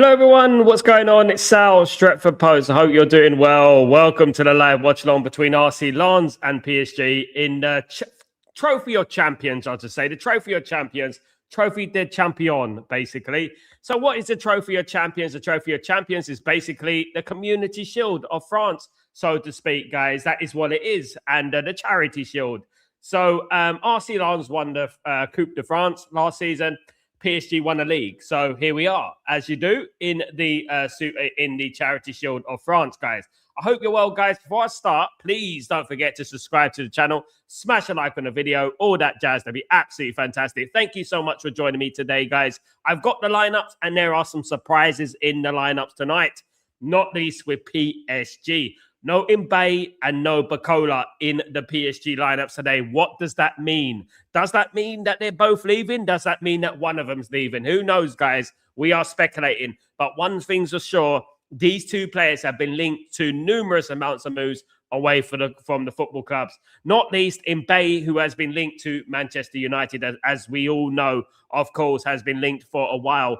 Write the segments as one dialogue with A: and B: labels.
A: Hello everyone, what's going on? It's Sal, Stretford Post. I hope you're doing well. Welcome to the live watch-along between RC Lens and PSG in the Trophy of Champions, I'll just say. The Trophy of Champions, Trophée des Champions, basically. So what is the Trophy of Champions? The Trophy of Champions is basically the Community Shield of France, so to speak, guys. That is what it is, and the Charity Shield. So RC Lens won the Coupe de France last season. PSG won a league, so here we are, as you do in the Charity Shield of France, guys. I hope you're well, guys. Before I start, please don't forget to subscribe to the channel, smash a like on the video, all that jazz. That'd be absolutely fantastic. Thank you so much for joining me today, guys. I've got the lineups, and there are some surprises in the lineups tonight, not least with PSG. No Mbaye and no Bacola in the PSG lineups today. What does that mean? Does that mean that they're both leaving? Does that mean that one of them's leaving? Who knows, guys? We are speculating. But one thing's for sure, these two players have been linked to numerous amounts of moves away from the football clubs. Not least Mbaye, who has been linked to Manchester United, as we all know, of course, has been linked for a while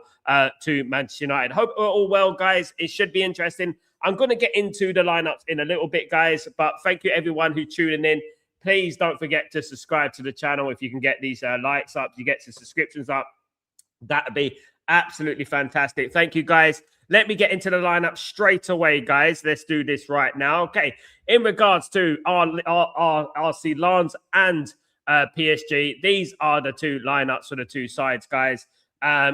A: to Manchester United. Hope we're all well, guys. It should be interesting. I'm going to get into the lineups in a little bit, guys, but thank you everyone who's tuning in. Please don't forget to subscribe to the channel. If you can get these likes up, you get some subscriptions up, that would be absolutely fantastic. Thank you, guys. Let me get into the lineup straight away, guys. Let's do this right now. Okay, in regards to our RC Lens and PSG, these are the two lineups for the two sides, guys.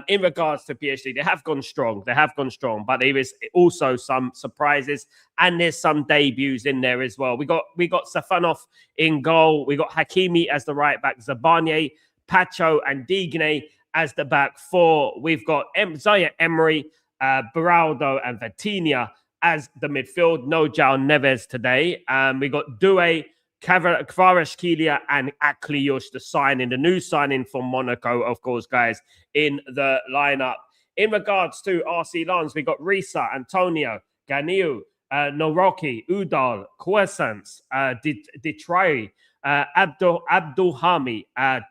A: In regards to PSG, they have gone strong. They have gone strong, but there is also some surprises, and there's some debuts in there as well. We got Safanov in goal. We got Hakimi as the right back, Zabarnyi, Pacho, and Digne as the back four. We've got Zaire Emery, Beraldo, and Vitinha as the midfield. No João Neves today. We got Doué, Kvaratskhelia, and Akliouche, the new signing from Monaco, of course, guys, in the lineup. In regards to RC Lens, we got Risa, Antonio, Ganiu, Noroki, Udal, Cuesance, Detraye, Abdulhami,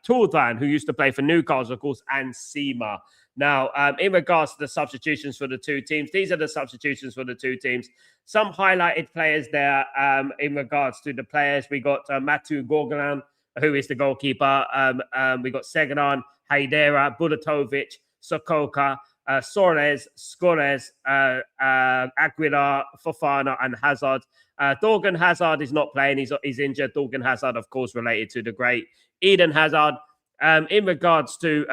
A: Turdan, who used to play for Newcastle, of course, and Sima. Now, in regards to the substitutions for the two teams, these are the substitutions for the two teams. Some highlighted players there in regards to the players. We got Matu Gorgolan, who is the goalkeeper. We got Seganan, Haidera, Bulatovic, Sokoka, Soares, Skores, Aguilar, Fofana, and Hazard. Dorgan Hazard is not playing. He's injured. Dorgan Hazard, of course, related to the great Eden Hazard. In regards to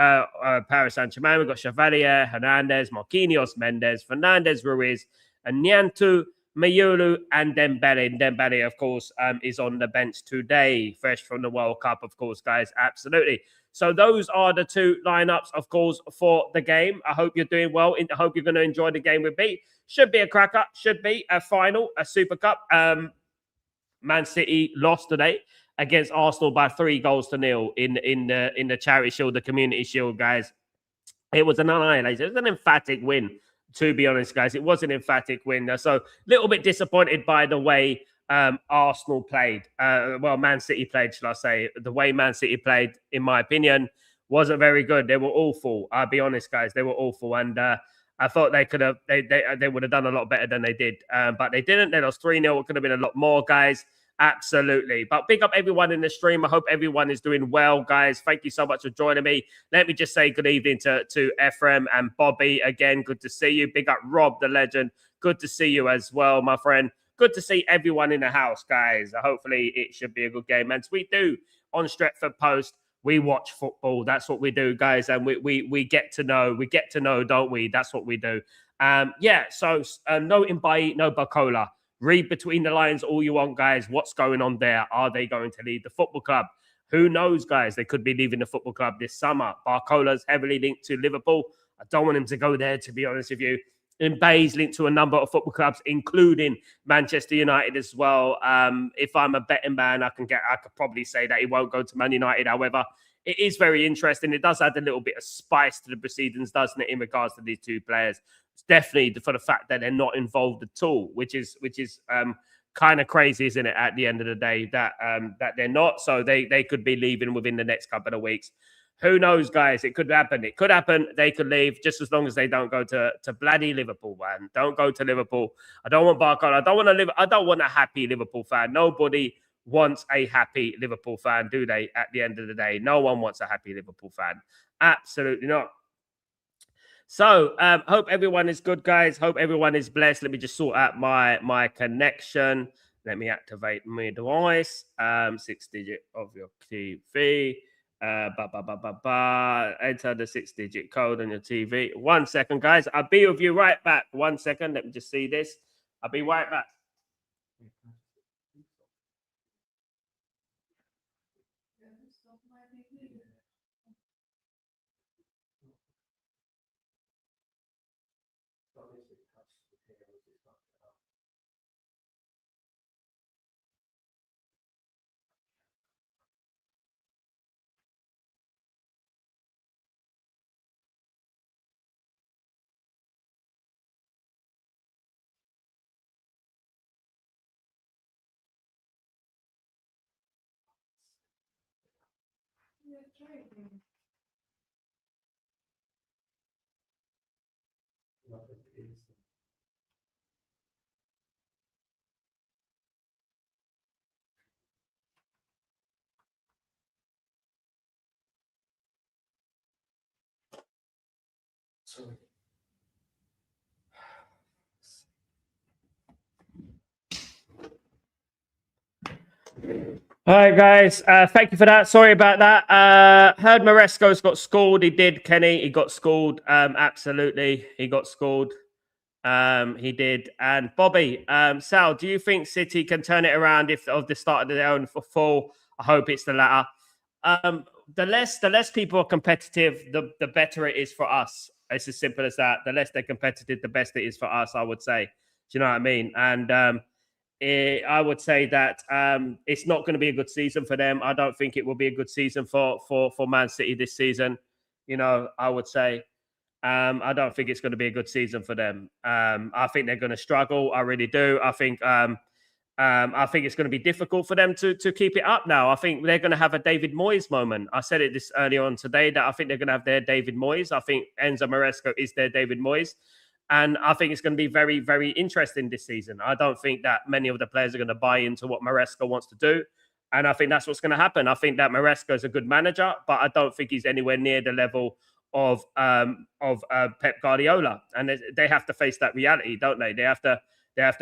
A: Paris Saint-Germain, we've got Chevalier, Hernandez, Marquinhos, Mendes, Fernandez, Ruiz, and Niantu, Mayulu, and Dembele. Dembele, of course, is on the bench today, fresh from the World Cup, of course, guys. Absolutely. So those are the two lineups, of course, for the game. I hope you're doing well. I hope you're going to enjoy the game with me. Should be a cracker. Should be a final, a Super Cup. Man City lost today against Arsenal by 3-0 in the Charity Shield, the Community Shield, guys. It was an annihilation. It was an emphatic win, to be honest, guys. It was an emphatic win. So a little bit disappointed by the way Arsenal played. Man City played, shall I say. The way Man City played, in my opinion, wasn't very good. They were awful. I'll be honest, guys. They were awful. And I thought they could have, they would have done a lot better than they did. But they didn't. They lost 3-0. It could have been a lot more, guys. Absolutely. But big up everyone in the stream. I hope everyone is doing well, guys. Thank you so much for joining me. Let me just say good evening to Ephraim and Bobby again. Good to see you. Big up Rob, the legend. Good to see you as well, my friend. Good to see everyone in the house, guys. Hopefully it should be a good game. And we do on Stretford Post. We watch football. That's what we do, guys. And we get to know. We get to know, don't we? That's what we do. So no Mbaye, no Bacola. Read between the lines all you want, guys. What's going on there? Are they going to leave the football club? Who knows, guys? They could be leaving the football club this summer. Barcola's heavily linked to Liverpool. I don't want him to go there, to be honest with you. Mbaye's linked to a number of football clubs, including Manchester United as well. If I'm a betting man, I could probably say that he won't go to Man United. However, it is very interesting. It does add a little bit of spice to the proceedings, doesn't it, in regards to these two players? It's definitely for the fact that they're not involved at all, which is kind of crazy, isn't it? At the end of the day, that they're not. So they could be leaving within the next couple of weeks. Who knows, guys? It could happen. It could happen. They could leave just as long as they don't go to bloody Liverpool, man. Don't go to Liverpool. I don't want Barclay. I don't want to live. I don't want a happy Liverpool fan. Nobody wants a happy Liverpool fan, do they? At the end of the day, no one wants a happy Liverpool fan. Absolutely not. So, hope everyone is good, guys. Hope everyone is blessed. Let me just sort out my connection. Let me activate my device. 6-digit of your TV. Enter the 6-digit code on your TV. 1 second, guys. I'll be with you right back. 1 second. Let me just see this. I'll be right back. All right, guys. Thank you for that. Sorry about that. Heard Maresco's got schooled. He did, Kenny. He got schooled. Absolutely. He got schooled. He did. And Bobby, Sal, do you think City can turn it around if of the start of their own for full? I hope it's the latter. The less people are competitive, the better it is for us. It's as simple as that. The less they're competitive, the best it is for us, I would say. Do you know what I mean? And I would say that it's not going to be a good season for them. I don't think it will be a good season for Man City this season. You know, I would say I don't think it's going to be a good season for them. I think they're going to struggle. I really do. I think it's going to be difficult for them to keep it up now. I think they're going to have a David Moyes moment. I said it this earlier on today that I think they're going to have their David Moyes. I think Enzo Maresco is their David Moyes. And I think it's going to be very, very interesting this season. I don't think that many of the players are going to buy into what Maresco wants to do. And I think that's what's going to happen. I think that Maresco is a good manager, but I don't think he's anywhere near the level of Pep Guardiola. And they have to face that reality, don't they? They have to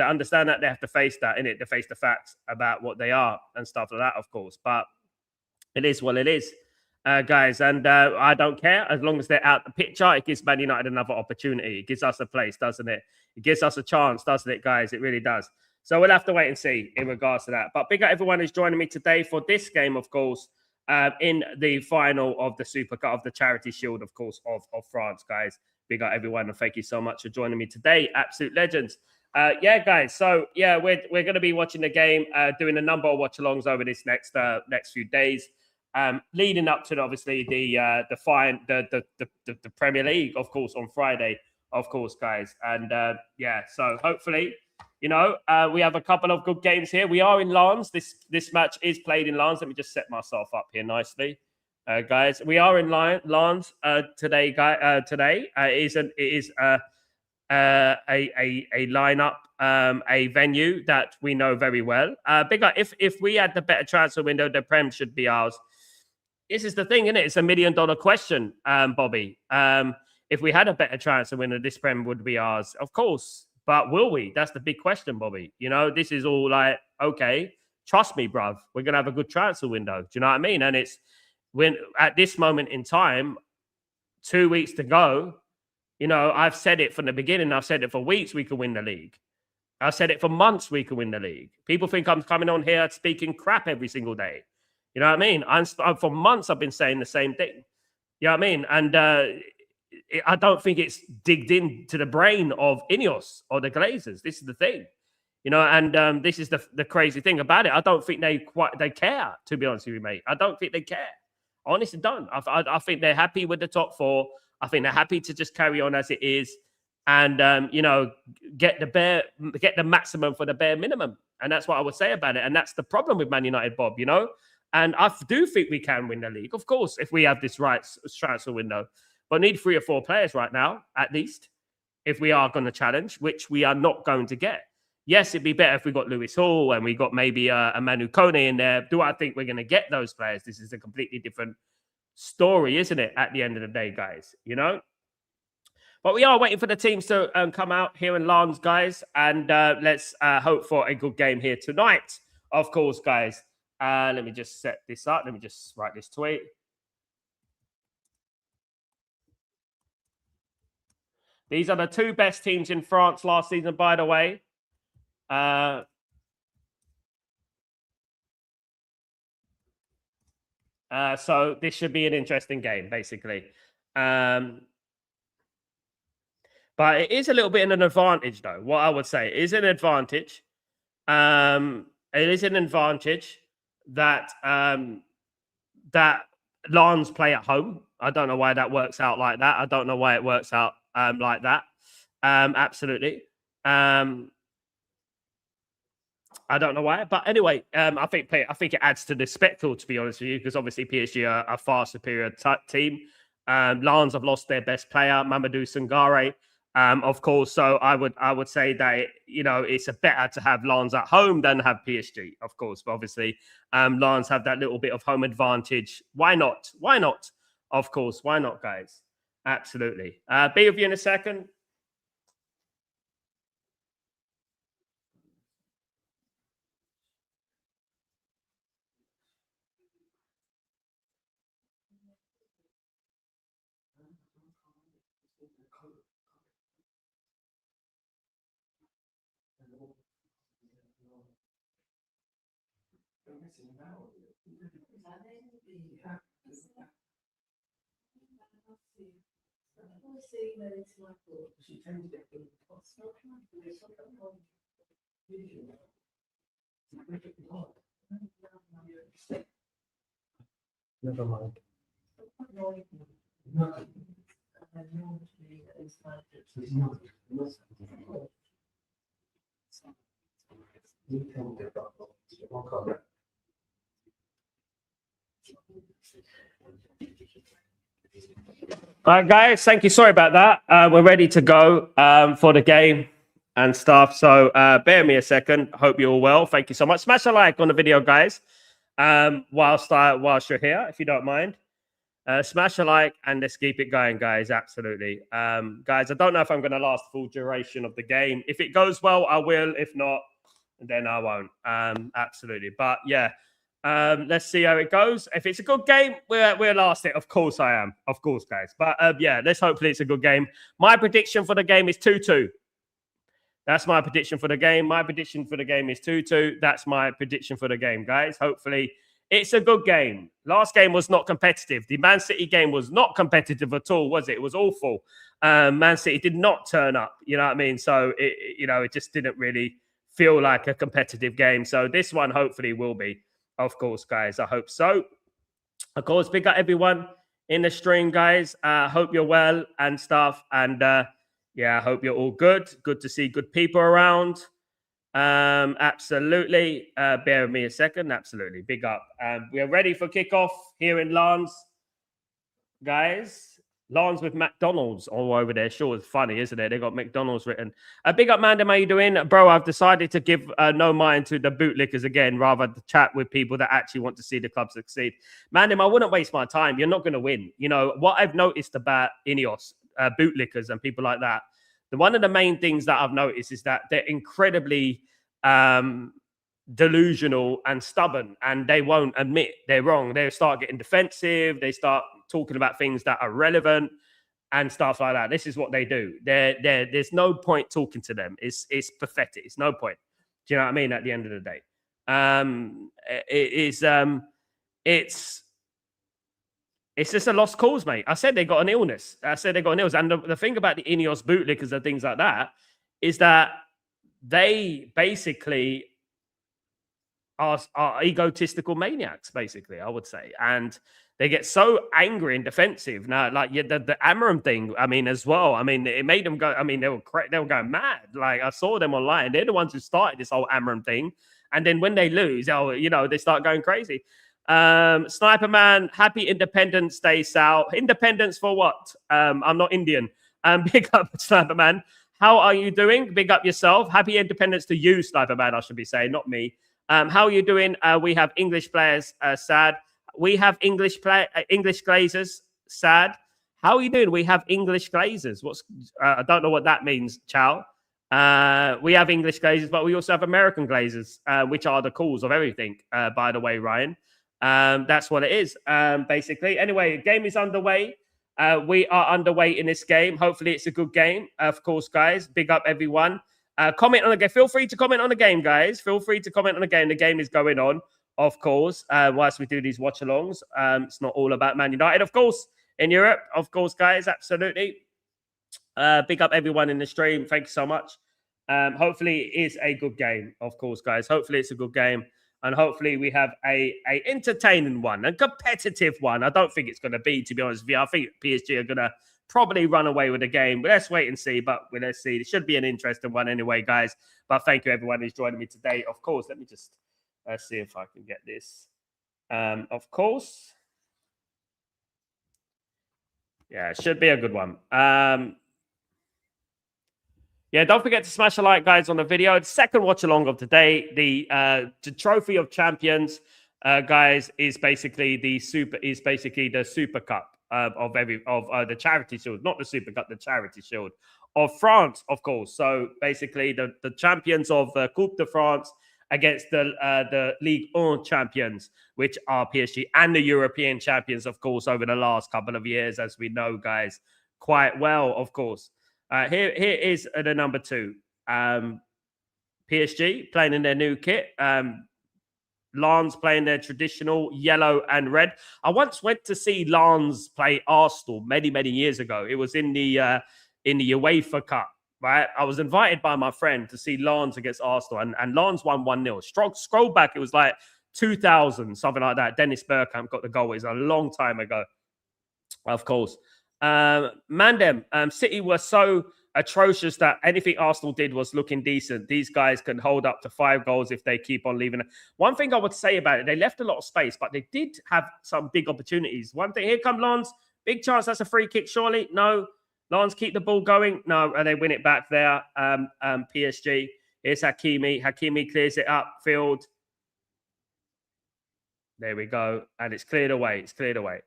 A: understand that. They have to face that, innit? To face the facts about what they are and stuff like that, of course. But it is what it is. Guys, and I don't care as long as they're out the picture. It gives Man United another opportunity. It gives us a place, doesn't it? It gives us a chance, doesn't it, guys? It really does. So we'll have to wait and see in regards to that. But big up everyone who's joining me today for this game, of course, in the final of the Super Cup of the Charity Shield, of course, of France, guys. Big up everyone, and thank you so much for joining me today. Absolute legends. Yeah, guys. So yeah, we're going to be watching the game, doing a number of watch-alongs over this next few days. Leading up to obviously the Premier League, of course, on Friday, of course, guys, and yeah. So hopefully, you know, we have a couple of good games here. We are in Lens. This match is played in Lens. Let me just set myself up here nicely, guys. We are in Lens today, today it is a lineup, a venue that we know very well. Bigger. If we had the better transfer window, the Prem should be ours. This is the thing, isn't it? It's $1 million question, Bobby. If we had a better transfer window, this Prem would be ours, of course. But will we? That's the big question, Bobby. You know, this is all like, okay, trust me, bruv. We're gonna have a good transfer window. Do you know what I mean? And it's when at this moment in time, 2 weeks to go. You know, I've said it from the beginning. I've said it for weeks. We could win the league. I've said it for months. We could win the league. People think I'm coming on here speaking crap every single day. You know what I mean? I'm for months I've been saying the same thing. You know what I mean? And I don't think it's digged into the brain of Ineos or the Glazers. This is the thing. You know, and this is the crazy thing about it. I don't think they care, to be honest with you, mate. I don't think they care. I honestly don't. I think they're happy with the top four. I think they're happy to just carry on as it is and, you know, get the maximum for the bare minimum. And that's what I would say about it. And that's the problem with Man United, Bob, you know. And I do think we can win the league, of course, if we have this right transfer window. But need 3 or 4 players right now, at least, if we are going to challenge, which we are not going to get. Yes, it'd be better if we got Lewis Hall and we got maybe a Manu Kone in there. Do I think we're going to get those players? This is a completely different story, isn't it, at the end of the day, guys? You know? But we are waiting for the teams to come out here in Lens, guys. And let's hope for a good game here tonight, of course, guys. Let me just set this up. Let me just write this tweet. These are the 2 best teams in France last season, by the way. So this should be an interesting game, basically. But it is a little bit in an advantage, though. What I would say is an advantage. It is an advantage that that Lens play at home. I don't know why that works out like that. I don't know why it works out like that. Absolutely. I don't know why, but anyway, I think it adds to the spectacle, to be honest with you, because obviously PSG are a far superior team. Lens have lost their best player, Mamadou Sangare. Of course, so I would say that it's better to have Lens at home than have PSG, of course. But obviously, Lens have that little bit of home advantage. Why not? Why not? Of course, why not, guys? Absolutely. Be with you in a second. Never mind. All right, guys, thank you. Sorry about that. We're ready to go for the game and stuff. So bear me a second. Hope you're all well. Thank you so much. Smash a like on the video, guys. Whilst you're here, if you don't mind. Smash a like and let's keep it going, guys. Absolutely. Guys, I don't know if I'm going to last full duration of the game. If it goes well, I will. If not, then I won't. Absolutely. But yeah, let's see how it goes. If it's a good game, we'll last it. Of course I am. Of course, guys. But yeah, let's hopefully it's a good game. My prediction for the game is 2-2. That's my prediction for the game. My prediction for the game is 2-2. That's my prediction for the game, guys. Hopefully it's a good game. Last game was not competitive. The Man City game was not competitive at all, was it? It was awful. Man City did not turn up. You know what I mean? So, it just didn't really feel like a competitive game. So this one hopefully will be, of course, guys. I hope so. Of course, big up everyone in the stream, guys. Hope you're well and stuff. And yeah, I hope you're all good. Good to see good people around. Absolutely. Bear with me a second. Absolutely. Big up. We are ready for kickoff here in Lens, guys. Lens with McDonald's all over there. Sure, it's funny, isn't it? They got McDonald's written. Big up, Mandem. How you doing? Bro, I've decided to give no mind to the bootlickers again, rather than chat with people that actually want to see the club succeed. Mandem, I wouldn't waste my time. You're not going to win. You know, what I've noticed about Ineos, bootlickers and people like that, one of the main things that I've noticed is that they're incredibly delusional and stubborn, and they won't admit they're wrong. They start getting defensive. They start talking about things that are relevant and stuff like that. This is what they do. There's no point talking to them. It's pathetic. It's no point. Do you know what I mean? At the end of the day, it's just a lost cause, mate. I said they got an illness. And the thing about the Ineos bootlickers and things like that is that they basically are egotistical maniacs, basically, I would say. And they get so angry and defensive. Now, like the Amarim thing, I mean, as well. I mean, it made them go, I mean, they were going mad. Like, I saw them online. They're the ones who started this whole Amarim thing. And then when they lose, they start going crazy. Sniper Man, happy Independence Day, Sal. Independence for what? I'm not Indian. Big up, Sniper Man. How are you doing? Big up yourself. Happy Independence to you, Sniper Man, I should be saying, not me. How are you doing? We have English players, sad. We have English glazers, sad. How are you doing? We have English glazers. I don't know what that means, Chow. We have English glazers, but we also have American glazers, which are the cause of everything, by the way, Ryan. That's what it is, basically. Anyway, game is underway. We are underway in this game. Hopefully, it's a good game. Of course, guys, big up everyone. Comment on the game. Feel free to comment on the game, guys. Feel free to comment on the game. The game is going on, of course, whilst we do these watch-alongs. It's not all about Man United, of course, in Europe. Of course, guys, absolutely. Big up everyone in the stream. Thank you so much. Hopefully, it is a good game, of course, guys. Hopefully, it's a good game. And hopefully we have a entertaining one, a competitive one. I don't think it's going to be, to be honest with you. I think PSG are going to probably run away with the game. But let's wait and see. But let's see. It should be an interesting one anyway, guys. But thank you, everyone who's joining me today. Of course, let me just see if I can get this. Of course. Yeah, it should be a good one. Yeah, don't forget to smash a like, guys, on the video. The second watch along of today, the Trophy of Champions, guys, is basically the Super Cup of the Charity Shield, not the Super Cup, the Charity Shield of France, of course. So basically, the champions of Coupe de France against the Ligue 1 champions, which are PSG, and the European champions, of course, over the last couple of years, as we know, guys, quite well, of course. Here is the number 2. PSG playing in their new kit. Lens playing their traditional yellow and red. I once went to see Lens play Arsenal many, many years ago. It was in the UEFA Cup, right? I was invited by my friend to see Lens against Arsenal, and Lens won 1-0. Scroll back, it was like 2000, something like that. Dennis Bergkamp got the goal. It was a long time ago, of course. City were so atrocious that anything Arsenal did was looking decent. These guys can hold up to 5 goals if they keep on leaving. One thing I would say about it, they left a lot of space, but they did have some big opportunities. One thing, here come Lens. Big chance that's a free kick, surely? No. Lens keep the ball going. No, and they win it back there. PSG. Here's Hakimi. Hakimi clears it up. Field. There we go. And it's cleared away. It's cleared away.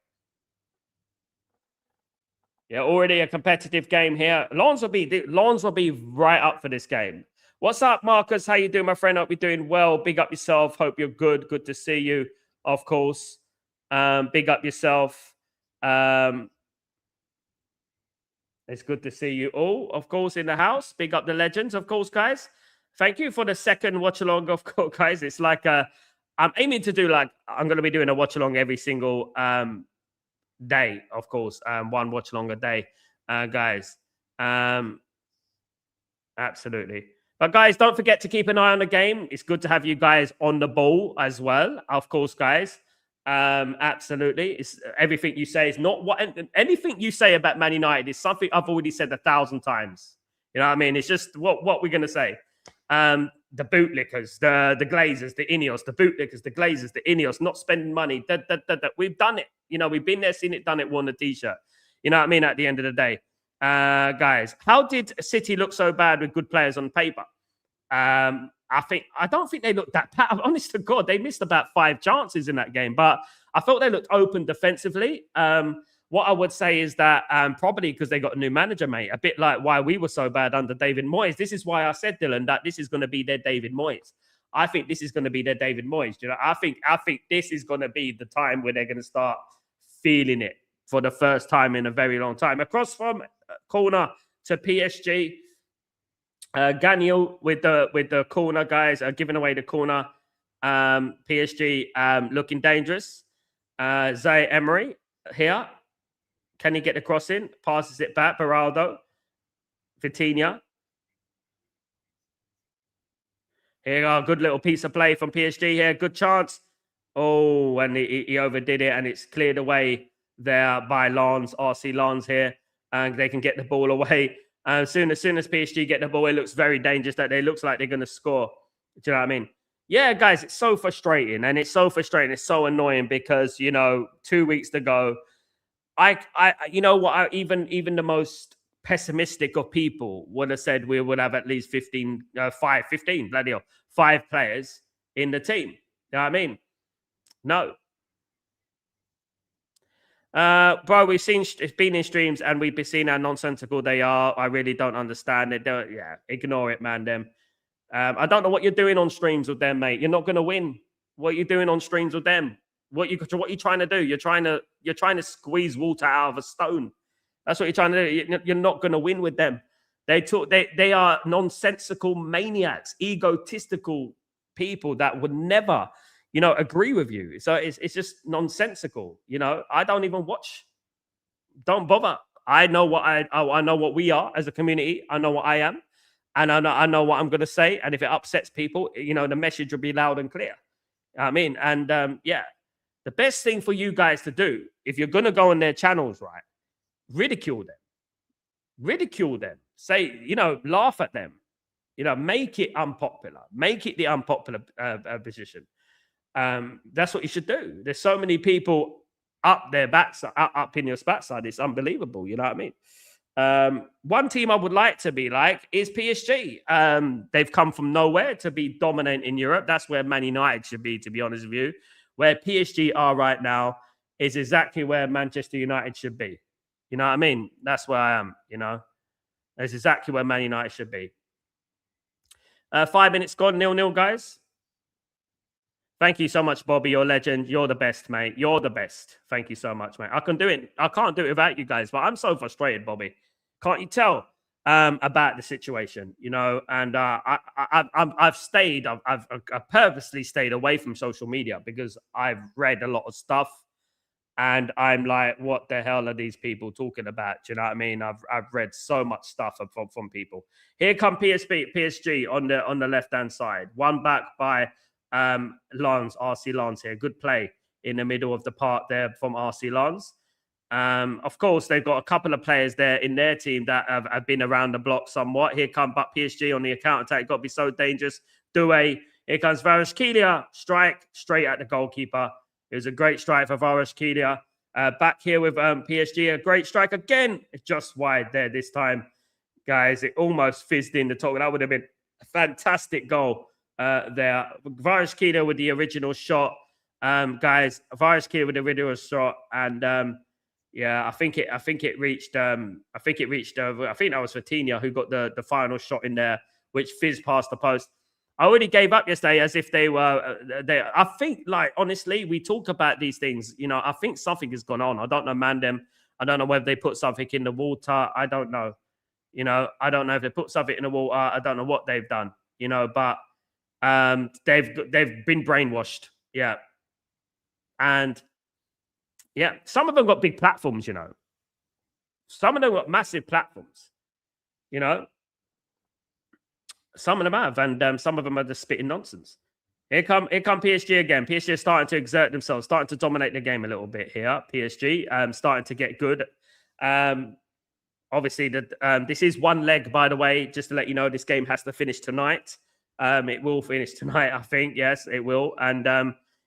A: Yeah, already a competitive game here. Lens will be right up for this game. What's up, Marcus? How you doing, my friend? Hope you're doing well. Big up yourself. Hope you're good. Good to see you, of course. Big up yourself. It's good to see you all, of course, in the house. Big up the legends, of course, guys. Thank you for the second watch along, of course, guys. It's like I'm aiming to do I'm going to be doing a watch along every single day, of course. One watch along a day, guys. Absolutely. But guys, don't forget to keep an eye on the game. It's good to have you guys on the ball as well, of course, guys. Absolutely. It's everything you say is not anything you say about Man United is something I've already said 1,000 times. You know what I mean? It's just what we're going to say. The bootlickers, the Glazers, the Ineos, the bootlickers, the Glazers, the Ineos, not spending money. We've done it. You know, we've been there, seen it, done it, worn the t-shirt. You know what I mean? At the end of the day, guys, how did City look so bad with good players on paper? I don't think they looked that bad. Honest to God, they missed about 5 chances in that game, but I thought they looked open defensively. What I would say is that probably because they got a new manager, mate, a bit like why we were so bad under David Moyes. This is why I said, Dylan, that this is going to be their David Moyes. I think this is going to be their David Moyes. You know, I think this is going to be the time where they're going to start feeling it for the first time in a very long time. Across from corner to PSG. Gagnon with the corner, guys, giving away the corner. PSG looking dangerous. Zaire Emery here. Can he get the cross in? Passes it back. Beraldo. Vitinha. Here you go. Good little piece of play from PSG here. Good chance. Oh, and he overdid it, and it's cleared away there by Lens, RC Lens here. And they can get the ball away. As soon as PSG get the ball, it looks very dangerous. That it looks like they're going to score. Do you know what I mean? Yeah, guys, it's so frustrating, and it's so frustrating. It's so annoying because 2 weeks to go. You know what? Even the most pessimistic of people would have said we would have at least 15, 15, bloody hell, 5 players in the team. You know what I mean? No. Bro, we've seen it's been in streams and we've been seeing how nonsensical they are. I really don't understand it. Yeah, ignore it, man. Them. I don't know what you're doing on streams with them, mate. You're not going to win. What are you doing on streams with them? What you trying to do? You're trying to squeeze water out of a stone. That's what you're trying to do. You're not going to win with them. They are nonsensical maniacs, egotistical people that would never, agree with you. So it's just nonsensical. I don't even watch. Don't bother. I know what I know what we are as a community. I know what I am. And I know what I'm going to say. And if it upsets people, the message will be loud and clear. I mean, and yeah, the best thing for you guys to do, if you're going to go on their channels, right, ridicule them, say, laugh at them, make it unpopular, make it the unpopular position. That's what you should do. There's so many people up their backside, up in your backside. It's unbelievable. You know what I mean? One team I would like to be like is PSG. They've come from nowhere to be dominant in Europe. That's where Man United should be, to be honest with you. Where PSG are right now is exactly where Manchester United should be. You know what I mean? That's where I am, That's exactly where Man United should be. 5 minutes gone, 0-0, guys. Thank you so much, Bobby. You're a legend. You're the best, mate. You're the best. Thank you so much, mate. I can do it. I can't do it without you guys, but I'm so frustrated, Bobby. Can't you tell about the situation? And I've stayed. I've purposely stayed away from social media because I've read a lot of stuff, and I'm like, what the hell are these people talking about? Do you know what I mean? I've read so much stuff from people. Here come PSG on the left hand side. One back by Lens, RC Lens here. Good play in the middle of the park there from RC Lens. Of course, they've got a couple of players there in their team that have been around the block somewhat. Here come back PSG on the account attack. Got to be so dangerous. Doué. Here comes Kvaratskhelia. Strike straight at the goalkeeper. It was a great strike for Kvaratskhelia. Back here with PSG. A great strike again. It's just wide there this time, guys. It almost fizzed in the top. That would have been a fantastic goal there. Kvaratskhelia with the original shot. Guys, Kvaratskhelia with the original shot. And yeah, I think it reached I think that was Vitinha who got the final shot in there, which fizzed past the post. I already gave up yesterday as if they were there. I think, like, honestly, we talk about these things. I think something has gone on. I don't know, Mandem. I don't know whether they put something in the water. I don't know. I don't know if they put something in the water. I don't know what they've done. But they've been brainwashed. Yeah. And yeah, some of them got big platforms, Some of them got massive platforms, Some of them have, and some of them are just spitting nonsense. Here come PSG again. PSG are starting to exert themselves, starting to dominate the game a little bit here. PSG starting to get good. Obviously, this is one leg, by the way, just to let you know, this game has to finish tonight. It will finish tonight, I think. Yes, it will. And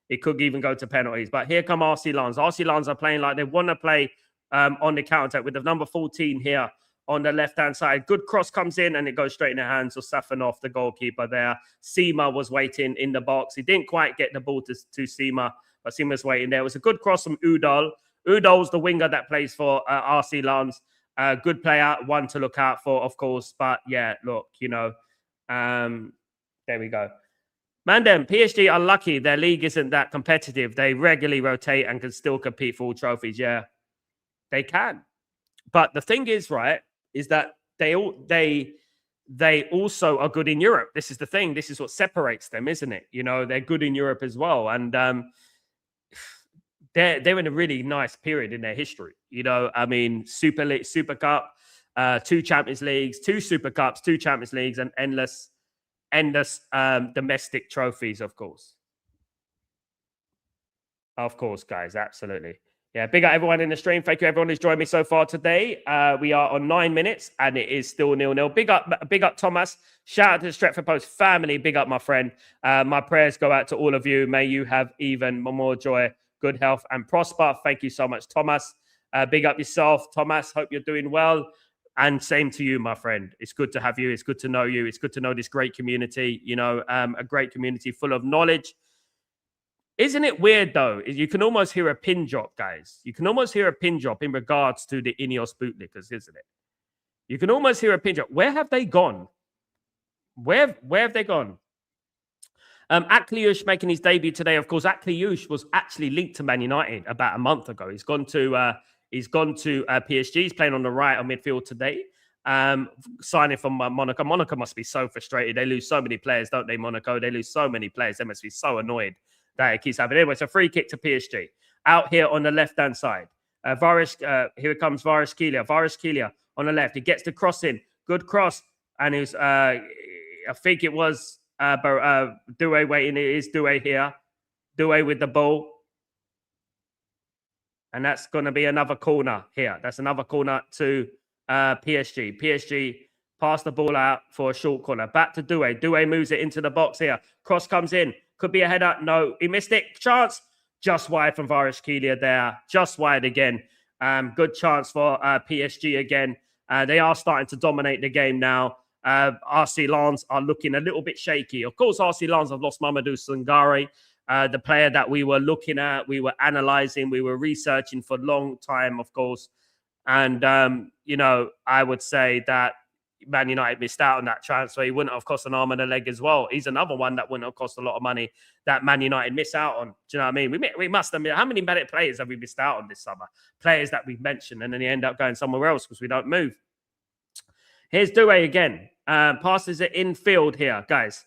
A: it could even go to penalties. But here come RC Lens. RC Lens are playing like they want to play on the counter-attack with the number 14 here on the left-hand side. Good cross comes in and it goes straight in the hands of Safanov, the goalkeeper there. Seema was waiting in the box. He didn't quite get the ball to Seema, but Seema was waiting there. It was a good cross from Udal. Udal's the winger that plays for RC Lens. Good player, one to look out for, of course. But yeah, look, there we go. Mandem, PSG are lucky their league isn't that competitive. They regularly rotate and can still compete for all trophies. Yeah, they can. But the thing is, right, is that they also are good in Europe. This is the thing. This is what separates them, isn't it? They're good in Europe as well. And they're in a really nice period in their history. I mean, Super League, Super Cup, 2 Champions Leagues, 2 Super Cups, 2 Champions Leagues, and endless domestic trophies, of course. Of course, guys, absolutely. Yeah, big up everyone in the stream. Thank you everyone who's joined me so far today. We are on 9 minutes and it is still 0-0. Big up Thomas. Shout out to the Stretford Post family. Big up my friend. My prayers go out to all of you. May you have even more joy, good health and prosper. Thank you so much, Thomas. Big up yourself, Thomas. Hope you're doing well. And same to you, my friend. It's good to have you. It's good to know you. It's good to know this great community, you know, a great community full of knowledge. Isn't it weird, though? You can almost hear a pin drop, guys. You can almost hear a pin drop in regards to the Ineos bootlickers, isn't it? You can almost hear a pin drop. Where have they gone? Where have they gone? Akliush making his debut today. Of course, Akliush was actually linked to Man United about a month ago. He's gone to PSG. He's playing on the right on midfield today. Signing from Monaco. Monaco must be so frustrated. They lose so many players, don't they, Monaco? They lose so many players. They must be so annoyed that it keeps happening. Anyway, it's a free kick to PSG. Out here on the left-hand side. Here comes Varaskelia. Varaskelia on the left. He gets the cross in. Good cross. And it's, I think it was Doué waiting. It is Doué here. Doué with the ball. And that's going to be another corner here. That's another corner to PSG. PSG pass the ball out for a short corner. Back to Doué. Doué moves it into the box here. Cross comes in. Could be a header. No, he missed it. Chance. Just wide from Varaskelia there. Just wide again. Good chance for PSG again. They are starting to dominate the game now. RC Lens are looking a little bit shaky. Of course, RC Lens have lost Mamadou Sangare, the player that we were looking at, we were analysing, we were researching for a long time, of course. And, you know, I would say that Man United missed out on that transfer. He wouldn't have cost an arm and a leg as well. He's another one that wouldn't have cost a lot of money that Man United miss out on. Do you know what I mean? We must have. How many players have we missed out on this summer? Players that we've mentioned and then they end up going somewhere else because we don't move. Here's Doué again. Passes it in field here, guys.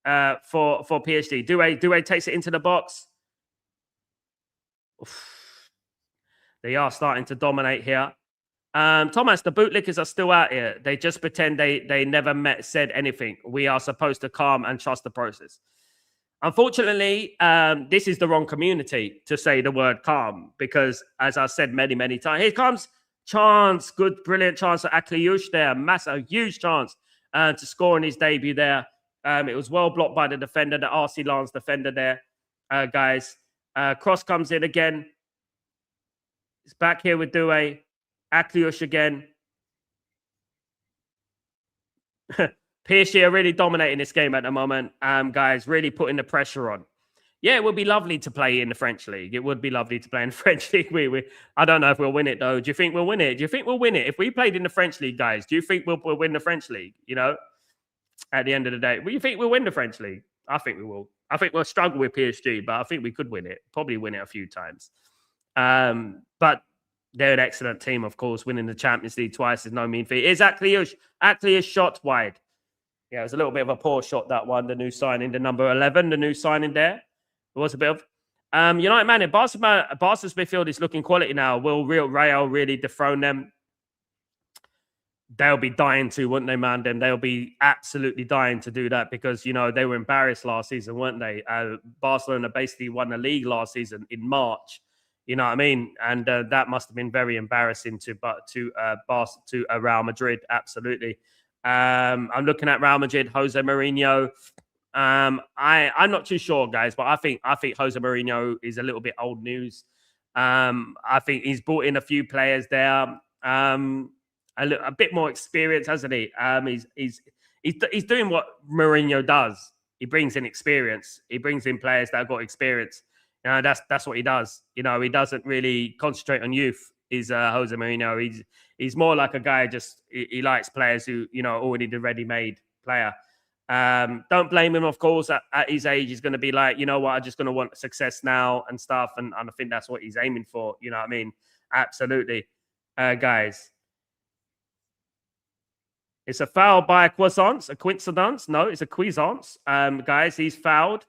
A: For PSG. Doué takes it into the box. Oof. They are starting to dominate here. Thomas, the bootlickers are still out here. They just pretend they never said anything. We are supposed to calm and trust the process. Unfortunately, this is the wrong community to say the word calm because, as I said many times, here comes chance. Good, brilliant chance for Akliush there. Massive, huge chance to score in his debut there. It was well blocked by the defender, the RC Lens defender there, guys. Cross comes in again. It's back here with Doué. Akliush again. PSG are really dominating this game at the moment, guys, really putting the pressure on. Yeah, it would be lovely to play in the French league. It would be lovely to play in the French league. I don't know if we'll win it, though. Do you think we'll win it? Do you think we'll win it? If we played in the French league, guys, do you think we'll win the French league? You know, at the end of the day, do you think we'll win the French league? I think we will. I think we'll struggle with PSG, but I think we could win it. Probably win it a few times. But they're an excellent team, of course. Winning the Champions League twice is no mean feat. Is Akliush shot wide? Yeah, it was a little bit of a poor shot, that one. The new signing, the number 11, the new signing there. It was a bit of... United Man, Barca's midfield is looking quality now. Will Real really dethrone them? They'll be dying to, wouldn't they, man? They'll be absolutely dying to do that because, you know, they were embarrassed last season, weren't they? Barcelona basically won the league last season in March. You know what I mean? And that must have been very embarrassing to Real Madrid. Absolutely. I'm looking at Real Madrid, Jose Mourinho. I'm not too sure, guys, but I think Jose Mourinho is a little bit old news. I think he's brought in a few players there. A bit more experience, hasn't he? He's doing what Mourinho does. He brings in experience. He brings in players that have got experience. You know, that's what he does. You know, he doesn't really concentrate on youth. Is Jose Mourinho? He's more like a guy. He likes players who, you know, already the ready-made player. Don't blame him, of course. At his age, he's going to be like, you know what, I'm just going to want success now and stuff. And I think that's what he's aiming for. You know what I mean? Absolutely, guys. It's a foul by a coincidence. No, it's a quiescence. Guys, he's fouled.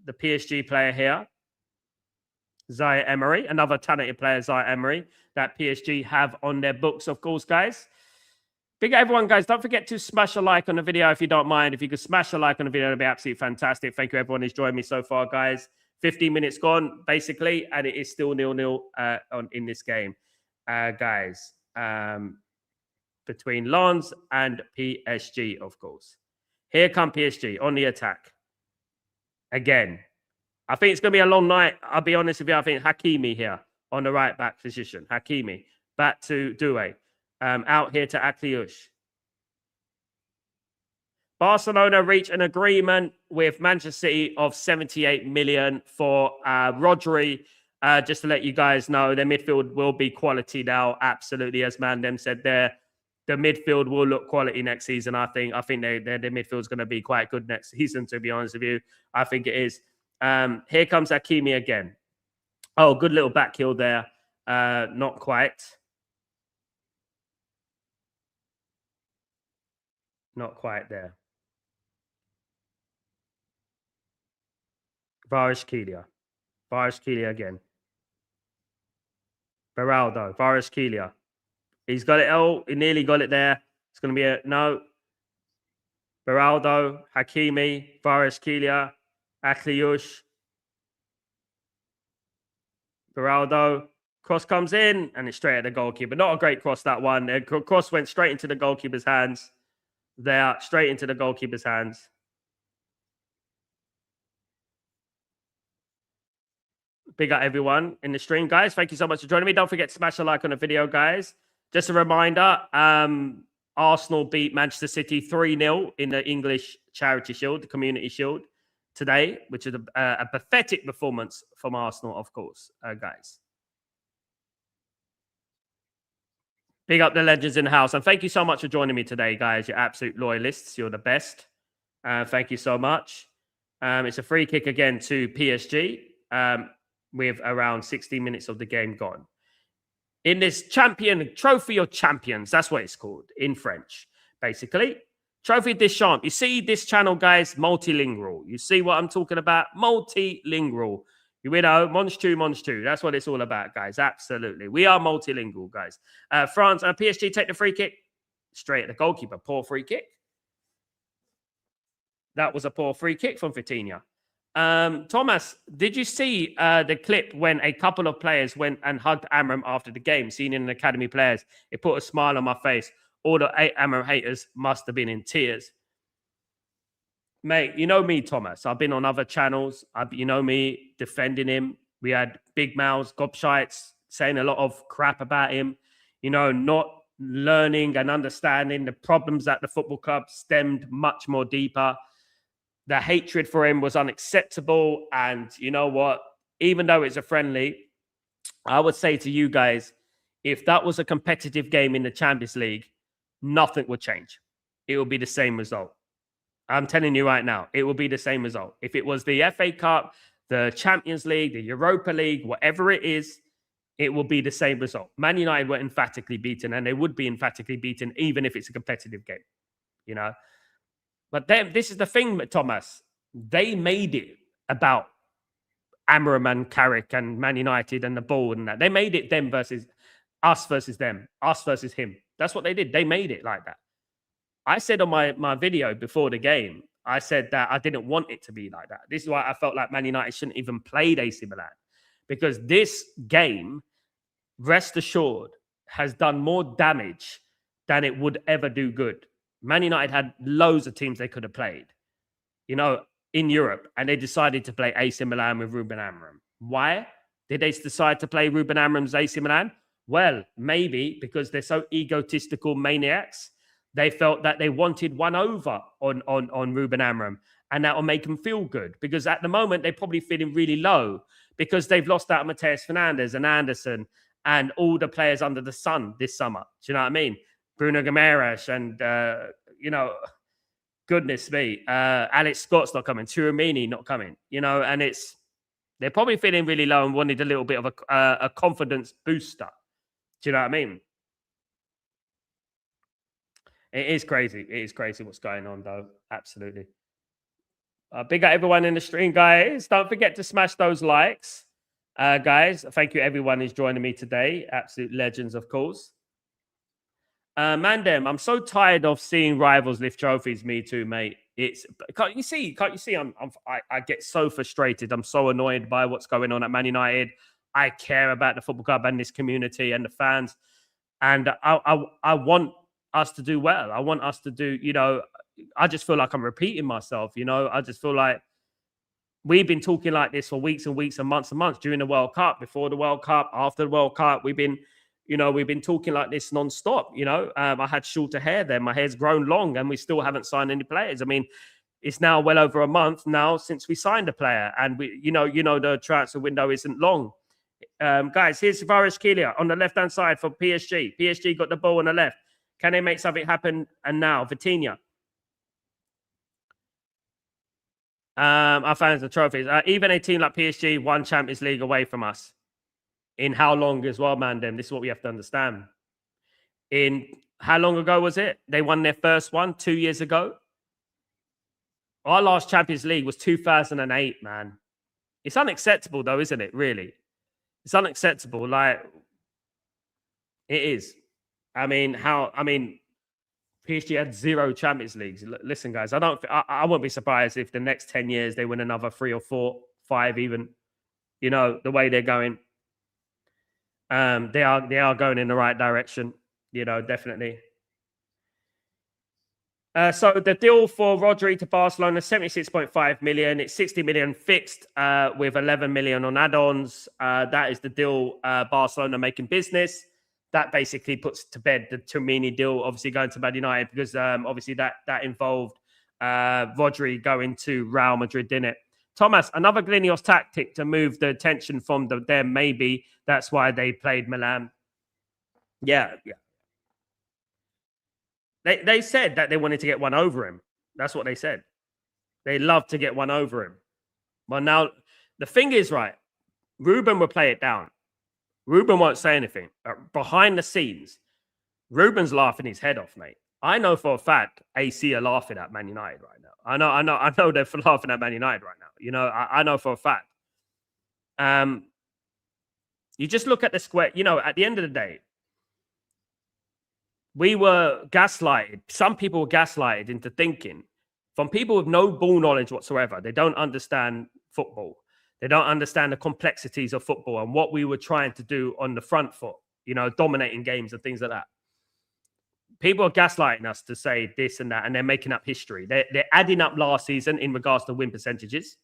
A: The PSG player here, Zaire Emery, another talented player, Zaire Emery, that PSG have on their books, of course, guys. Big everyone, guys. Don't forget to smash a like on the video if you don't mind. If you could smash a like on the video, that'd be absolutely fantastic. Thank you, everyone who's joined me so far, guys. 15 minutes gone, basically, and it is still 0-0 in this game, guys. Between Lens and PSG, of course. Here come PSG on the attack. Again, I think it's going to be a long night. I'll be honest with you. I think Hakimi here on the right back position. Hakimi back to Doué. Out here to Akliush. Barcelona reach an agreement with Manchester City of 78 million for Rodri. Just to let you guys know, their midfield will be quality now. Absolutely, as Mandem said there. The midfield will look quality next season. I think their midfield is going to be quite good next season, to be honest with you. I think it is. Here comes Hakimi again. Oh, good little back heel there. Not quite. Not quite there. Kvaratskhelia again. Beraldo. Kvaratskhelia. He's got it. Oh, he nearly got it there. It's going to be a no. Beraldo, Hakimi, Kvaratskhelia, Akliush. Beraldo. Cross comes in and it's straight at the goalkeeper. Not a great cross, that one. The cross went straight into the goalkeeper's hands. There, straight into the goalkeeper's hands. Big up everyone in the stream, guys. Thank you so much for joining me. Don't forget to smash a like on the video, guys. Just a reminder, Arsenal beat Manchester City 3-0 in the English Charity Shield, the Community Shield today, which is a pathetic performance from Arsenal, of course, guys. Big up the legends in the house. And thank you so much for joining me today, guys. You're absolute loyalists. You're the best. Thank you so much. It's a free kick again to PSG with around 60 minutes of the game gone. In this Trophy of Champions, that's what it's called in French, basically. Trophy des Champions. You see this channel, guys, multilingual. You see what I'm talking about? Multilingual. You know, Monge 2. That's what it's all about, guys. Absolutely. We are multilingual, guys. France, PSG take the free kick. Straight at the goalkeeper. Poor free kick. That was a poor free kick from Vitinha. Thomas, did you see the clip when a couple of players went and hugged Amram after the game, seen in the academy players? It put a smile on my face. All the Amram haters must have been in tears. Mate, you know me, Thomas. I've been on other channels. You know me defending him. We had big mouths, gobshites, saying a lot of crap about him. You know, not learning and understanding the problems at the football club stemmed much more deeper. The hatred for him was unacceptable. And you know what? Even though it's a friendly, I would say to you guys, if that was a competitive game in the Champions League, nothing would change. It will be the same result. I'm telling you right now, it will be the same result. If it was the FA Cup, the Champions League, the Europa League, whatever it is, it will be the same result. Man United were emphatically beaten, and they would be emphatically beaten even if it's a competitive game, you know. But then this is the thing, Thomas. They made it about Amram and Carrick and Man United and the ball and that. They made it them versus them, us versus him. That's what they did. They made it like that. I said on my video before the game, I said that I didn't want it to be like that. This is why I felt like Man United shouldn't even play AC Milan. Because this game, rest assured, has done more damage than it would ever do good. Man United had loads of teams they could have played, you know, in Europe. And they decided to play AC Milan with Ruben Amram. Why did they decide to play Ruben Amram's AC Milan? Well, maybe because they're so egotistical maniacs. They felt that they wanted one over on Ruben Amram, and that will make them feel good. Because at the moment, they're probably feeling really low because they've lost out Mateus Fernandes and Anderson and all the players under the sun this summer. Do you know what I mean? Bruno Guimaraes and, you know, goodness me, Alex Scott's not coming. Turamini not coming, you know, and they're probably feeling really low and wanted a little bit of a confidence booster. Do you know what I mean? It is crazy. It is crazy what's going on, though. Absolutely. Big up everyone in the stream, guys. Don't forget to smash those likes. Guys, thank you everyone who's joining me today. Absolute legends, of course. Mandem, I'm so tired of seeing rivals lift trophies. Me too, mate. It's can't you see? I get so frustrated. I'm so annoyed by what's going on at Man United. I care about the football club and this community and the fans, and I want us to do well. I want us to do. I just feel like I'm repeating myself. I just feel like we've been talking like this for weeks and weeks and months during the World Cup, before the World Cup, after the World Cup. We've been talking like this nonstop. I had shorter hair then. My hair's grown long, and we still haven't signed any players. I mean, it's now well over a month now since we signed a player, and the transfer window isn't long. Guys, here's Kvaratskhelia on the left-hand side for PSG. PSG got the ball on the left. Can they make something happen? And now Vitinha. Our fans the trophies. Even a team like PSG won Champions League away from us. In how long as well, man? This is what we have to understand. In how long ago was it? They won their first one 2 years ago. Our last Champions League was 2008, man. It's unacceptable, though, isn't it? Really, it's unacceptable. Like it is. I mean, PSG had 0 Champions Leagues. Listen, guys, I won't be surprised if the next 10 years they win another 3 or 4, 5 even. The way they're going. They are going in the right direction, definitely. So the deal for Rodri to Barcelona, 76.5 million. It's 60 million fixed with 11 million on add-ons. That is the deal Barcelona making business. That basically puts to bed the Tchouaméni deal, obviously going to Man United, because obviously that involved Rodri going to Real Madrid, didn't it? Thomas, another Glinios tactic to move the attention from them, maybe. That's why they played Milan. Yeah. They said that they wanted to get one over him. That's what they said. They love to get one over him. Well, now, the thing is, right, Ruben will play it down. Ruben won't say anything. Behind the scenes, Ruben's laughing his head off, mate. I know for a fact AC are laughing at Man United right now. I know they're laughing at Man United right now. I know for a fact. You just look at the square. At the end of the day, we were gaslighted. Some people were gaslighted into thinking, from people with no ball knowledge whatsoever, they don't understand football. They don't understand the complexities of football and what we were trying to do on the front foot, dominating games and things like that. People are gaslighting us to say this and that, and they're making up history. They're adding up last season in regards to win percentages.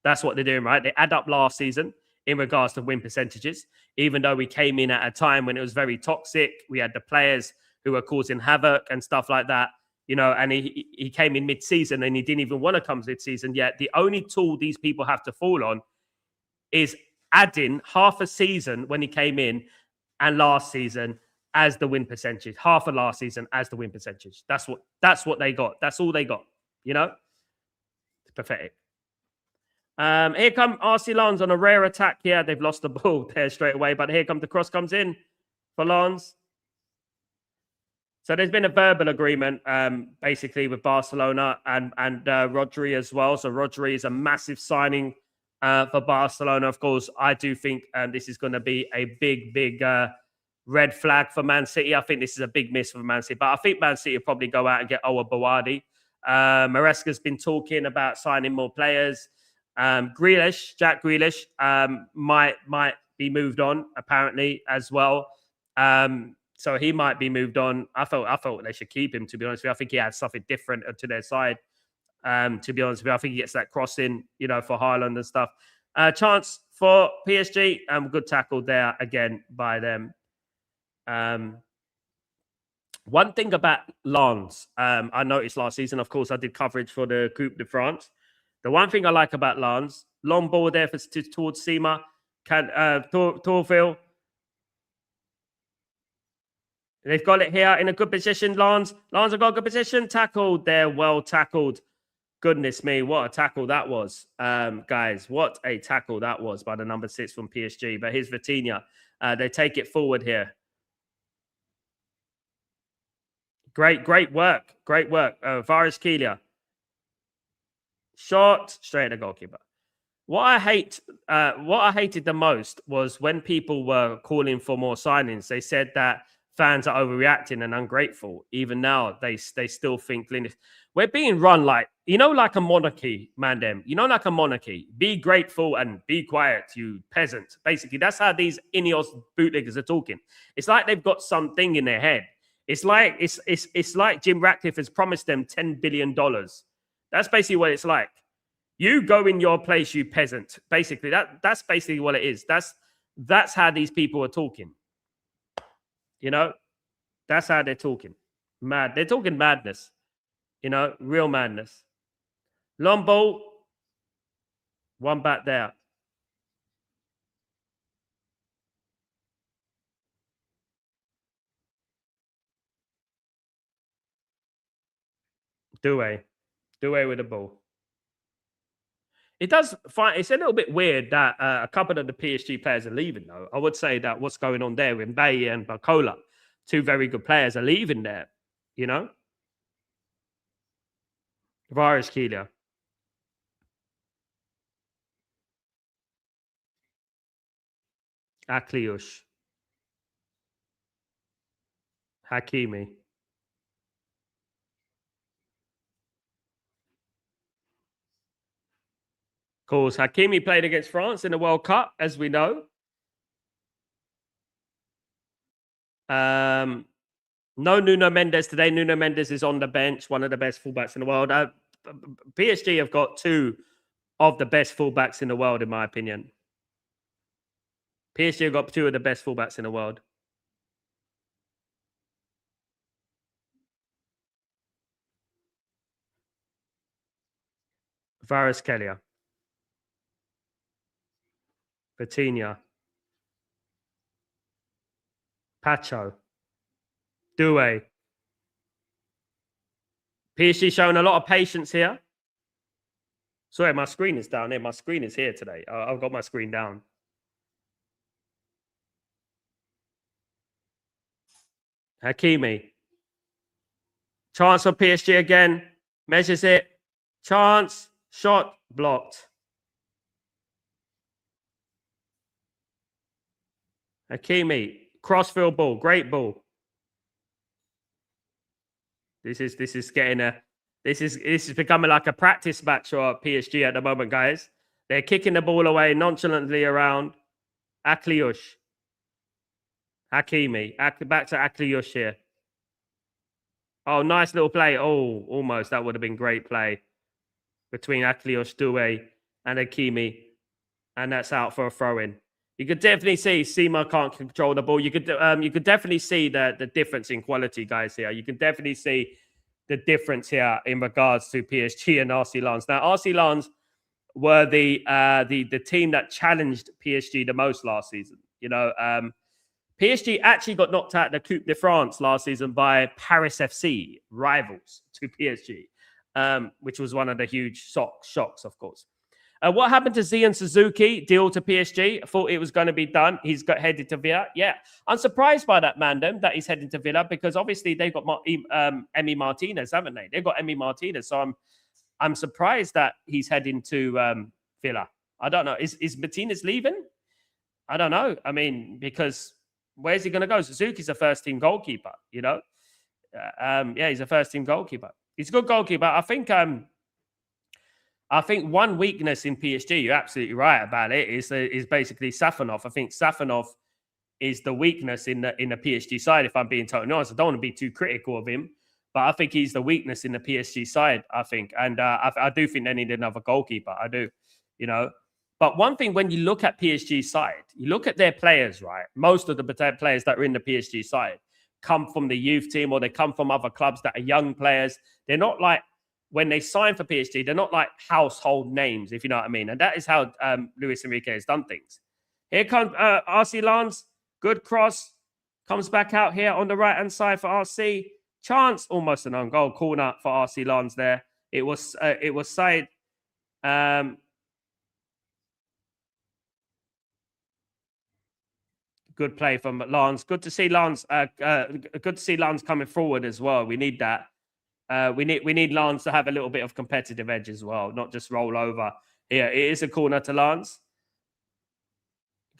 A: That's what they're doing, right? They add up last season in regards to win percentages, even though we came in at a time when it was very toxic. We had the players who were causing havoc and stuff like that, and he came in mid-season and he didn't even want to come mid-season yet. The only tool these people have to fall on is adding half a season when he came in and last season as the win percentage, half of last season as the win percentage. That's what they got. That's all they got. It's pathetic. Here come RC Lens on a rare attack here. They've lost the ball there straight away, but here comes the cross comes in for Lens. So there's been a verbal agreement, basically, with Barcelona and Rodri as well. So Rodri is a massive signing for Barcelona. Of course, I do think this is going to be a big red flag for Man City. I think this is a big miss for Man City, but I think Man City will probably go out and get Bollaert-Delelis. Maresca's been talking about signing more players. Jack Grealish, might be moved on apparently as well. So he might be moved on. I thought they should keep him, to be honest with you. I think he adds something different to their side. To be honest with you, I think he gets that cross in, for Haaland and stuff. Chance for PSG. Good tackle there again by them. One thing about Lens, I noticed last season, of course, I did coverage for the Coupe de France. The one thing I like about Lens, long ball there towards Sima, Tourville. They've got it here in a good position. Lens have got a good position. Tackled there, well tackled. Goodness me, what a tackle that was, guys. What a tackle that was by the number 6 from PSG. But here's Vitinha. They take it forward here. Great work. Kvaratskhelia. Shot straight at the goalkeeper. What I hated the most was when people were calling for more signings. They said that fans are overreacting and ungrateful. Even now, they still think we're being run like, you know, like a monarchy, man. Them, you know, like a monarchy. Be grateful and be quiet, you peasant. Basically, that's how these Ineos bootleggers are talking. It's like they've got something in their head. It's like it's like Jim Ratcliffe has promised them $10 billion. That's basically what it's like. You go in your place, you peasant. Basically, that's basically what it is. That's how these people are talking. You know, that's how they're talking. Mad. They're talking madness. You know, real madness. Long ball. One back there. Douay with the ball. It does find it's a little bit weird that a couple of the PSG players are leaving, though. I would say that what's going on there with Bay and Barcola, two very good players, are leaving there, you know? Varis Keeler. Akliush. Hakimi. Of course, Hakimi played against France in the World Cup, as we know. No Nuno Mendes today. Nuno Mendes is on the bench, one of the best fullbacks in the world. PSG have got two of the best fullbacks in the world, in my opinion. PSG have got two of the best fullbacks in the world. Varis Kelia. Vitinha. Pacho. Douay. PSG showing a lot of patience here. Sorry, my screen is down here. My screen is here today. I've got my screen down. Hakimi. Chance for PSG again. Measures it. Chance. Shot. Blocked. Hakimi. Crossfield ball. Great ball. This is getting a this is becoming like a practice match for PSG at the moment, guys. They're kicking the ball away nonchalantly around. Akliush. Hakimi. Back to Akliush here. Oh, nice little play. Oh, almost. That would have been great play between Akliush, Douay, and Hakimi. And that's out for a throw-in. You could definitely see Sima can't control the ball. You could definitely see the difference in quality, guys, here. You can definitely see the difference here in regards to PSG and RC Lens. Now, RC Lens were the team that challenged PSG the most last season. You know, PSG actually got knocked out of the Coupe de France last season by Paris FC, rivals to PSG, which was one of the huge shocks, of course. What happened to Zian Suzuki? Deal to PSG. I thought it was going to be done. He's got headed to Villa. Yeah, I'm surprised by that, Mandem, that he's heading to Villa because obviously they've got Emi Martinez, haven't they? They've got Emi Martinez, so I'm surprised that he's heading to Villa. I don't know. Is Martinez leaving? I don't know. I mean, because where's he going to go? Suzuki's a first-team goalkeeper. You know, yeah, he's a first-team goalkeeper. He's a good goalkeeper. I think one weakness in PSG, you're absolutely right about it, is basically Safonov. I think Safonov is the weakness in the PSG side, if I'm being totally honest. I don't want to be too critical of him, but I think he's the weakness in the PSG side, I think. And I do think they need another goalkeeper. I do, you know. But one thing, when you look at PSG side, you look at their players, right? Most of the players that are in the PSG side come from the youth team or they come from other clubs that are young players. They're not like, when they sign for PSG, they're not like household names, if you know what I mean. And that is how Luis Enrique has done things. Here comes RC Lens. Good cross. Comes back out here on the right-hand side for RC. Chance, almost an on-goal corner for RC Lens there. It was side. Good play from Lens. Good to see Lens. Good to see Lens coming forward as well. We need that. We need Lens to have a little bit of competitive edge as well, not just roll over. Here, it is a corner to Lens.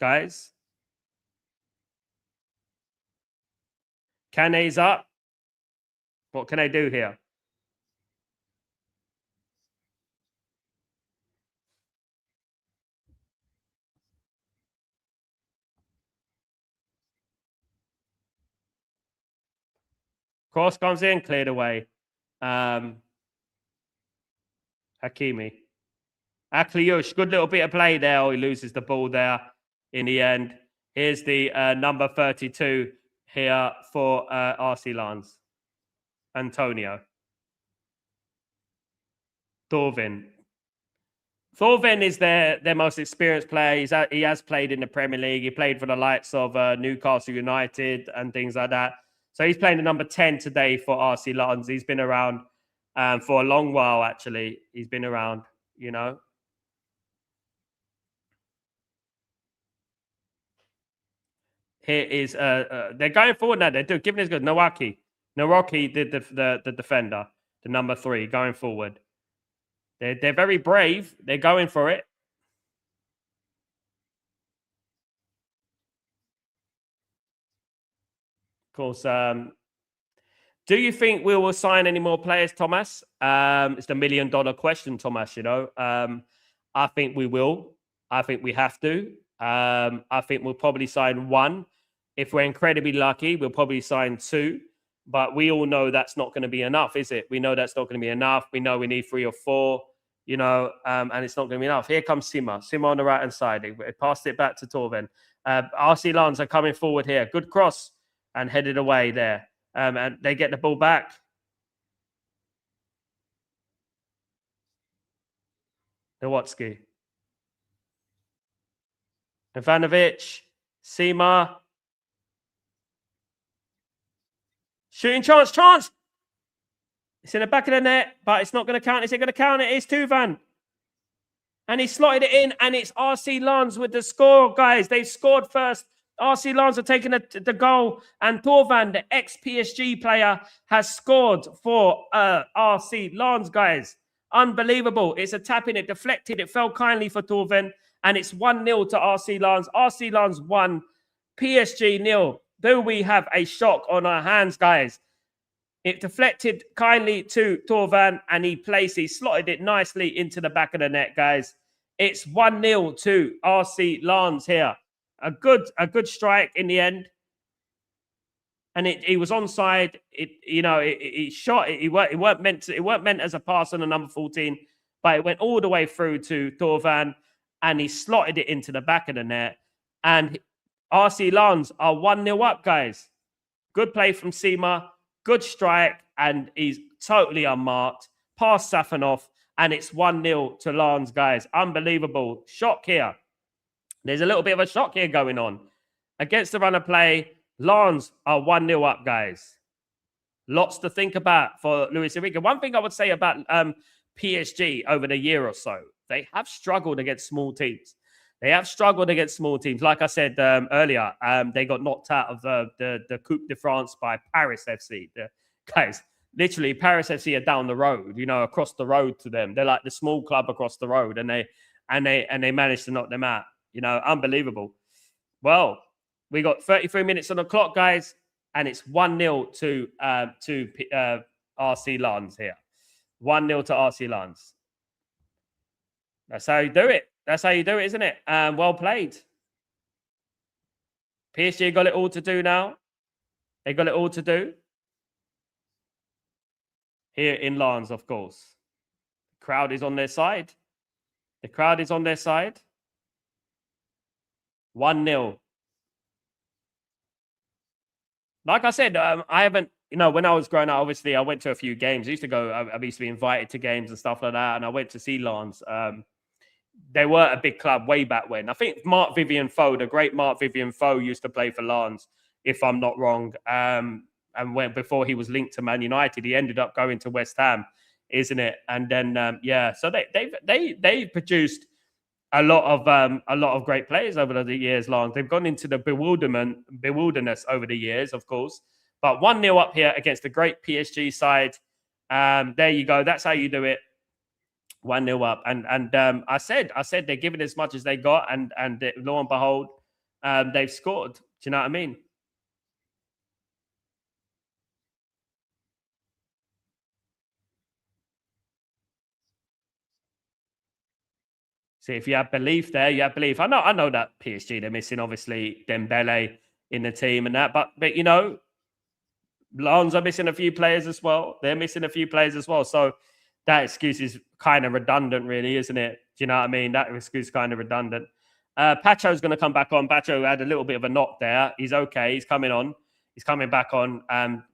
A: Guys. Cane's up. What can they do here? Cross comes in, cleared away. Hakimi. Akliush, good little bit of play there. Oh, he loses the ball there in the end. Here's the number 32 here for RC Lens. Antonio. Thorvin. Thorvin is their most experienced player. He has played in the Premier League. He played for the likes of Newcastle United and things like that. So he's playing the number 10 today for RC Lens. He's been around for a long while, actually. He's been around, you know. Here is they're going forward now. They're giving us good. Nawaki, the defender, the number 3, going forward. They're very brave. They're going for it. Of course. Do you think we will sign any more players, Thomas? It's the $1 million question, Thomas. You know, I think we will. I think we have to. I think we'll probably sign 1. If we're incredibly lucky, we'll probably sign 2. But we all know that's not going to be enough, is it? We know that's not going to be enough. We know we need 3 or 4, you know, and it's not going to be enough. Here comes Sima. Sima on the right-hand side. They passed it back to Torven. RC Lens are coming forward here. Good cross and headed away there. And they get the ball back. Nowatsky. Ivanovic. Sima. Shooting chance. It's in the back of the net, but it's not going to count. Is it going to count? It is Tuvan. And he slotted it in, and it's RC Lens with the score, guys. They've scored first. RC Lens are taking the goal, and Torvan, the ex-PSG player, has scored for RC Lens, guys. Unbelievable. It's a tap in, it deflected, it fell kindly for Torvan, and it's 1-0 to RC Lens. RC Lens 1, PSG 0. Do we have a shock on our hands, guys? It deflected kindly to Torvan, and he slotted it nicely into the back of the net, guys. It's 1-0 to RC Lens here. A good strike in the end, and he was onside. It shot. It weren't meant as a pass on the number 14, but it went all the way through to Torvan, and he slotted it into the back of the net. And RC Lens are 1-0 up, guys. Good play from Sima, good strike, and he's totally unmarked. Past Safanov, and it's 1-0 to Lens, guys. Unbelievable shock here. There's a little bit of a shock here going on. Against the run of play, Lens are 1-0 up, guys. Lots to think about for Luis Enrique. One thing I would say about PSG over the year or so, they have struggled against small teams. Like I said earlier, they got knocked out of the Coupe de France by Paris FC. Guys, literally, Paris FC are down the road, across the road to them. They're like the small club across the road, and they managed to knock them out. Unbelievable. Well, we got 33 minutes on the clock, guys, and it's 1-0 to RC Lens here. 1-0 to RC Lens. That's how you do it. Isn't it? Well played. PSG got it all to do now. They got it all to do. Here in Lens, of course. The crowd is on their side. 1-0. Like I said, I haven't, when I was growing up, obviously, I went to a few games. I used to be invited to games and stuff like that, and I went to see Lens. They were a big club way back when. I think the great Marc Vivien Foe used to play for Lens, if I'm not wrong. And before he was linked to Man United, he ended up going to West Ham, isn't it? And then, so they've produced a lot of great players over the years long. They've gone into the bewilderness over the years, of course. But 1-0 up here against the great PSG side. There you go. That's how you do it. 1-0 up. And I said they're giving as much as they got, and lo and behold, they've scored. Do you know what I mean? See, if you have belief there, you have belief. I know that PSG, they're missing, obviously, Dembele in the team and that. But you know, Lens are missing a few players as well. They're missing a few players as well. So that excuse is kind of redundant, really, isn't it? Do you know what I mean? That excuse is kind of redundant. Pacho's going to come back on. Pacho had a little bit of a knock there. He's okay. He's coming on. He's coming back on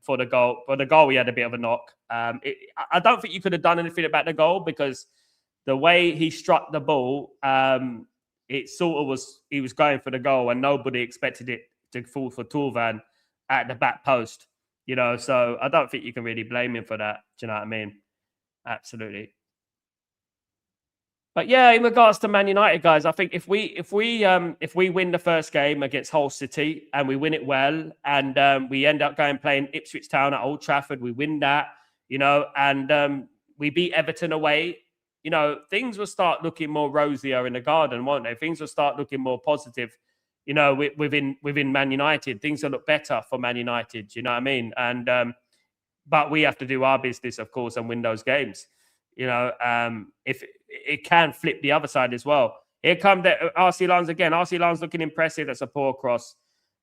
A: for the goal. For the goal, he had a bit of a knock. I don't think you could have done anything about the goal because the way he struck the ball, it sort of was, he was going for the goal and nobody expected it to fall for Torvan at the back post. You know, so I don't think you can really blame him for that. Do you know what I mean? Absolutely. But yeah, in regards to Man United, guys, I think if we win the first game against Hull City and we win it well, and we end up going playing Ipswich Town at Old Trafford, we win that, you know, and we beat Everton away, you know, things will start looking more rosier in the garden, won't they? Things will start looking more positive, you know, within Man United. Things will look better for Man United. You know what I mean? And but we have to do our business, of course, and win those games. You know, if it can flip the other side as well. Here come the RC Lens again. RC Lens looking impressive. That's a poor cross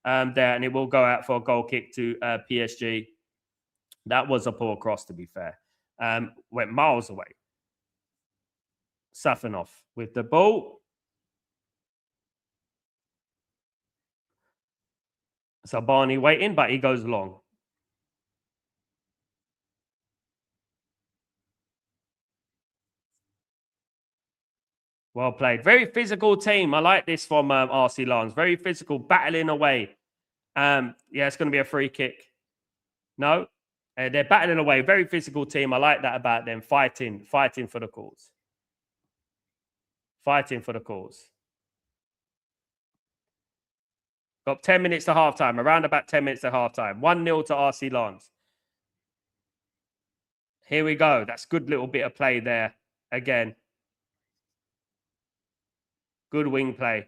A: there, and it will go out for a goal kick to PSG. That was a poor cross, to be fair. Went miles away. Safanov with the ball. So Barney waiting, but he goes long. Well played. Very physical team. I like this from RC Lens. Very physical, battling away. Yeah, it's going to be a free kick. No, they're battling away. Very physical team. I like that about them. Fighting for the cause. Fighting for the cause. Got 10 minutes to halftime. Around about 10 minutes to halftime. 1-0 to RC Lens. Here we go. That's good little bit of play there. Again. Good wing play.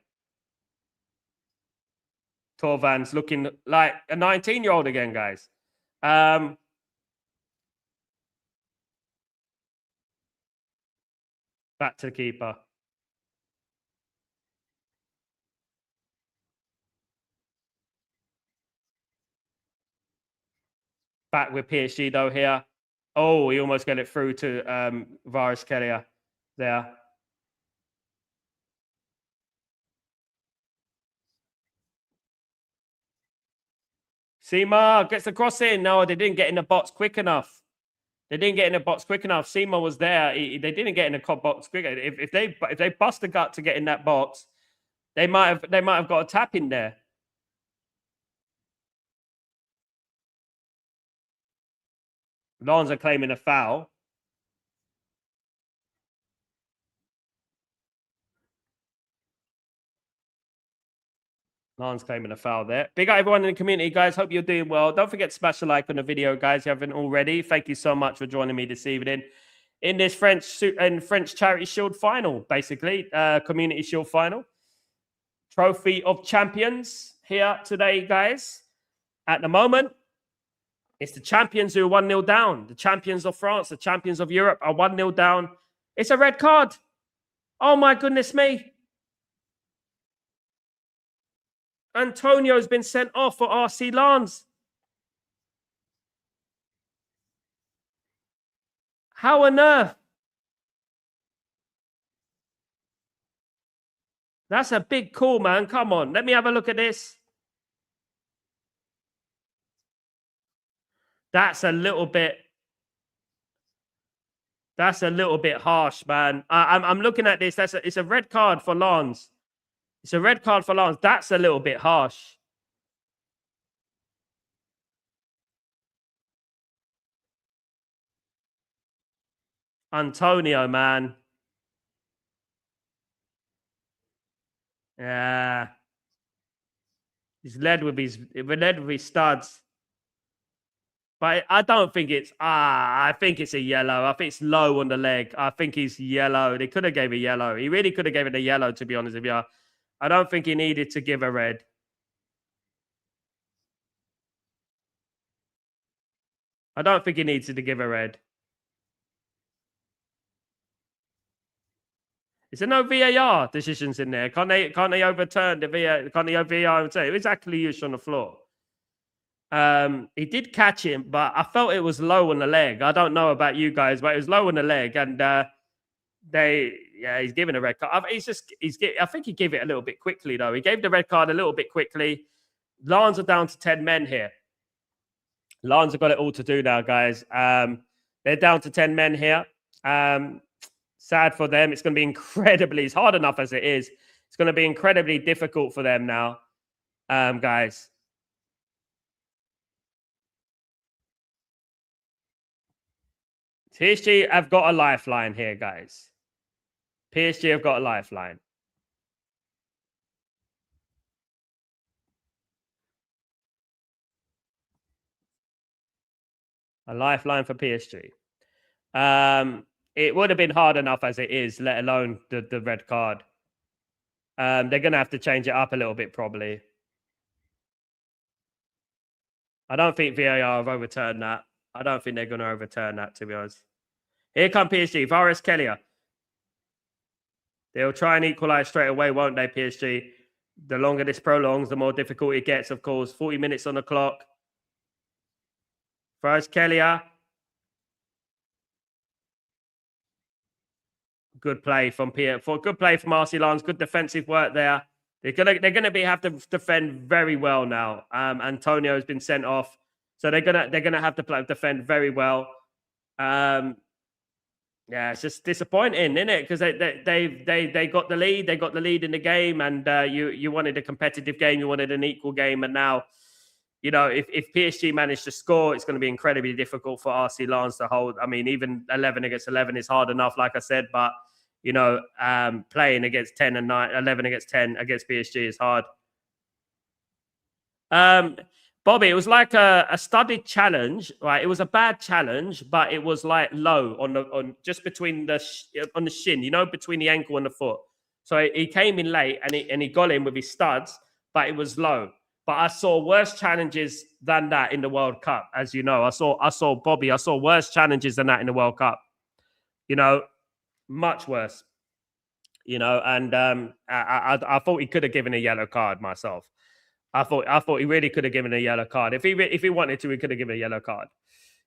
A: Torvan's looking like a 19-year-old again, guys. Back to the keeper. Back with PSG though here. Oh, he almost got it through to Varas there. Seema gets the cross in. No, they didn't get in the box quick enough. They didn't get in the box quick enough. Seema was there. They didn't get in the box quick. If they bust the gut to get in that box, they might have got a tap in there. Lens are claiming a foul. Lens claiming a foul there. Big up everyone in the community, guys. Hope you're doing well. Don't forget to smash a like on the video, guys, if you haven't already. Thank you so much for joining me this evening in this French Charity Shield final, basically. Community Shield final. Trophy of Champions here today, guys. At the moment, it's the champions who are 1-0 down. The champions of France, the champions of Europe are 1-0 down. It's a red card. Oh, my goodness me. Antonio's been sent off for RC Lens. How on earth? That's a big call, man. Come on. Let me have a look at this. That's a little bit harsh, man. I'm looking at this. It's a red card for Lens. It's a red card for Lens. That's a little bit harsh. Antonio, man. Yeah. He's led with his studs. But I don't think it's I think it's a yellow. I think it's low on the leg. I think he's yellow. They could have gave a yellow. He really could have given a yellow, to be honest with you. I don't think he needed to give a red. I don't think he needed to give a red. Is there no VAR decisions in there? Can't they overturn the VAR? Can't the VAR say it was actually used on the floor? He did catch him, but I felt it was low on the leg. I don't know about you guys, but it was low on the leg, and he's given a red card. I think he gave it a little bit quickly though. He gave the red card a little bit quickly. Lens are down to 10 men here. Lens have got it all to do now, guys. They're down to 10 men here. Sad for them. It's going to be incredibly, it's hard enough as it is. It's going to be incredibly difficult for them now, guys. PSG have got a lifeline here, guys. PSG have got a lifeline. A lifeline for PSG. It would have been hard enough as it is, let alone the red card. They're going to have to change it up a little bit, probably. I don't think VAR have overturned that. I don't think they're going to overturn that, to be honest. Here come PSG. Kvaratskhelia. They'll try and equalise straight away, won't they, PSG? The longer this prolongs, the more difficult it gets, of course. 40 minutes on the clock. Kvaratskhelia. Good play from good play from RC Lens. Good defensive work there. They're gonna have to defend very well now. Antonio has been sent off, so they're gonna have to defend very well. Yeah, it's just disappointing, isn't it? Because they got the lead. They got the lead in the game, and you wanted a competitive game. You wanted an equal game, and now, you know, if PSG managed to score, it's going to be incredibly difficult for RC Lens to hold. I mean, even 11 against 11 is hard enough, like I said, but you know, playing against 10 and 9, 11 against 10 against PSG is hard. Bobby, it was like a studied challenge, right? It was a bad challenge, but it was like low on just between on the shin, you know, between the ankle and the foot. So he came in late and he got in with his studs, but it was low. But I saw worse challenges than that in the World Cup, as you know. I saw Bobby. I saw worse challenges than that in the World Cup. You know, much worse. You know, and I thought he could have given a yellow card myself. I thought he really could have given a yellow card. If he wanted to, he could have given a yellow card.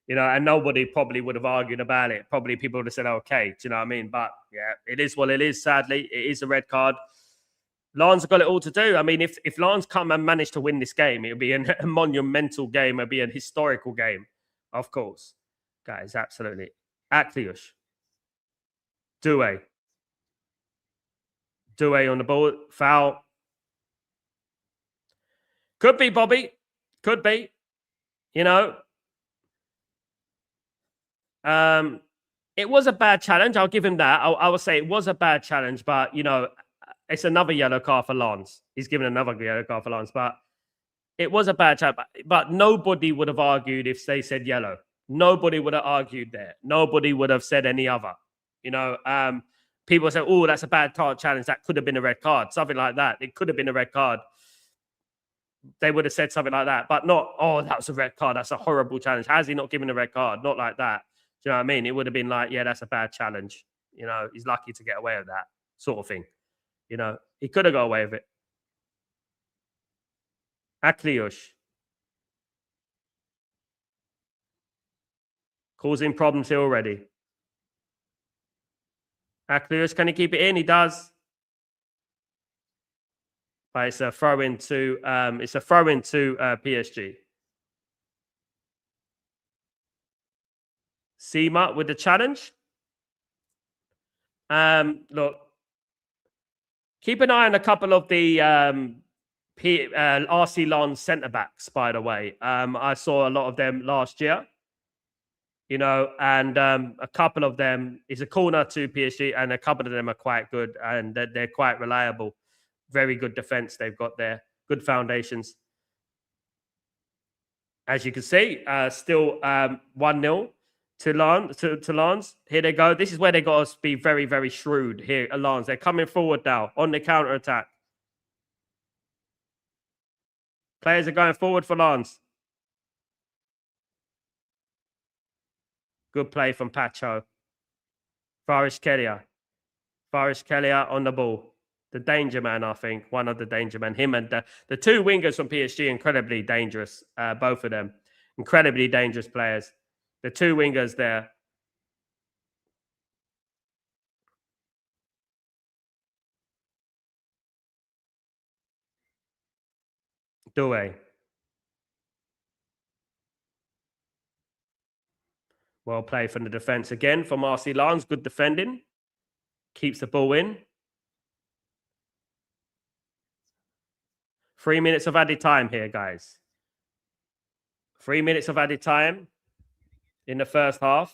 A: You know, and nobody probably would have argued about it. Probably people would have said, okay, do you know what I mean? But yeah, it is what it is, sadly. It is a red card. Lens have got it all to do. I mean, if Lens come and manage to win this game, it'll be a monumental game. It'll be a historical game, of course. Guys, absolutely. Akliush. Doué on the ball. Foul. Could be, Bobby. Could be. You know. It was a bad challenge. I'll give him that. I will say it was a bad challenge, but, you know, it's another yellow card for Lens. He's given another yellow card for Lens, but it was a bad challenge. But nobody would have argued if they said yellow. Nobody would have argued there. Nobody would have said any other. You know, people say, oh, that's a bad card challenge. That could have been a red card. Something like that. It could have been a red card. They would have said something like that, but not, oh, that was a red card. That's a horrible challenge. How is he not giving a red card? Not like that. Do you know what I mean? It would have been like, yeah, that's a bad challenge. You know, he's lucky to get away with that sort of thing. You know, he could have got away with it. Akliush. Causing problems here already. Akliush, can he keep it in? He does. But it's a throw into PSG. Seema with the challenge. Look, keep an eye on a couple of the RC Lens centre backs, by the way. I saw a lot of them last year. You know, and a couple of them is a corner to PSG, and a couple of them are quite good, and they're quite reliable. Very good defense they've got there. Good foundations. As you can see, still 1-0 to Lens. Here they go. This is where they got to be very, very shrewd here at Lens. They're coming forward now on the counter-attack. Players are going forward for Lens. Good play from Pacho. Kvaratskhelia. Kvaratskhelia on the ball. The danger man, I think. One of the danger men. Him and the two wingers from PSG, incredibly dangerous. Both of them. Incredibly dangerous players. The two wingers there. Doué. Well played from the defense again from RC Lens. Good defending. Keeps the ball in. 3 minutes of added time here, guys. 3 minutes of added time in the first half.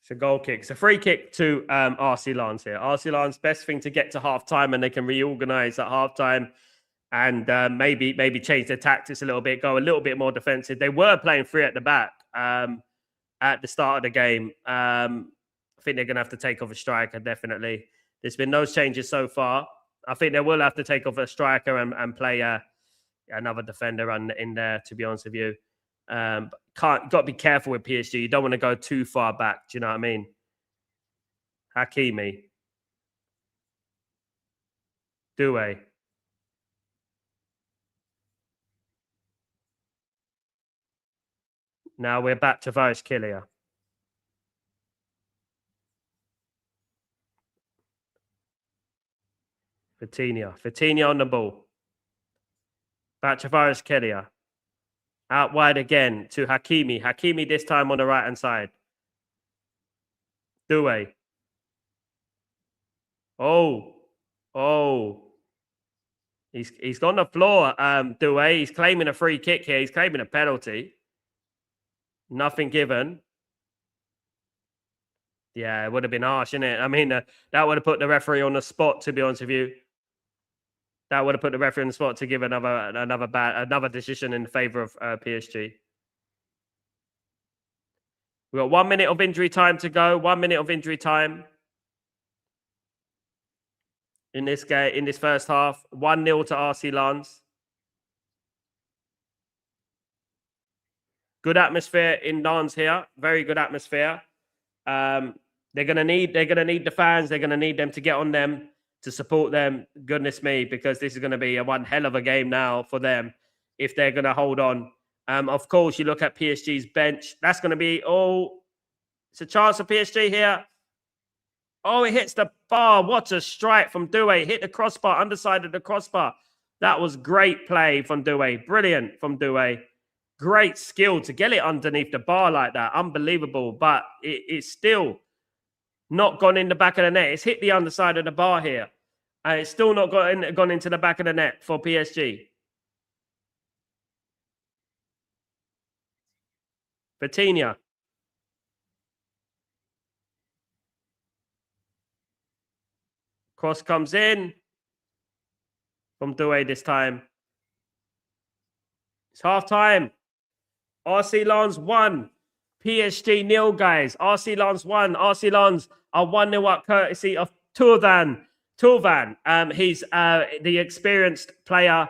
A: It's a goal kick. It's a free kick to RC Lens here. RC Lens, best thing to get to half-time, and they can reorganize at half-time and maybe change their tactics a little bit, go a little bit more defensive. They were playing three at the back at the start of the game. I think they're going to have to take off a striker, definitely. There's been no changes so far. I think they will have to take off a striker and play another defender in there, to be honest with you. Got to be careful with PSG. You don't want to go too far back. Do you know what I mean? Hakimi. Doué. Now we're back to Kvaratskhelia. Vitinha on the ball. Back to Kvaratskhelia. Out wide again to Hakimi. Hakimi this time on the right-hand side. Doué. Oh. He's on the floor, Doué. He's claiming a free kick here. He's claiming a penalty. Nothing given. Yeah, it would have been harsh, innit? I mean, that would have put the referee on the spot, to be honest with you. That would have put the referee on the spot to give another decision in favor of PSG. We've got 1 minute of injury time to go. 1 minute of injury time in this game, in this first half. 1-0 to RC Lens. Good atmosphere in Lens here. Very good atmosphere. They're gonna need the fans. They're gonna need them to get on them, to support them. Goodness me, because this is going to be one hell of a game now for them if they're going to hold on. Of course, you look at PSG's bench. That's going to be, it's a chance for PSG here. Oh, it hits the bar. What a strike from Doué. Hit the crossbar, underside of the crossbar. That was great play from Doué. Brilliant from Doué. Great skill to get it underneath the bar like that. Unbelievable. But it's still not gone in the back of the net. It's hit the underside of the bar here. And it's still not gone into the back of the net for PSG. Vitinha. Cross comes in from Doué this time. It's half-time. RC Lens 1. PSG 0, guys. RC Lens 1. RC Lens are 1-0 up courtesy of Turvan. He's the experienced player,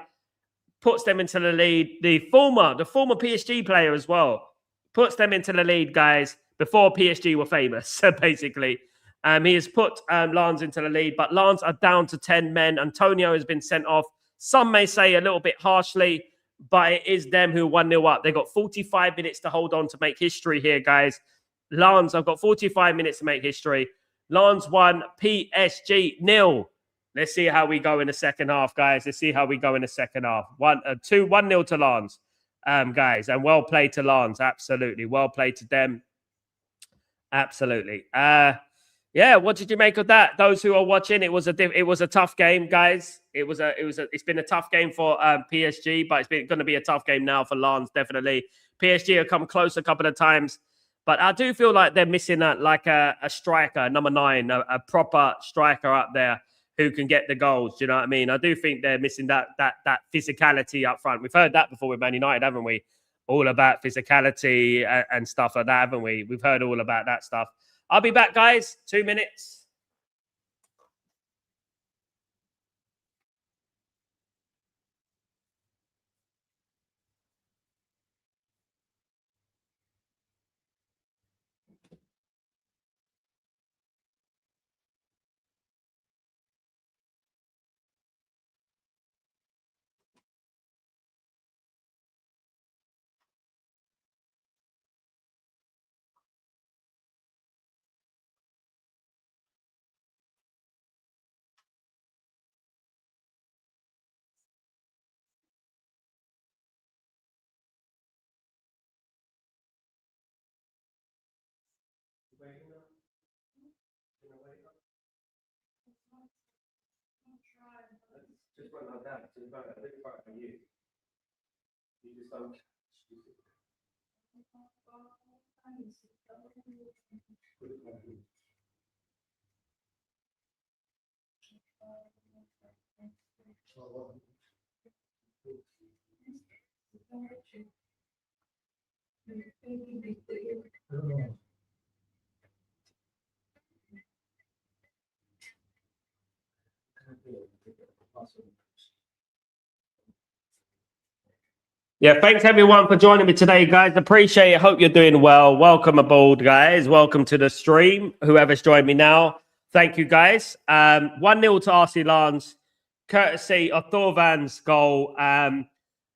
A: puts them into the lead. The former PSG player as well, puts them into the lead, guys, before PSG were famous, basically. He has put Lens into the lead, but Lens are down to 10 men. Antonio has been sent off. Some may say a little bit harshly, but it is them who 1-0 up. They've got 45 minutes to hold on to make history here, guys. Lens, I've got 45 minutes to make history. Lens 1, PSG 0. Let's see how we go in the second half, guys. Let's see how we go in the second half. 1-0 to Lens, guys. And well played to Lens. Absolutely. Well played to them. Absolutely. Yeah, what did you make of that? Those who are watching, it was a tough game, guys. It's been a tough game for PSG, but it's going to be a tough game now for Lens, definitely. PSG have come close a couple of times, but I do feel like they're missing a striker, number 9, a proper striker up there who can get the goals. Do you know what I mean? I do think they're missing that physicality up front. We've heard that before with Man United, haven't we? All about physicality and stuff like that, haven't we? We've heard all about that stuff. I'll be back, guys. 2 minutes. Just run like that. So you don't have to fight for you. You just don't. Yeah, thanks everyone for joining me today, guys. Appreciate it. Hope you're doing well. Welcome aboard, guys. Welcome to the stream. Whoever's joined me now, thank you, guys. 1-0 to RC Lens, courtesy of Thorvan's goal.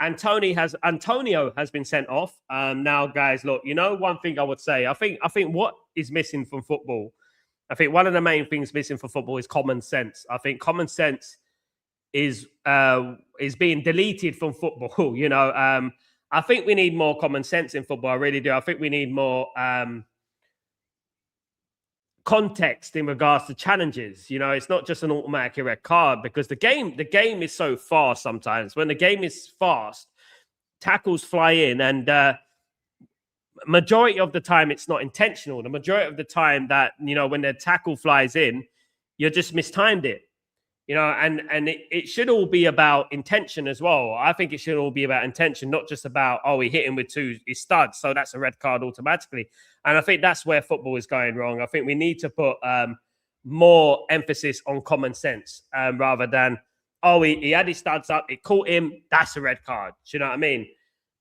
A: Antonio has been sent off. Now, guys, look, you know, one thing I would say, I think what is missing from football, I think one of the main things missing from football is common sense. I think common sense is being deleted from football. You know, I think we need more common sense in football. I really do. I think we need more context in regards to challenges. You know, it's not just an automatic red card, because the game is so fast sometimes. When the game is fast, tackles fly in, and majority of the time it's not intentional. The majority of the time that, you know, when the tackle flies in, you're just mistimed it. You know, and it should all be about intention as well. I think it should all be about intention, not just about, oh, he hit him with two studs, so that's a red card automatically. And I think that's where football is going wrong. I think we need to put more emphasis on common sense rather than, oh, he had his studs up, it caught him, that's a red card. Do you know what I mean?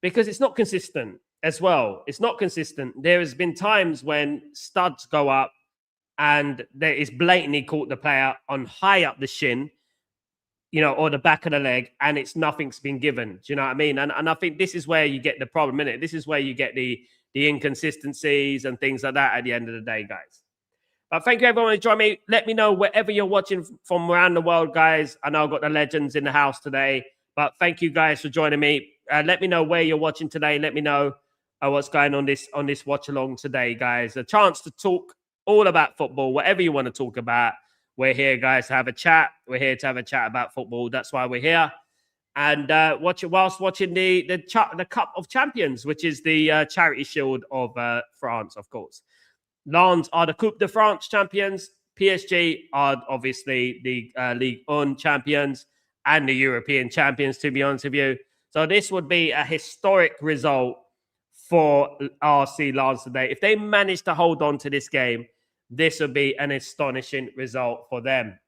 A: Because it's not consistent as well. It's not consistent. There has been times when studs go up and there is blatantly caught the player on high up the shin, you know, or the back of the leg, and nothing's been given. Do you know what I mean? And I think this is where you get the problem, innit? This is where you get the inconsistencies and things like that at the end of the day, guys. But thank you, everyone, for joining me. Let me know wherever you're watching from around the world, guys. I know I've got the legends in the house today, but thank you, guys, for joining me. Let me know where you're watching today. Let me know what's going on this watch along today, guys. A chance to talk all about football, whatever you want to talk about. We're here, guys, to have a chat. We're here to have a chat about football. That's why we're here. And whilst watching the Cup of Champions, which is the charity shield of France, of course. Lens are the Coupe de France champions. PSG are obviously the Ligue 1 champions and the European champions, to be honest with you. So this would be a historic result for RC Lens today. If they manage to hold on to this game, this would be an astonishing result for them.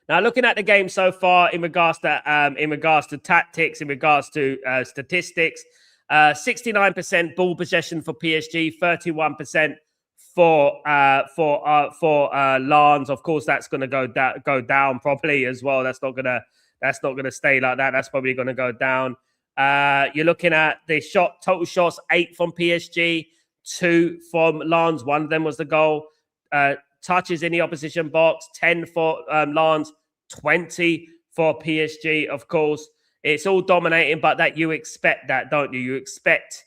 A: Now, looking at the game so far, in regards to tactics, in regards to statistics, 69% ball possession for PSG, 31% for Lens. Of course, that's going to go down probably as well. That's not gonna stay like that. That's probably going to go down. You're looking at the total shots, 8 from PSG, 2 from Lens. One of them was the goal. Touches in the opposition box, 10 for Lens, 20 for PSG. Of course, it's all dominating, but that you expect that, don't you? You expect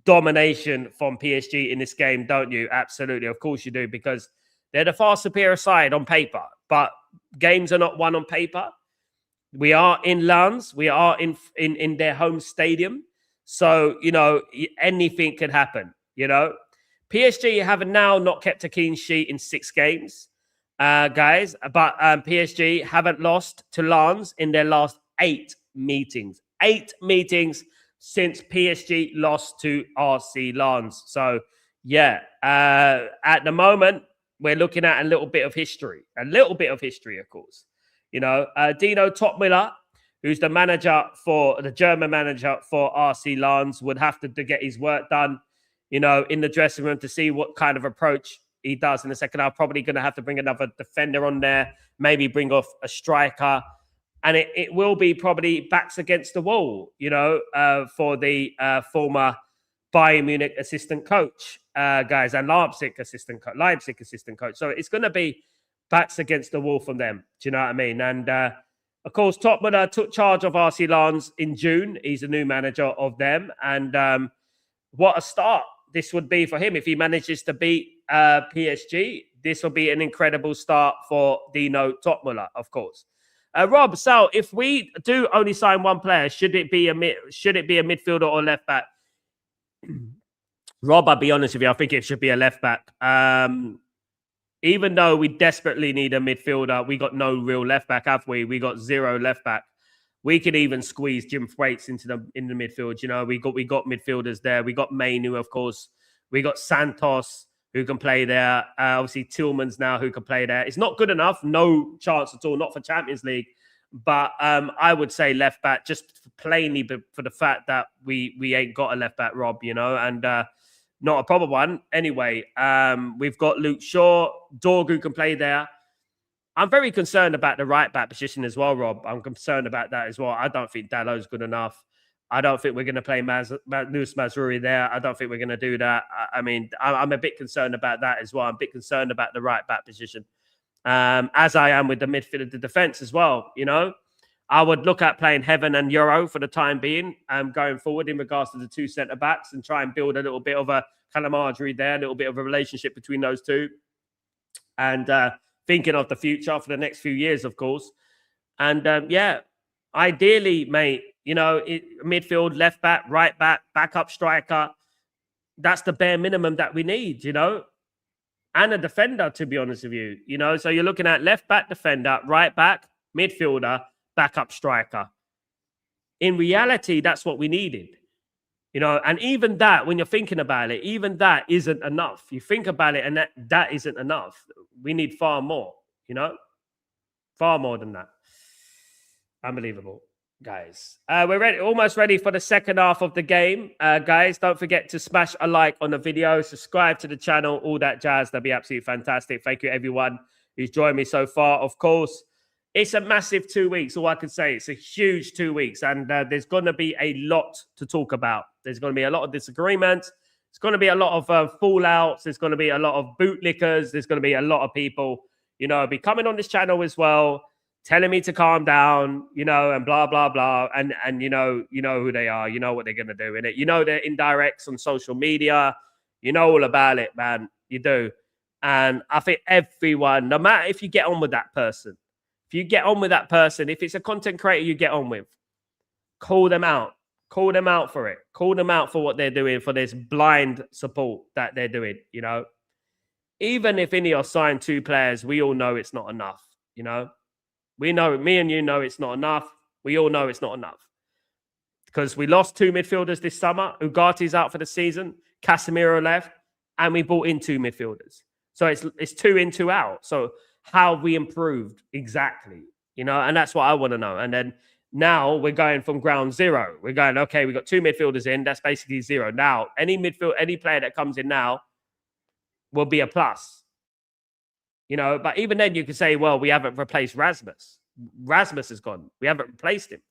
A: domination from PSG in this game, don't you? Absolutely, of course you do, because they're the far superior side on paper. But games are not won on paper. We are in Lens. We are in their home stadium. So, you know, anything can happen, you know. PSG have now not kept a clean sheet in 6 games, guys. But PSG haven't lost to Lens in their last 8 meetings. 8 meetings since PSG lost to RC Lens. So, yeah, at the moment, we're looking at a little bit of history. A little bit of history, of course. You know, Dino Topmiller, who's the German manager for RC Lens, would have to get his work done, you know, in the dressing room to see what kind of approach he does in the second half. Probably going to have to bring another defender on there, maybe bring off a striker. And it will be probably backs against the wall, you know, for the former Bayern Munich assistant coach, guys, and Leipzig assistant coach. So it's going to be backs against the wall from them. Do you know what I mean? And, of course, Topmiller took charge of RC Lens in June. He's a new manager of them. And what a start. this would be for him. If he manages to beat PSG, this will be an incredible start for Dino Topmuller, of course. Rob, so if we do only sign one player, should it be a midfielder or left back? Rob, I'll be honest with you, I think it should be a left back. Even though we desperately need a midfielder, we got no real left back, have we? We got zero left back. We could even squeeze Jim Thwaites in the midfield. You know, we got midfielders there. We got Mainu, of course. We got Santos, who can play there. Obviously, Tillman's now who can play there. It's not good enough. No chance at all. Not for Champions League. But I would say left back, just plainly for the fact that we ain't got a left back, Rob, you know, and not a proper one. Anyway, we've got Luke Shaw, Dorgu can play there. I'm very concerned about the right back position as well, Rob. I'm concerned about that as well. I don't think Dallow's good enough. I don't think we're going to play Nus Mazruri there. I don't think we're going to do that. I mean, I'm a bit concerned about that as well. I'm a bit concerned about the right back position, as I am with the midfield, the defense as well. You know, I would look at playing Heaven and Euro for the time being, going forward in regards to the two centre backs, and try and build a little bit of a camaraderie there, a little bit of a relationship between those two, and thinking of the future for the next few years, of course. And yeah, ideally, mate, you know, midfield, left back, right back, backup striker. That's the bare minimum that we need, you know, and a defender, to be honest with you, you know. So you're looking at left back, defender, right back, midfielder, backup striker. In reality, that's what we needed, you know. And even that, when you're thinking about it, even that isn't enough. You think about it, and that isn't enough. We need far more, you know, far more than that. Unbelievable, guys. We're ready, almost ready for the second half of the game. Guys, don't forget to smash a like on the video, subscribe to the channel, all that jazz. That'd be absolutely fantastic. Thank you, everyone who's joined me so far. Of course, it's a massive 2 weeks. All I can say, it's a huge 2 weeks, and there's going to be a lot to talk about. There's going to be a lot of disagreements. It's going to be a lot of fallouts. There's going to be a lot of bootlickers. There's going to be a lot of people, you know, be coming on this channel as well, telling me to calm down, you know, and blah, blah, blah. And you know who they are. You know what they're going to do, innit? You know their indirects on social media. You know all about it, man. You do. And I think everyone, no matter if you get on with that person, if you get on with that person, if it's a content creator you get on with, call them out. Call them out for it. Call them out for what they're doing, for this blind support that they're doing, you know. Even if Ineos signed 2 players, we all know it's not enough, you know. We know, me and you know it's not enough. We all know it's not enough. Because we lost 2 midfielders this summer. Ugarte's out for the season. Casemiro left. And we brought in 2 midfielders. So it's 2 in, 2 out. So how have we improved exactly? You know, and that's what I want to know. And then now we're going from ground zero. We're going, okay, we've got 2 midfielders in. That's basically 0. Now, any player that comes in now will be a plus. You know, but even then you can say, well, we haven't replaced Rasmus. Rasmus is gone. We haven't replaced him.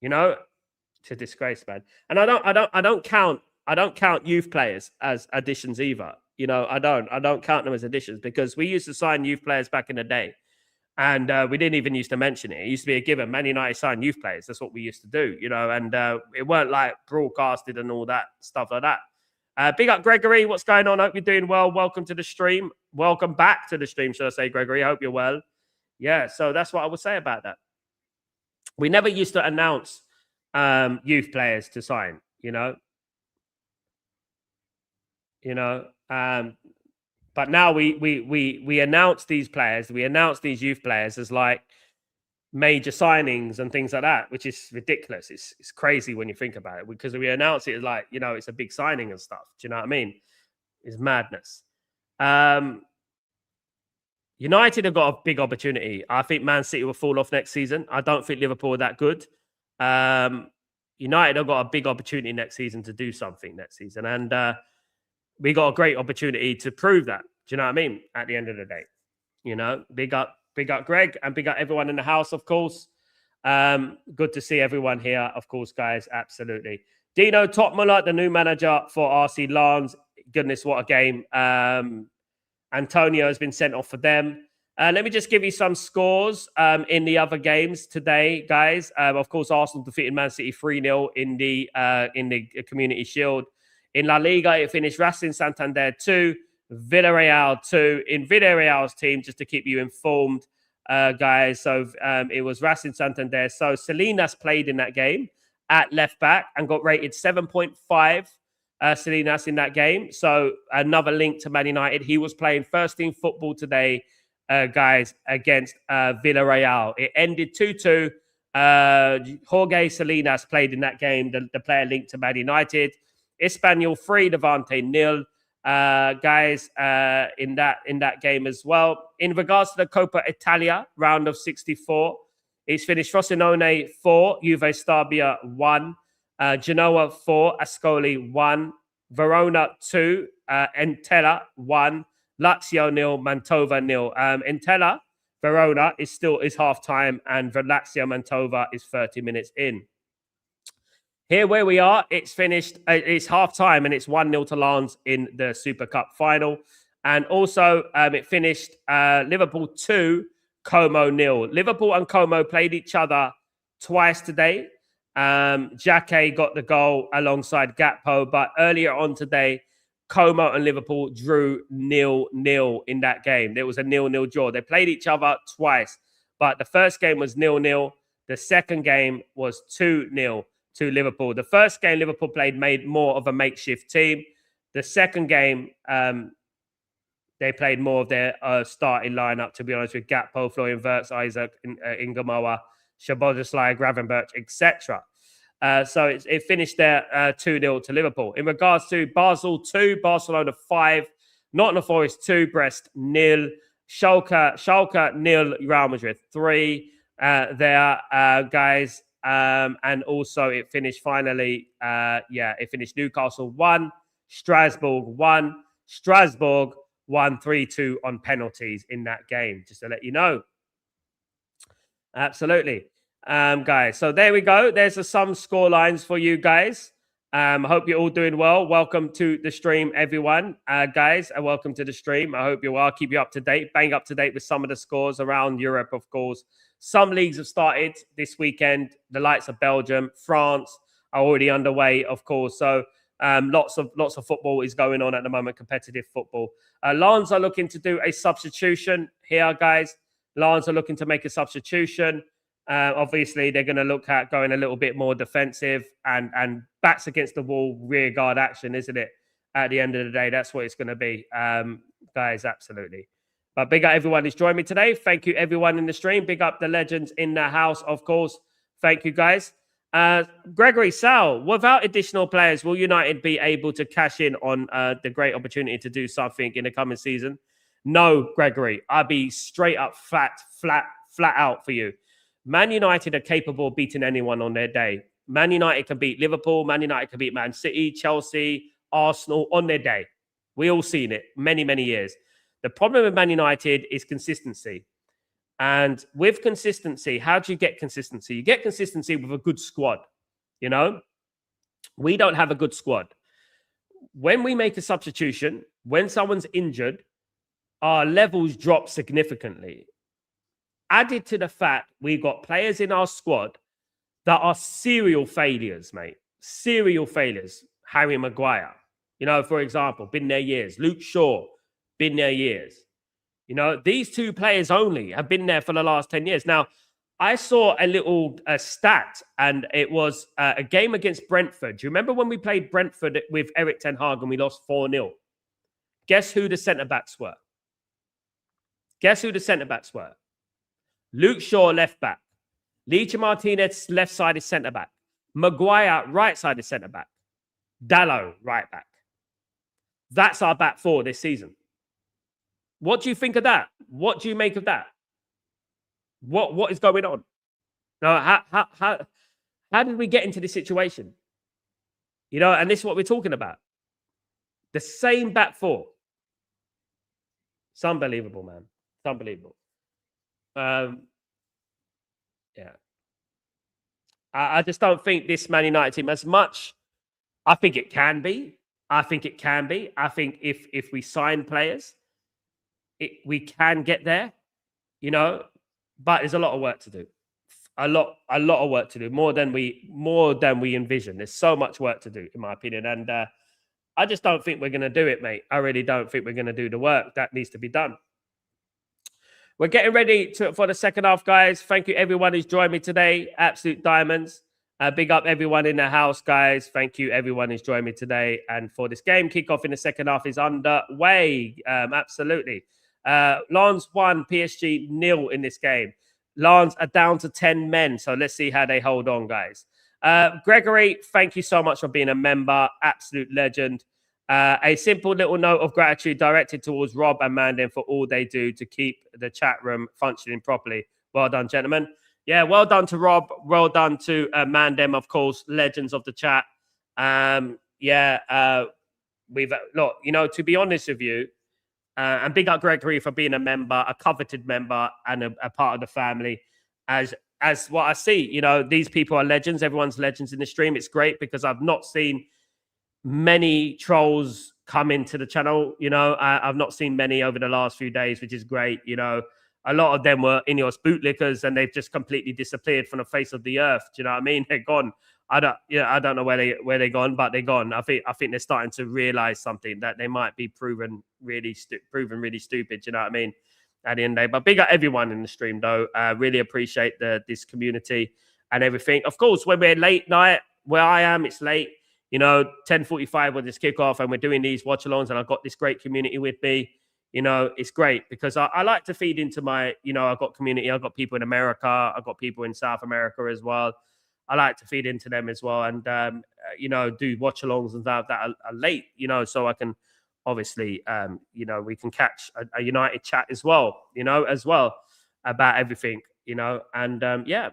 A: You know, it's a disgrace, man. And I don't count youth players as additions either. You know, I don't count them as additions, because we used to sign youth players back in the day. And we didn't even used to mention it. It used to be a given. Man United signed youth players. That's what we used to do, you know, and it weren't like broadcasted and all that stuff like that. Big up, Gregory. What's going on? Hope you're doing well. Welcome to the stream. Welcome back to the stream, should I say, Gregory. I hope you're well. Yeah, so that's what I would say about that. We never used to announce youth players to sign, you know. But now we announce these players. We announce these youth players as like major signings and things like that, which is ridiculous. It's crazy when you think about it, because we announce it as like, you know, it's a big signing and stuff. Do you know what I mean? It's madness. United have got a big opportunity. I think Man City will fall off next season. I don't think Liverpool are that good. United have got a big opportunity next season to do something next season. And we got a great opportunity to prove that. Do you know what I mean? At the end of the day, you know, big up Greg, and big up everyone in the house, of course. Good to see everyone here, of course, guys. Absolutely. Dino Topmuller, the new manager for RC Lens. Goodness, what a game. Antonio has been sent off for them. Let me just give you some scores in the other games today, guys. Of course, Arsenal defeated Man City 3-0 in the Community Shield. In La Liga, it finished Racing Santander 2, Villarreal 2. In Villarreal's team, just to keep you informed, guys, so it was Racing Santander. So Salinas played in that game at left back and got rated 7.5. Salinas in that game. So another link to Man United. He was playing first team football today, guys, against Villarreal. It ended 2-2. Jorge Salinas played in that game, the player linked to Man United. Espanyol 3, Levante 0. Guys, in that game as well. In regards to the Coppa Italia round of 64, it's finished Frosinone 4, Juve Stabia 1, Genoa 4, Ascoli 1, Verona 2, Entella 1, Lazio 0, Mantova 0. Entella, Verona is half time, and Lazio Mantova is 30 minutes in. Here where we are, it's finished. It's half time, and it's 1-0 to Lens in the Super Cup final. And also, it finished Liverpool 2, Como 0. Liverpool and Como played each other twice today. Jake got the goal alongside Gakpo, but earlier on today, Como and Liverpool drew 0-0 in that game. There was a 0-0 draw. They played each other twice, but the first game was 0-0. The second game was 2-0 to Liverpool. The first game Liverpool made more of a makeshift team. The second game, they played more of their starting lineup, to be honest, with Gakpo, Florian Wirtz, Isaac, Ingamoa, Szoboszlai, Gravenberch, etc. So it finished there 2-0 to Liverpool. In regards to Basel 2, Barcelona 5, Nottingham Forest 2, Brest 0, Schalke 0, Real Madrid 3 there, guys. And also it finished finally, it finished Newcastle 1, Strasbourg 1. Strasbourg won 3-2 on penalties in that game, just to let you know. Absolutely. Guys, so there we go. There's some score lines for you guys. I hope you're all doing well. Welcome to the stream, everyone. Guys, and welcome to the stream. I hope you are. Keep you up to date, bang up to date with some of the scores around Europe, of course. Some leagues have started this weekend. The likes of Belgium, France are already underway, of course. So lots of football is going on at the moment, competitive football. Lens are looking to do a substitution here, guys. Lens are looking to make a substitution. Obviously, they're going to look at going a little bit more defensive and backs against the wall, rear guard action, isn't it? At the end of the day, that's what it's going to be, guys, absolutely. But big up everyone who's joined me today. Thank you, everyone in the stream. Big up the legends in the house, of course. Thank you, guys. Gregory, Sal, without additional players, will United be able to cash in on the great opportunity to do something in the coming season? No, Gregory. I'll be straight up flat out for you. Man United are capable of beating anyone on their day. Man United can beat Liverpool. Man United can beat Man City, Chelsea, Arsenal on their day. We all seen it many, many years. The problem with Man United is consistency. And with consistency, how do you get consistency? You get consistency with a good squad. You know, we don't have a good squad. When we make a substitution, when someone's injured, our levels drop significantly. Added to the fact we've got players in our squad that are serial failures, mate. Serial failures. Harry Maguire, you know, for example, been there years. Luke Shaw, been there years. You know, these two players only have been there for the last 10 years. Now, I saw a little stat, and it was a game against Brentford. Do you remember when we played Brentford with Eric Ten Hag and we lost 4-0? Guess who the centre-backs were? Guess who the centre-backs were? Luke Shaw, left back. Licha Martinez, left-sided centre-back. Maguire, right-sided centre-back. Dalot, right back. That's our back four this season. What do you think of that? What do you make of that? What is going on? Now, how did we get into this situation? You know, and this is what we're talking about. The same back four. It's unbelievable, man. It's unbelievable. Yeah. I just don't think this Man United team as much. I think it can be. I think if we sign players, we can get there, you know, but there's a lot of work to do. A lot of work to do, more than we envision. There's so much work to do, in my opinion. And I just don't think we're going to do it, mate. I really don't think we're going to do the work that needs to be done. We're getting ready for the second half, guys. Thank you, everyone who's joined me today. Absolute diamonds. Big up everyone in the house, guys. Thank you, everyone who's joined me today. And for this game, kickoff in the second half is underway. Absolutely. Lens 1, PSG 0 in this game. Lens are down to 10 men. So let's see how they hold on, guys. Gregory, thank you so much for being a member. Absolute legend. A simple little note of gratitude directed towards Rob and Mandem for all they do to keep the chat room functioning properly. Well done, gentlemen. Yeah, well done to Rob. Well done to Mandem, of course, legends of the chat. We've look, you know, to be honest with you, and big up Gregory for being a member, a coveted member, and a part of the family. As what I see, you know, these people are legends. Everyone's legends in the stream. It's great because I've not seen many trolls come into the channel. You know, I've not seen many over the last few days, which is great. You know, a lot of them were Ineos bootlickers and they've just completely disappeared from the face of the earth. Do you know what I mean? They're gone. I don't know where they're gone, but they're gone. I think they're starting to realize something, that they might be proven really stupid. You know what I mean? At the end of the day, but big up everyone in the stream though. Really appreciate this community and everything. Of course, when we're late night where I am, it's late. You know, 10:45 with this kickoff, and we're doing these watch-alongs, and I've got this great community with me. You know, it's great because I like to feed into my, you know, I've got community. I've got people in America. I've got people in South America as well. I like to feed into them as well, and you know, do watch-alongs and that are late. You know, so I can obviously, you know, we can catch a United chat as well. You know, as well about everything. You know, and yeah,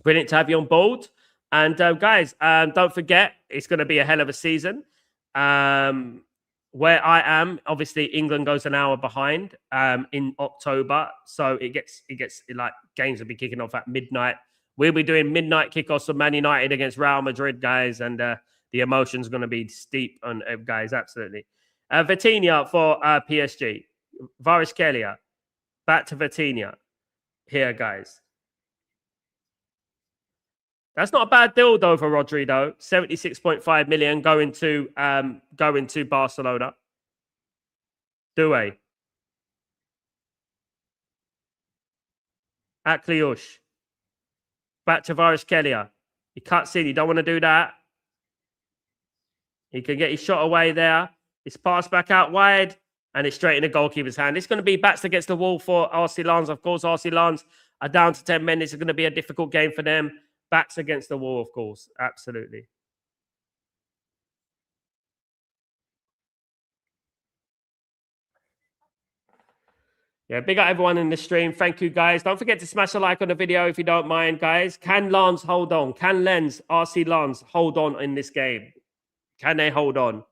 A: brilliant to have you on board. And guys, don't forget, it's going to be a hell of a season. Where I am, obviously, England goes an hour behind in October, so it gets like games will be kicking off at midnight. We'll be doing midnight kickoffs for Man United against Real Madrid, guys, and the emotion's going to be steep on guys, absolutely. Vitinha for PSG, Kvaratskhelia, back to Vitinha here, guys. That's not a bad deal though for Rodri though. 76.5 million going to Barcelona. Doué. Akliush. Back to Kvaratskhelia. He cuts in. You don't want to do that. He can get his shot away there. It's passed back out wide. And it's straight in the goalkeeper's hand. It's going to be backs against the wall for RC Lens. Of course, RC Lens are down to 10 men. It's going to be a difficult game for them. Backs against the wall, of course. Absolutely. Yeah, big up everyone in the stream. Thank you, guys. Don't forget to smash a like on the video if you don't mind, guys. Can Lens hold on? Can Lens, RC Lens, hold on in this game? Can they hold on?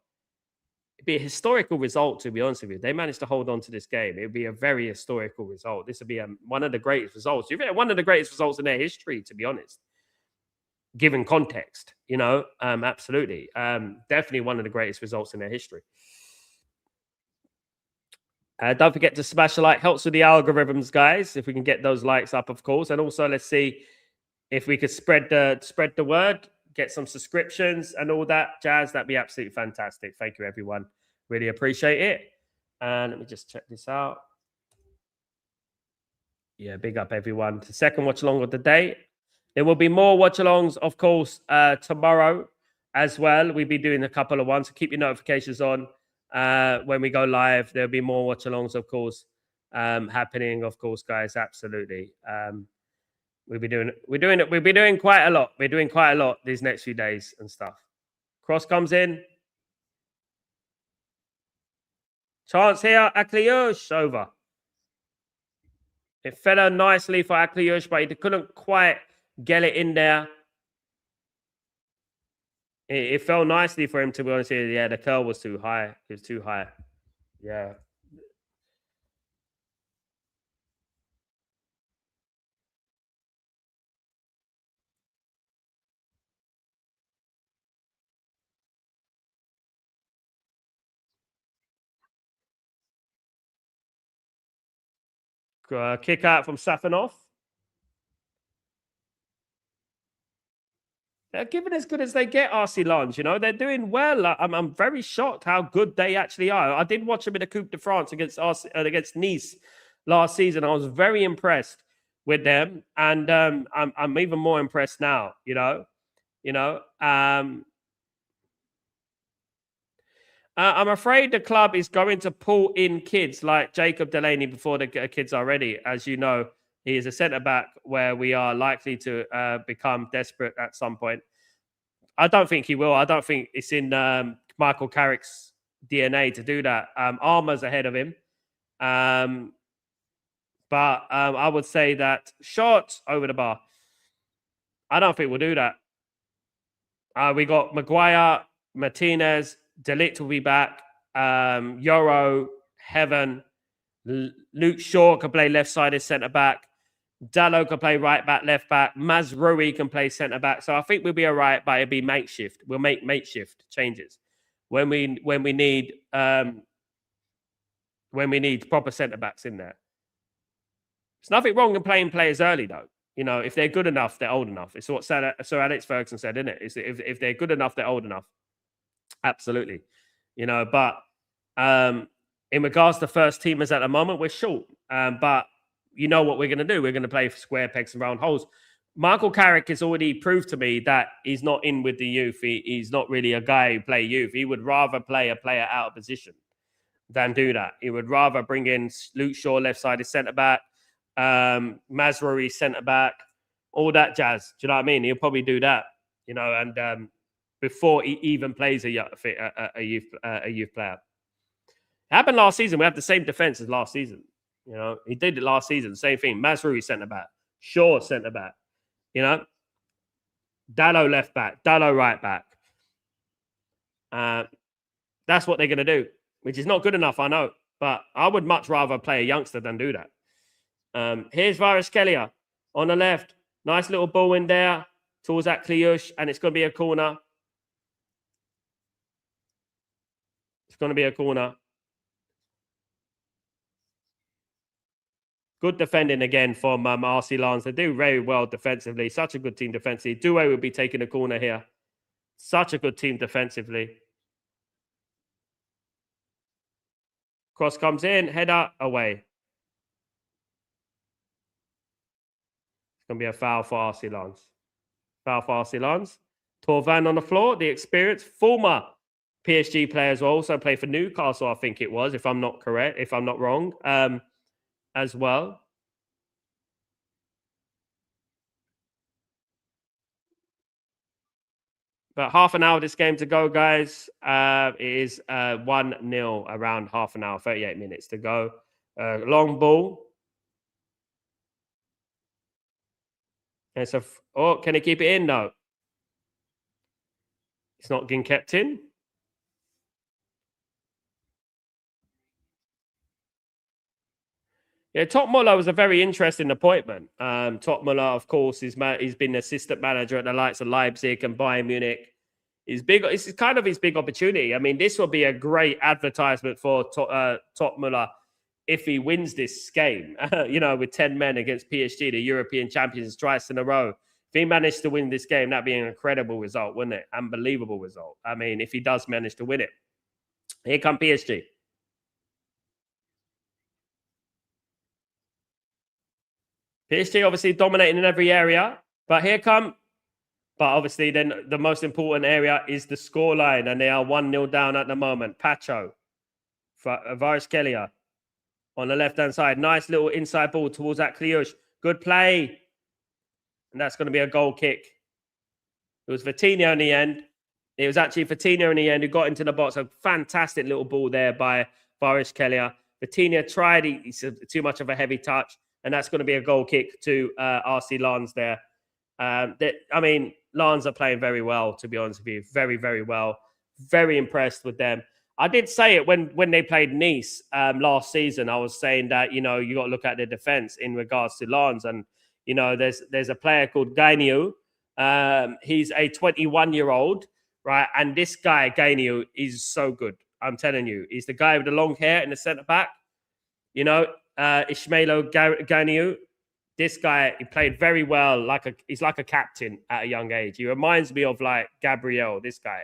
A: It'd be a historical result, to be honest with you. If they managed to hold on to this game, it would be a very historical result. This would be one of the greatest results. One of the greatest results in their history, to be honest. Given context, you know, absolutely. Definitely one of the greatest results in their history. Don't forget to smash a like. Helps with the algorithms, guys. If we can get those likes up, of course. And also, let's see if we could spread the word, get some subscriptions and all that jazz. That'd be absolutely fantastic. Thank you, everyone. Really appreciate it. And let me just check this out. Yeah, big up everyone. The second watch along of the day. There will be more watch alongs, of course, tomorrow as well. We'll be doing a couple of ones. So keep your notifications on. When we go live, there'll be more watch alongs, of course, happening, of course, guys. Absolutely. We'll be doing quite a lot. We're doing quite a lot these next few days and stuff. Cross comes in. Chance here, Akliush over. It fell out nicely for Akliush, but he couldn't quite get it in there. It fell nicely for him, to be honest. Yeah, the curl was too high. It was too high. Yeah. Kick out from Safanov. They're giving as good as they get, RC Lens. You know, they're doing well. I'm very shocked how good they actually are. I did watch them in the Coupe de France against Nice last season. I was very impressed with them, and I'm even more impressed now. I'm afraid the club is going to pull in kids like Jacob Delaney before the kids are ready. As you know, he is a centre back where we are likely to become desperate at some point. I don't think he will. I don't think it's in Michael Carrick's DNA to do that. Armour's ahead of him. But I would say that shots over the bar. I don't think we'll do that. We got Maguire, Martinez, De Ligt will be back. Yoro, Heaven, Luke Shaw can play left-sided centre-back. Dalot can play right-back, left-back. Mazraoui can play centre-back. So I think we'll be all right, but it'll be makeshift. We'll make makeshift changes when we need proper centre-backs in there. There's nothing wrong in playing players early, though. You know, if they're good enough, they're old enough. It's what Sir Alex Ferguson said, isn't it? If they're good enough, they're old enough. Absolutely. You know, but in regards to first teamers at the moment, we're short. But you know what we're going to do? We're going to play for square pegs and round holes. Michael Carrick has already proved to me that he's not in with the youth. He's not really a guy who play youth. He would rather play a player out of position than do that. He would rather bring in Luke Shaw, left-sided centre-back, Mazraoui centre-back, all that jazz. Do you know what I mean? He'll probably do that, you know, and before he even plays a youth player. It happened last season. We have the same defence as last season. You know, he did it last season. Same thing. Mazraoui centre-back, Shaw centre-back, you know, Dalot left-back, Dalot right-back. That's what they're going to do, which is not good enough, I know. But I would much rather play a youngster than do that. Here's Kvaratskhelia on the left. Nice little ball in there towards that Kliush, and it's going to be a corner. It's going to be a corner. Good defending again from RC Lens. They do very well defensively. Such a good team defensively. Doué will be taking a corner here. Such a good team defensively. Cross comes in, header away. It's going to be a foul for RC Lens. Foul for RC Lens. Torvan on the floor, the experienced former PSG player as well. Also played for Newcastle, I think it was, if I'm not correct, if I'm not wrong, as well. But half an hour of this game to go, guys. It is 1-0 around half an hour, 38 minutes to go. Long ball. And so, can he keep it in? No. It's not getting kept in. Yeah, Topmüller was a very interesting appointment. Topmüller, of course, he's been assistant manager at the likes of Leipzig and Bayern Munich. It's kind of his big opportunity. I mean, this will be a great advertisement for Topmüller if he wins this game, you know, with 10 men against PSG, the European champions, twice in a row. If he managed to win this game, that'd be an incredible result, wouldn't it? Unbelievable result. I mean, if he does manage to win it. Here come PSG. PSG obviously dominating in every area, but obviously then the most important area is the scoreline, and they are 1-0 down at the moment. Pacho, Kvaratskhelia on the left-hand side. Nice little inside ball towards that Kliush. Good play. And that's going to be a goal kick. It was Vitinha in the end. It was actually Vitinha in the end who got into the box. A fantastic little ball there by Kvaratskhelia. Vitinha tried. He's too much of a heavy touch. And that's going to be a goal kick to RC Lens there. I mean, Lens are playing very well, to be honest with you. Very, very well. Very impressed with them. I did say it when they played Nice last season. I was saying that, you know, you got to look at the defense in regards to Lens. And, you know, there's a player called Gainiu. He's a 21-year-old, right? And this guy, Gainiu, is so good. I'm telling you. He's the guy with the long hair in the centre back. You know, Ismailo Gainiu. This guy, he played very well. He's like a captain at a young age. He reminds me of like Gabriel, this guy,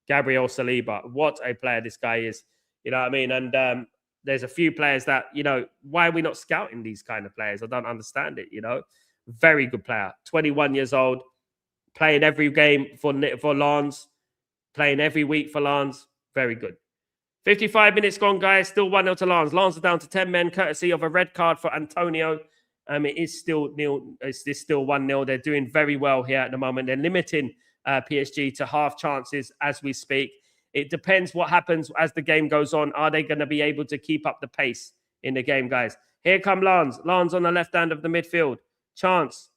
A: Gabriel Saliba. What a player this guy is. You know what I mean? And there's a few players that, you know, why are we not scouting these kind of players? I don't understand it, you know. Very good player. 21 years old, playing every game for Lens, playing every week for Lens. Very good. 55 minutes gone, guys. Still 1-0 to Lens. Lens are down to 10 men, courtesy of a red card for Antonio. It is still nil. It's still 1-0. They're doing very well here at the moment. They're limiting PSG to half chances as we speak. It depends what happens as the game goes on. Are they going to be able to keep up the pace in the game, guys? Here come Lens. Lens on the left hand of the midfield. Chance.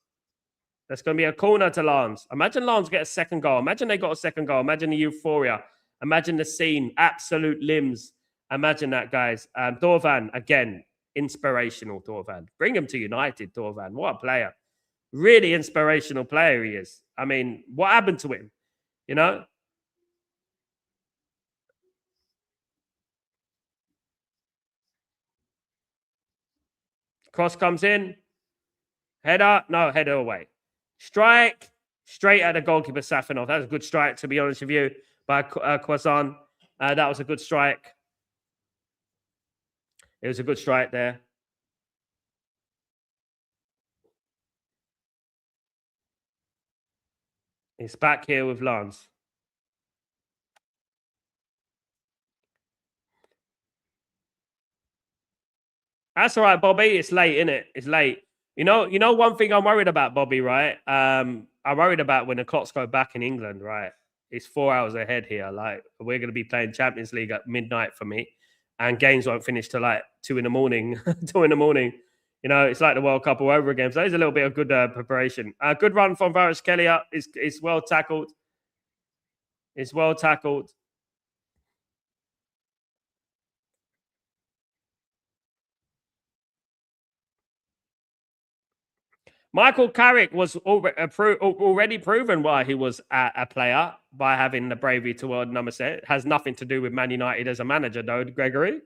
A: That's going to be a corner to Lens. Imagine Lens get a second goal. Imagine they got a second goal. Imagine the euphoria. Imagine the scene. Absolute limbs. Imagine that, guys. Dorvan, again, inspirational Dorvan. Bring him to United, Dorvan. What a player. Really inspirational player he is. I mean, what happened to him? You know? Cross comes in. Header. No, header away. Strike. Straight at the goalkeeper, Safinov. That was a good strike, to be honest with you, by Quazan. That was a good strike. It was a good strike there. It's back here with Lens. That's all right, Bobby. It's late, isn't it? It's late. You know one thing I'm worried about, Bobby, right? I'm worried about when the clocks go back in England, right? It's 4 hours ahead here. Like, we're going to be playing Champions League at midnight for me, and games won't finish till like 2 in the morning. 2 in the morning. You know, it's like the World Cup all over again. So there's a little bit of good preparation. Good run from Kvaratskhelia. It's well tackled. It's well tackled. Michael Carrick was already proven why he was a player by having the bravery to wear number 7. It has nothing to do with Man United as a manager, though, Gregory.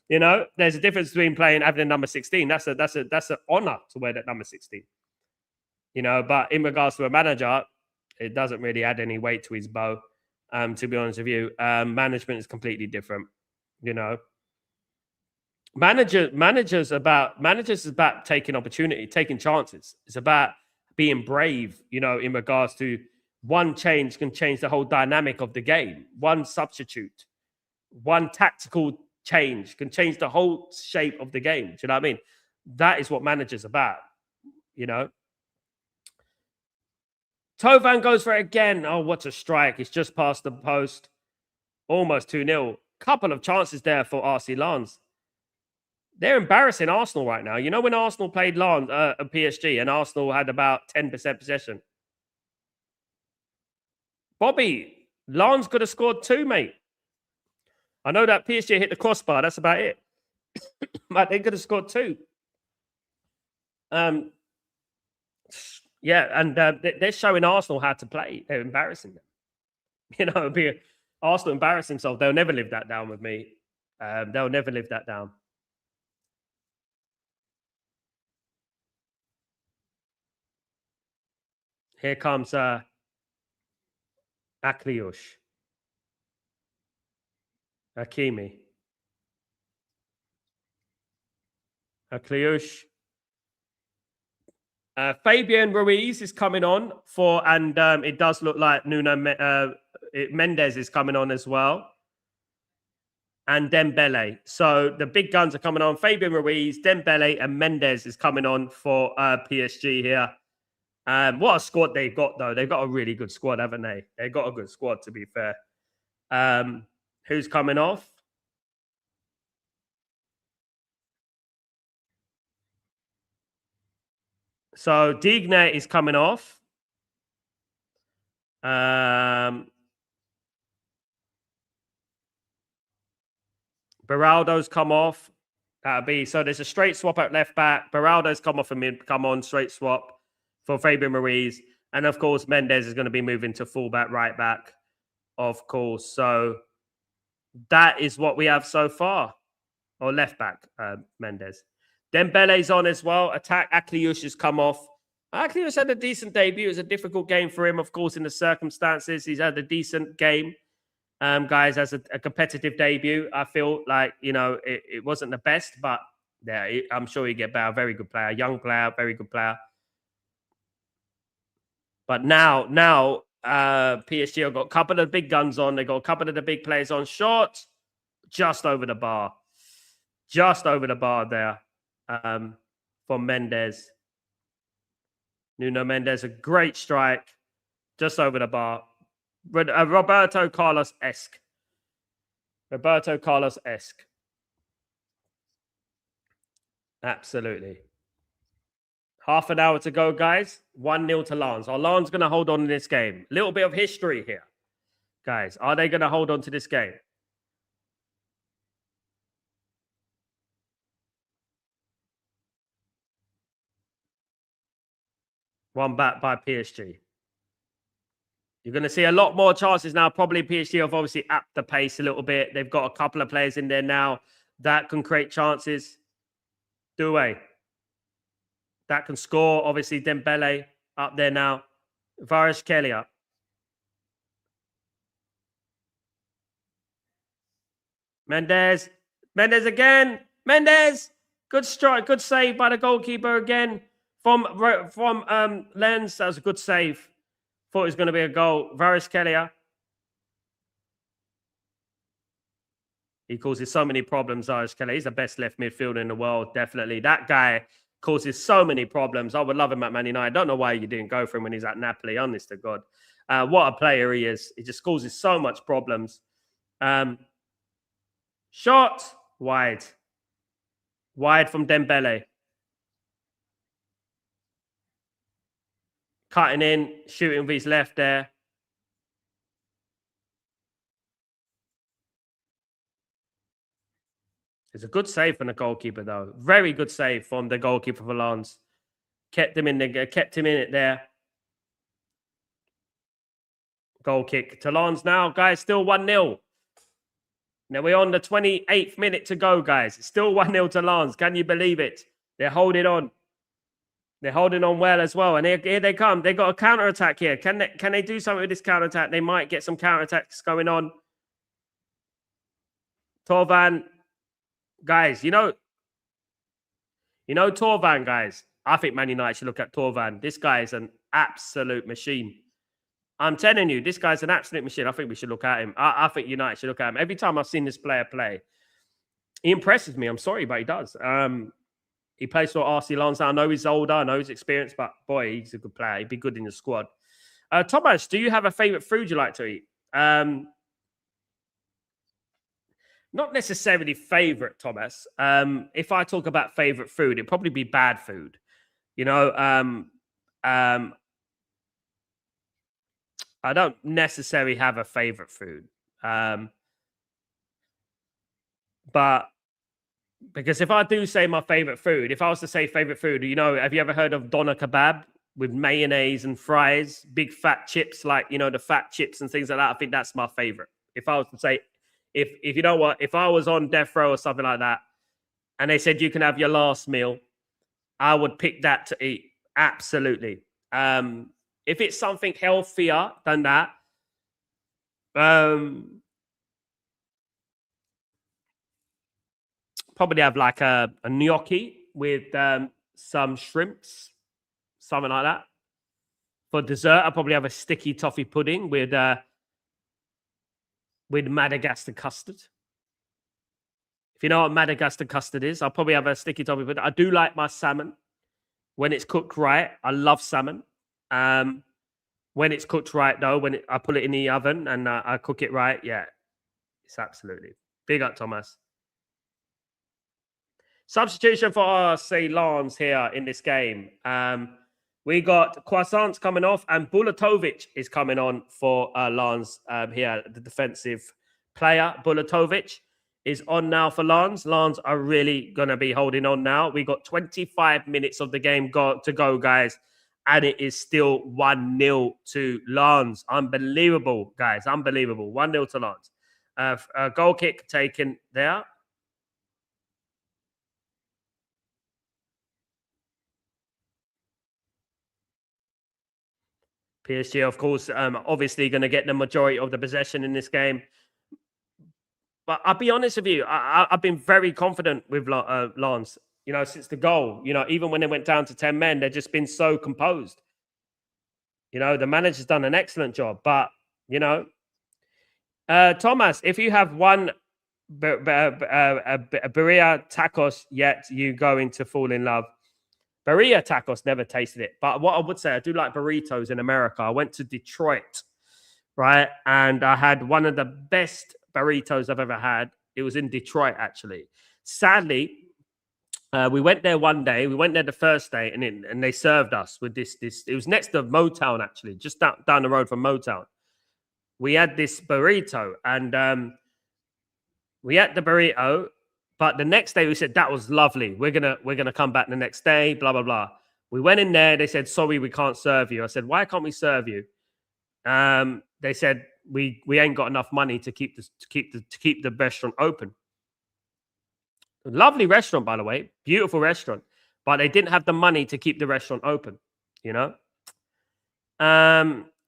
A: You know, there's a difference between having a number 16. That's an honor to wear that number 16. You know, but in regards to a manager, it doesn't really add any weight to his bow. To be honest with you, management is completely different. You know. Managers is about taking opportunity, taking chances. It's about being brave, you know, in regards to one change can change the whole dynamic of the game. One substitute, one tactical change can change the whole shape of the game. Do you know what I mean? That is what managers about, you know. Tovan goes for it again. Oh, what a strike. It's just past the post. Almost 2-0. Couple of chances there for RC Lens. They're embarrassing Arsenal right now. You know, when Arsenal played PSG and Arsenal had about 10% possession. Bobby, Lens could have scored 2, mate. I know that PSG hit the crossbar. That's about it. But they could have scored 2. Yeah, and they're showing Arsenal how to play. They're embarrassing them. You know, Arsenal embarrass themselves. They'll never live that down with me. They'll never live that down. Here comes Akliush. Hakimi. Akliush. Fabian Ruiz is coming on and it does look like Mendes is coming on as well. And Dembele. So the big guns are coming on. Fabian Ruiz, Dembele, and Mendes is coming on for PSG here. What a squad they've got, though. They've got a really good squad, haven't they? They've got a good squad, to be fair. Who's coming off? So Digne is coming off. Beraldo's come off. That'll be so. There's a straight swap at left back. Beraldo's come off and come on straight swap for Fabian Ruiz, and of course Mendes is going to be moving to fullback, right back, of course. So that is what we have so far, or left back, Mendes. Dembele's on as well. Attack Akliush has come off. Akliush had a decent debut. It was a difficult game for him, of course, in the circumstances. He's had a decent game, guys, as a competitive debut. I feel like, you know, it wasn't the best, but yeah, I'm sure he'll get better. Very good player, young player, very good player. But now, PSG have got a couple of big guns on. They got a couple of the big players on. Short, just over the bar. Just over the bar there from Mendes. Nuno Mendes, a great strike. Just over the bar. Roberto Carlos-esque. Roberto Carlos-esque. Absolutely. Half an hour to go, guys. 1-0 to Lens. Are Lens going to hold on in this game? A little bit of history here. Guys, are they going to hold on to this game? One back by PSG. You're going to see a lot more chances now. Probably PSG have obviously upped the pace a little bit. They've got a couple of players in there now that can create chances. Doué. That can score. Obviously, Dembele up there now. Kvaratskhelia. Mendes. Mendes again. Mendes. Good strike. Good save by the goalkeeper again. From Lens. That was a good save. Thought it was going to be a goal. Kvaratskhelia. He causes so many problems, Kvaratskhelia. He's the best left midfielder in the world, definitely. That guy causes so many problems. I would love him at Man United. I don't know why you didn't go for him when he's at Napoli, honest to God. What a player he is. He just causes so much problems. Shot. Wide. Wide from Dembele. Cutting in, shooting with his left there. It's a good save from the goalkeeper, though. Very good save from the goalkeeper for Lens. Kept him in it there. Goal kick to Lens now, guys. Still 1-0. Now we're on the 28th minute to go, guys. It's still 1-0 to Lens. Can you believe it? They're holding on. They're holding on well as well. And here they come. They've got a counter-attack here. Can they do something with this counter-attack? They might get some counter-attacks going on. Torvan. Guys, you know Torvan, guys. I think Man United should look at Torvan. This guy is an absolute machine. I'm telling you, this guy's an absolute machine. I think we should look at him. I think United should look at him. Every time I've seen this player play, he impresses me. I'm sorry, but he does. He plays for RC Lens now. I know he's older. I know he's experienced, but boy, he's a good player. He'd be good in the squad. Thomas, do you have a favorite food you like to eat? Not necessarily favorite, Thomas. If I talk about favorite food, it'd probably be bad food. You know, I don't necessarily have a favorite food. But because if I do say my favorite food, if I was to say favorite food, you know, have you ever heard of doner kebab with mayonnaise and fries, big fat chips, like, you know, the fat chips and things like that? I think that's my favorite. If I was to say, if you know what, if I was on death row or something like that, and they said you can have your last meal, I would pick that to eat. Absolutely. If it's something healthier than that, probably have like a gnocchi with some shrimps, something like that. For dessert, I'll probably have a sticky toffee pudding with Madagascar custard. If you know what Madagascar custard is, I'll probably have a sticky toffee pudding. I do like my salmon when it's cooked right. I love salmon. When it's cooked right, though, I put it in the oven and I cook it right, yeah, it's absolutely. Big up, Thomas. Substitution for RC Lens here in this game. We got Croissants coming off, and Bulatovic is coming on for Lens here, the defensive player. Bulatovic is on now for Lens. Lens are really going to be holding on now. We got 25 minutes of the game to go, guys, and it is still 1-0 to Lens. Unbelievable, guys. Unbelievable. 1-0 to Lens. A goal kick taken there. PSG, of course, obviously going to get the majority of the possession in this game. But I'll be honest with you, I've been very confident with Lens, you know, since the goal. You know, even when they went down to 10 men, they've just been so composed. You know, the manager's done an excellent job. But, you know, Thomas, if you have one Birria tacos yet, you going to fall in love. Birria tacos, never tasted it. But what I would say, I do like burritos in America. I went to Detroit, right? And I had one of the best burritos I've ever had. It was in Detroit, actually. Sadly, we went there one day. We went there the first day, and they served us with this. It was next to Motown, actually, just down the road from Motown. We had this burrito, and we had the burrito. But the next day we said, that was lovely. We're gonna come back the next day, blah, blah, blah. We went in there. They said, sorry, we can't serve you. I said, why can't we serve you? They said, we ain't got enough money to keep the restaurant open. Lovely restaurant, by the way. Beautiful restaurant. But they didn't have the money to keep the restaurant open, you know?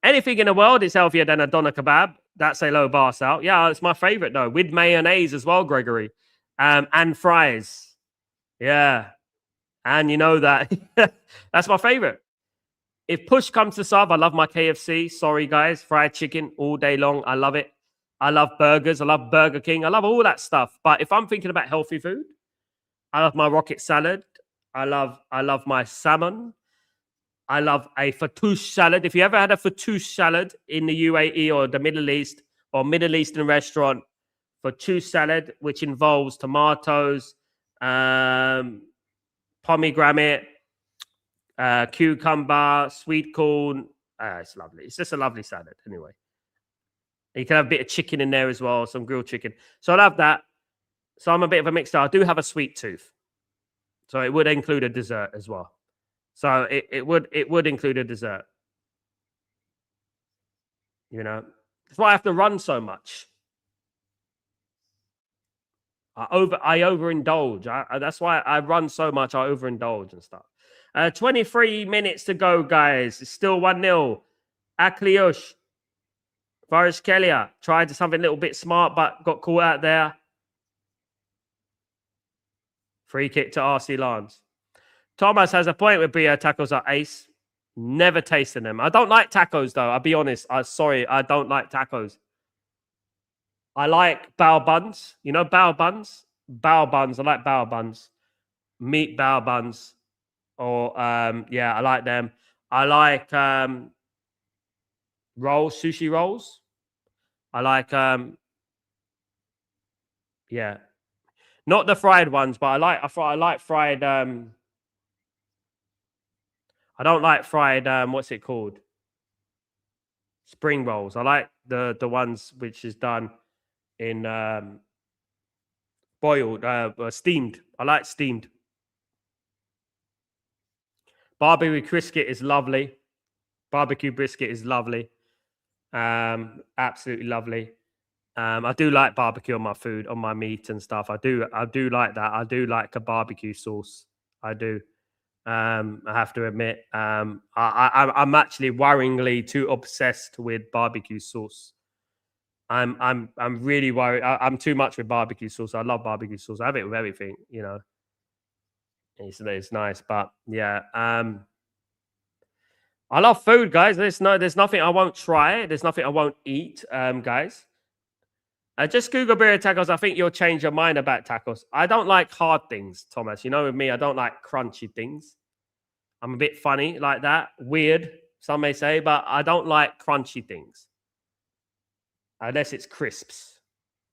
A: Anything in the world is healthier than a doner kebab. That's a low bar out. Yeah, it's my favorite, though. With mayonnaise as well, Gregory. And fries. Yeah. And you know that. That's my favorite. If push comes to shove, I love my KFC. Sorry, guys. Fried chicken all day long. I love it. I love burgers. I love Burger King. I love all that stuff. But if I'm thinking about healthy food, I love my rocket salad. I love my salmon. I love a fattoush salad. If you ever had a fattoush salad in the UAE or the Middle East or Middle Eastern restaurant, fattoush salad, which involves tomatoes, pomegranate, cucumber, sweet corn. It's lovely. It's just a lovely salad anyway. You can have a bit of chicken in there as well, some grilled chicken. So I love that. So I'm a bit of a mixer. I do have a sweet tooth. So it would include a dessert as well. So it would include a dessert. You know, that's why I have to run so much. I overindulge. That's why I run so much. I overindulge and stuff. 23 minutes to go, guys. It's still 1-0. Akliush. Variskelia tried something a little bit smart, but got caught out there. Free kick to RC Lens. Thomas has a point with beer tacos are ace. Never tasted them. I don't like tacos, though. I'll be honest. I'm sorry. I don't like tacos. I like bao buns. You know bao buns? Bao buns. I like bao buns. Meat bao buns. Or, yeah, I like them. I like rolls, sushi rolls. I like, yeah. Not the fried ones, but I like fried, I don't like fried, what's it called? Spring rolls. I like the ones which is done in boiled, steamed. I like steamed. Barbecue brisket is lovely. Barbecue brisket is lovely. Absolutely lovely. I do like barbecue on my food, on my meat and stuff. I do like that. I do like a barbecue sauce. I do. I have to admit, I'm actually worryingly too obsessed with barbecue sauce. I'm really worried. I'm too much with barbecue sauce. I love barbecue sauce. I have it with everything, you know. It's nice, but yeah. I love food, guys. There's nothing I won't try. There's nothing I won't eat, guys. Just Google birria tacos. I think you'll change your mind about tacos. I don't like hard things, Thomas. You know, with me, I don't like crunchy things. I'm a bit funny like that. Weird, some may say, but I don't like crunchy things. Unless it's crisps.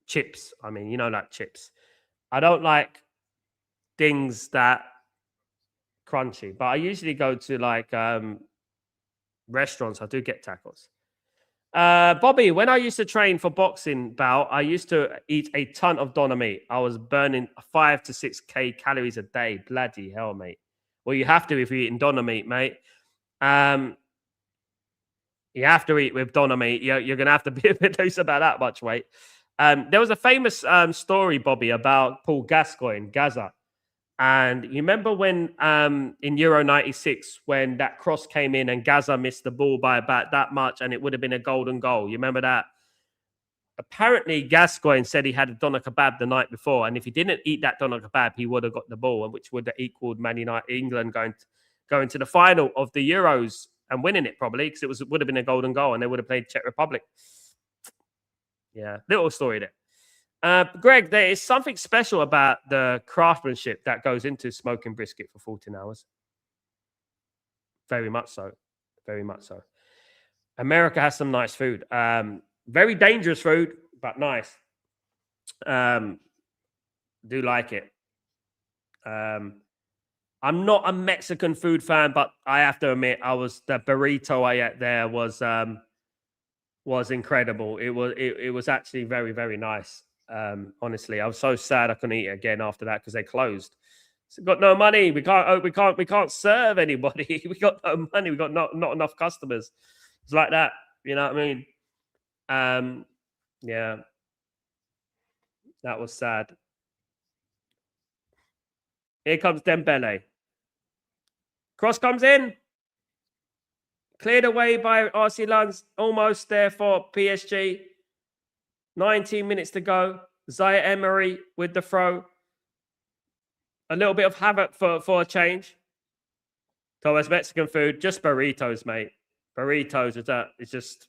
A: Chips. I mean, you know, like chips. I don't like things that crunchy. But I usually go to like restaurants. I do get tacos. Bobby, when I used to train for boxing bout, I used to eat a ton of doner meat. I was burning 5 to 6K calories a day. Bloody hell, mate. Well, you have to if you're eating doner meat, mate. You have to eat with doner meat. You're going to have to be a bit loose about that much weight. There was a famous story, Bobby, about Paul Gascoigne, Gaza. And you remember when in Euro 96, when that cross came in and Gaza missed the ball by about that much and it would have been a golden goal. You remember that? Apparently, Gascoigne said he had a doner kebab the night before. And if he didn't eat that doner kebab, he would have got the ball, which would have equaled Man United, England going to the final of the Euros and winning it probably, because would have been a golden goal and they would have played Czech Republic. Yeah, little story there. Greg, there is something special about the craftsmanship that goes into smoking brisket for 14 hours. Very much so. Very much so. America has some nice food. Very dangerous food, but nice. Do like it. I'm not a Mexican food fan, but I have to admit, the burrito I ate there was incredible. It was actually very, very nice. Honestly, I was so sad I couldn't eat it again after that because they closed. So got no money. We can't serve anybody. We got no money. We got not enough customers. It's like that. You know what I mean? Yeah, that was sad. Here comes Dembele. Cross comes in. Cleared away by RC Lens. Almost there for PSG. 19 minutes to go. Zaire Emery with the throw. A little bit of havoc for a change. Thomas, Mexican food. Just burritos, mate. Burritos. It's just...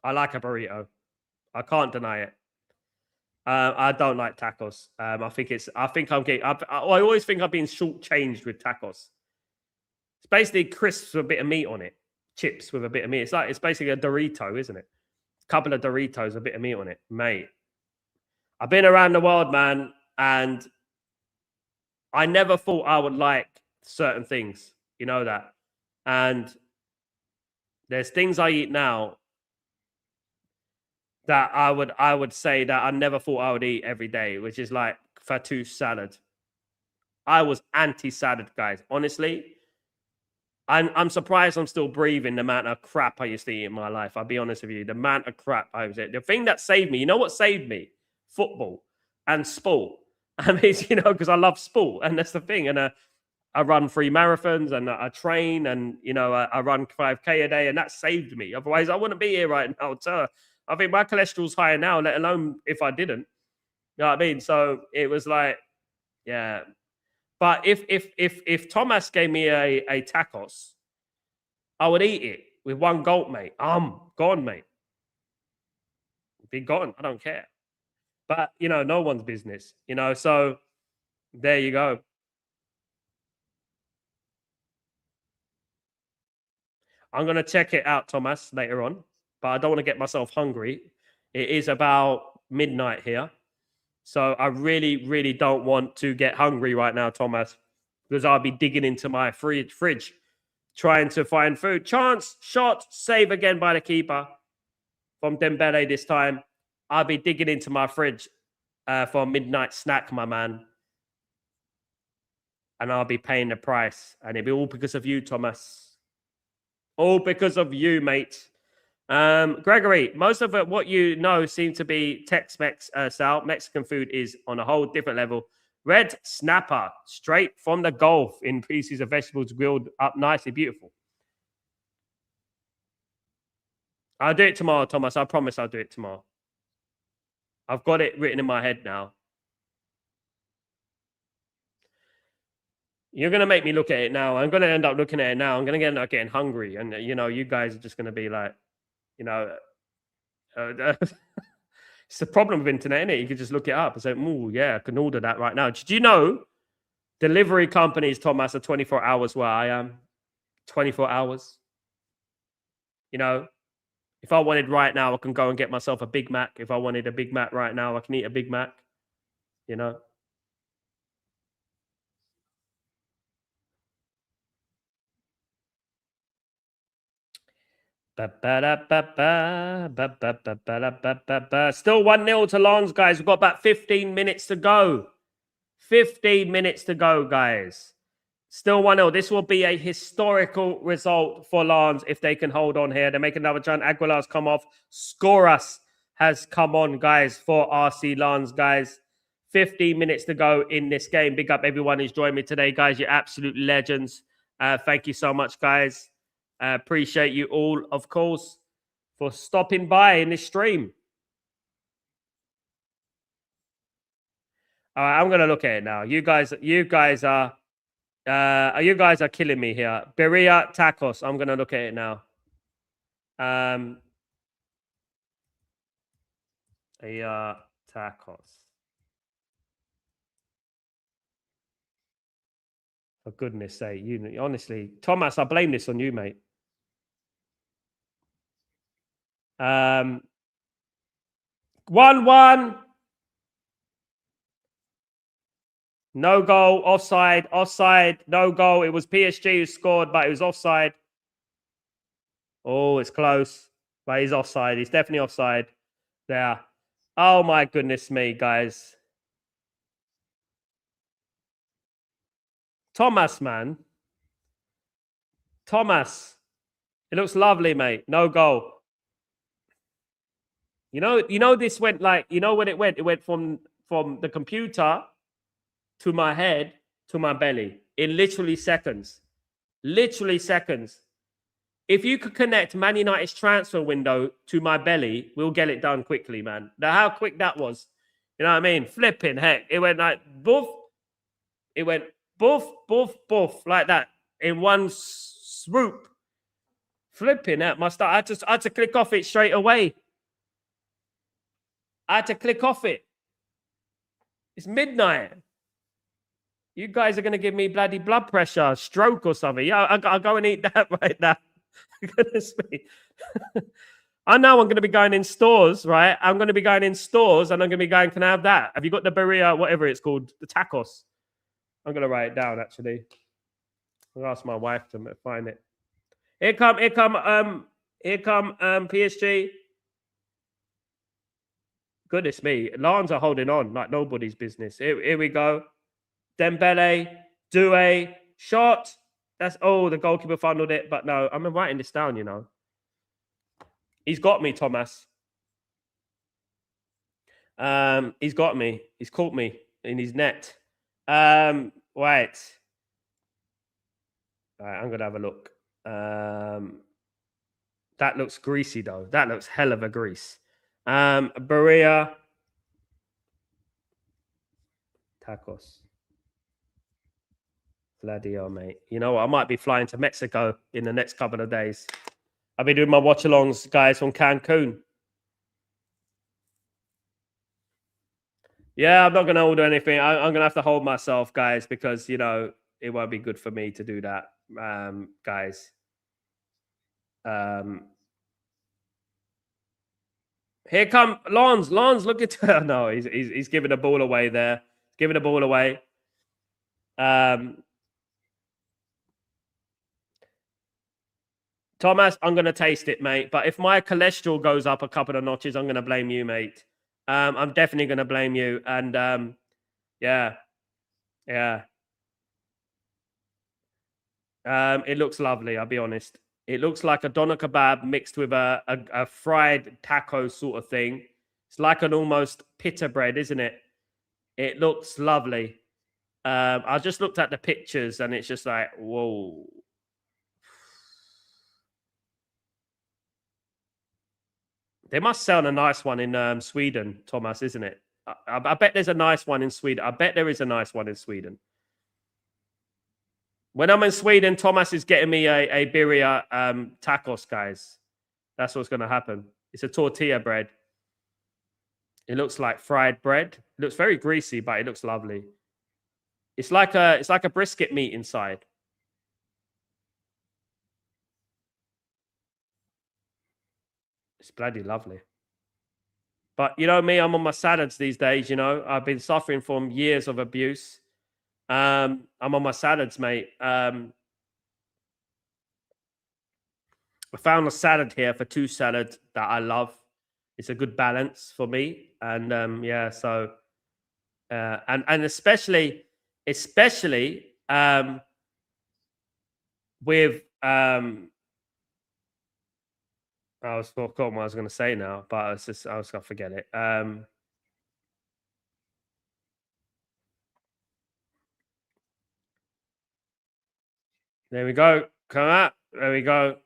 A: I like a burrito. I can't deny it. I don't like tacos. I always think I'm being shortchanged with tacos. It's basically crisps with a bit of meat on it. Chips with a bit of meat. It's basically a Dorito, isn't it? A couple of Doritos, a bit of meat on it. Mate. I've been around the world, man, and I never thought I would like certain things. You know that. And there's things I eat now that I would say that I never thought I would eat every day, which is like fattoush salad. I was anti-salad, guys. Honestly, I'm surprised I'm still breathing the amount of crap I used to eat in my life. I'll be honest with you. The amount of crap I was eating. The thing that saved me, you know what saved me? Football and sport. I mean, because I love sport, and that's the thing. And I run 3 marathons, and I train, and I run 5K a day, and that saved me. Otherwise, I wouldn't be here right now. So I think my cholesterol's higher now, let alone if I didn't. You know what I mean? So it was like, yeah. But if Thomas gave me a tacos, I would eat it with one gulp, mate. I'm gone, mate. Be gone. I don't care. But no one's business. So there you go. I'm gonna check it out, Thomas, later on. But I don't want to get myself hungry. It is about midnight here. So I really, really don't want to get hungry right now, Thomas, because I'll be digging into my fridge, trying to find food. Chance, shot, save again by the keeper from Dembele this time. I'll be digging into my fridge for a midnight snack, my man. And I'll be paying the price. And it'll be all because of you, Thomas. All because of you, mate. Gregory, most of it, what you know, seem to be Tex-Mex style. Mexican food is on a whole different level. Red snapper, straight from the Gulf, in pieces of vegetables grilled up nicely. Beautiful. I'll do it tomorrow, Thomas. I promise I'll do it tomorrow. I've got it written in my head now. You're going to make me look at it now. I'm going to end up looking at it now. I'm going to end up getting hungry. And, you guys are just going to be like, it's the problem with internet, isn't it? You can just look it up and say, "Oh, yeah, I can order that right now." Did you know delivery companies, Thomas, are 24 hours where I am? 24 hours. If I wanted right now, I can go and get myself a Big Mac. If I wanted a Big Mac right now, I can eat a Big Mac. Still 1-0 to Lens, guys. We've got about 15 minutes to go. 15 minutes to go, guys. Still 1-0. This will be a historical result for Lens if they can hold on here. They make another chance. Aguilar's come off. Scoras has come on, guys, for RC Lens, guys. 15 minutes to go in this game. Big up everyone who's joined me today, guys. You're absolute legends. Thank you so much, guys. Appreciate you all, of course, for stopping by in this stream. All right, I'm gonna look at it now. You guys are killing me here. Berea tacos. I'm gonna look at it now. Tacos. For goodness sake, you honestly, Thomas, I blame this on you, mate. 1-1. No goal, offside, no goal. It was PSG who scored, but it was offside. Oh, it's close, but he's offside. He's definitely offside there. Oh, my goodness me, guys. Thomas, man. Thomas. It looks lovely, mate. No goal. You know, this went like, you know when it went? It went from the computer to my head to my belly in literally seconds. Literally seconds. If you could connect Man United's transfer window to my belly, we'll get it done quickly, man. Now, how quick that was. You know what I mean? Flipping heck. It went like boof. It went boof, boof, boof, like that in one swoop. Flipping heck. I had to click off it straight away. I had to click off it. It's midnight. You guys are going to give me bloody blood pressure, stroke or something. Yeah, I'll go and eat that right now. Goodness me. I know I'm going to be going in stores, right? I'm going to be going in stores and I'm going to be going, can I have that? Have you got the Berea, whatever it's called, the tacos? I'm going to write it down, actually. I'll ask my wife to find it. Here come PSG. Goodness me. Lens are holding on like nobody's business. Here we go. Dembele, Doué, shot. That's the goalkeeper funneled it, but no, I'm writing this down, you know. He's got me, Thomas. He's got me. He's caught me in his net. Right. All right, I'm gonna have a look. That looks greasy though. That looks hell of a grease. Berea. Tacos. Bloody hell, mate. You know what? I might be flying to Mexico in the next couple of days. I'll be doing my watch-alongs, guys, from Cancun. Yeah, I'm not going to order anything. I'm going to have to hold myself, guys, because, you know, it won't be good for me to do that, guys. Here come Lens. Lens, look at... No, he's giving the ball away there. Giving the ball away. Thomas, I'm going to taste it, mate. But if my cholesterol goes up a couple of notches, I'm going to blame you, mate. I'm definitely going to blame you. And yeah. It looks lovely, I'll be honest. It looks like a doner kebab mixed with a fried taco sort of thing. It's like an almost pita bread, isn't it? It looks lovely. I just looked at the pictures and it's just like, whoa. They must sell a nice one in Sweden, Thomas, isn't it? I bet there's a nice one in Sweden. I bet there is a nice one in Sweden. When I'm in Sweden, Thomas is getting me a birria tacos, guys. That's what's going to happen. It's a tortilla bread. It looks like fried bread. It looks very greasy, but it looks lovely. It's like a brisket meat inside. It's bloody lovely. But you know me, I'm on my salads these days, you know. I've been suffering from years of abuse. I'm on my salads, mate. I found a salad here for 2 salads that I love. It's a good balance for me. And yeah, so and especially with I was forgotten what I was going to say now, but I was going to forget it. There we go. Come out. There we go.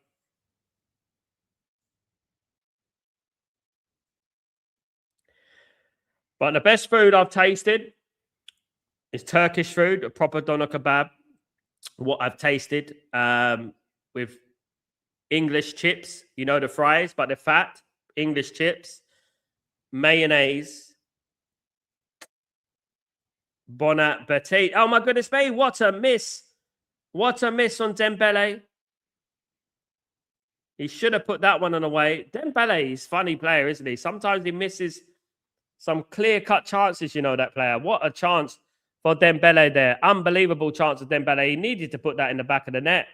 A: But the best food I've tasted is Turkish food, a proper doner kebab. What I've tasted with English chips, you know, the fries, but they're fat. English chips, mayonnaise, Bon appetit. Oh my goodness me, what a miss. What a miss on Dembele. He should have put that one on away. Dembele is a funny player, isn't he? Sometimes he misses some clear-cut chances, you know, that player. What a chance for Dembele there. Unbelievable chance of Dembele. He needed to put that in the back of the net.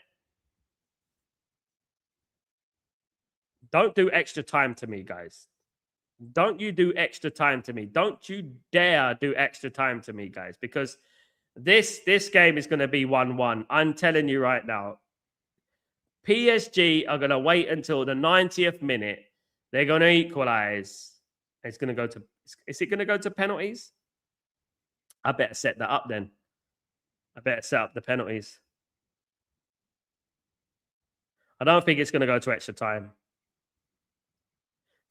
A: Don't do extra time to me, guys. Don't you do extra time to me. Don't you dare do extra time to me, guys, because this game is going to be 1-1. I'm telling you right now. PSG are going to wait until the 90th minute. They're going to equalize. It's going to go to... Is it going to go to penalties? I better set that up then. I better set up the penalties. I don't think it's going to go to extra time.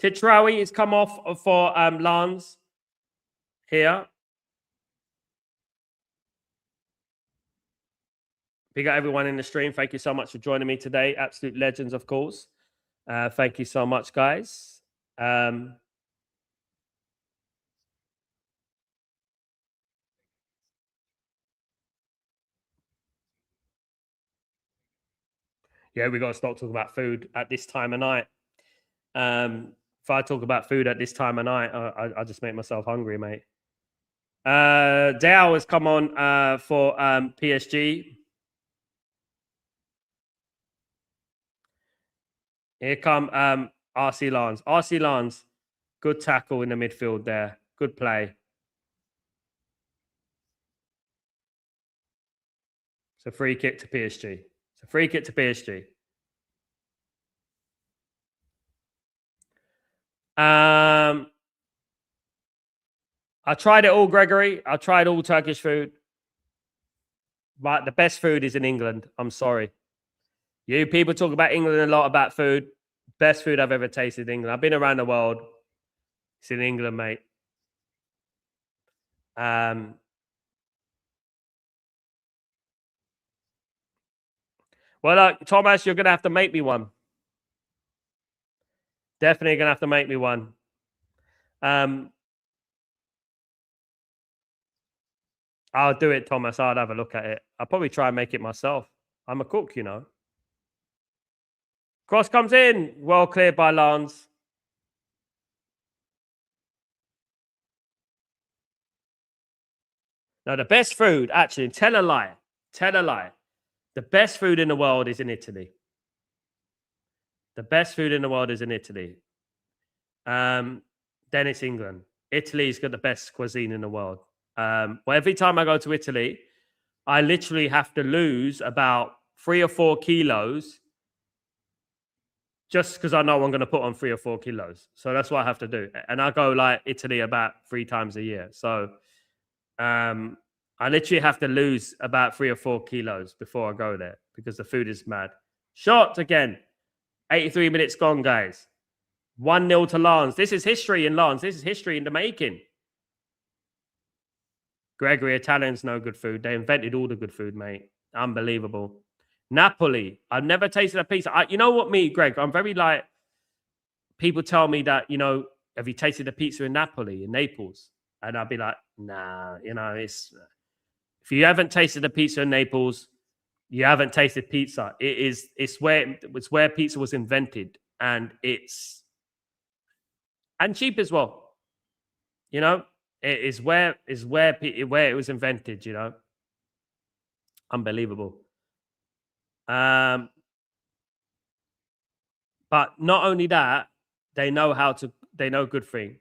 A: Titrawi has come off for Lens here. Big up everyone in the stream. Thank you so much for joining me today. Absolute legends, of course. Thank you so much, guys. Yeah, we got to stop talking about food at this time of night. If I talk about food at this time of night, I just make myself hungry, mate. Dao has come on for PSG. Here come RC Lens. RC Lens, good tackle in the midfield there. Good play. It's a free kick to PSG. It's a free kick to PSG. I tried it all, Gregory. I tried all Turkish food. But the best food is in England. I'm sorry. You people talk about England a lot about food. Best food I've ever tasted in England. I've been around the world. It's in England, mate. Well, Thomas, you're going to have to make me one. Definitely going to have to make me one. I'll do it, Thomas. I'll have a look at it. I'll probably try and make it myself. I'm a cook, you know. Cross comes in. Well cleared by Lens. Now, the best food, actually, tell a lie. Tell a lie. The best food in the world is in Italy. The best food in the world is in Italy. Then it's England. Italy's got the best cuisine in the world. Well, every time I go to Italy, I literally have to lose about 3 or 4 kilos just because I know I'm going to put on 3 or 4 kilos. So that's what I have to do. And I go like Italy about 3 times a year. So I literally have to lose about 3 or 4 kilos before I go there because the food is mad. Shot again. 83 minutes gone, guys. 1-0 to Lens. This is history in Lens. This is history in the making. Gregory, Italians know good food. They invented all the good food, mate. Unbelievable. Napoli. I've never tasted a pizza. You know what, me, Greg? I'm very like, people tell me that, you know, have you tasted a pizza in Napoli, in Naples? And I'll be like, nah, you know, it's... If you haven't tasted a pizza in Naples, you haven't tasted pizza. It's where pizza was invented, and it's cheap as well. You know, it is where it was invented. You know, unbelievable. But not only that, they know good thing.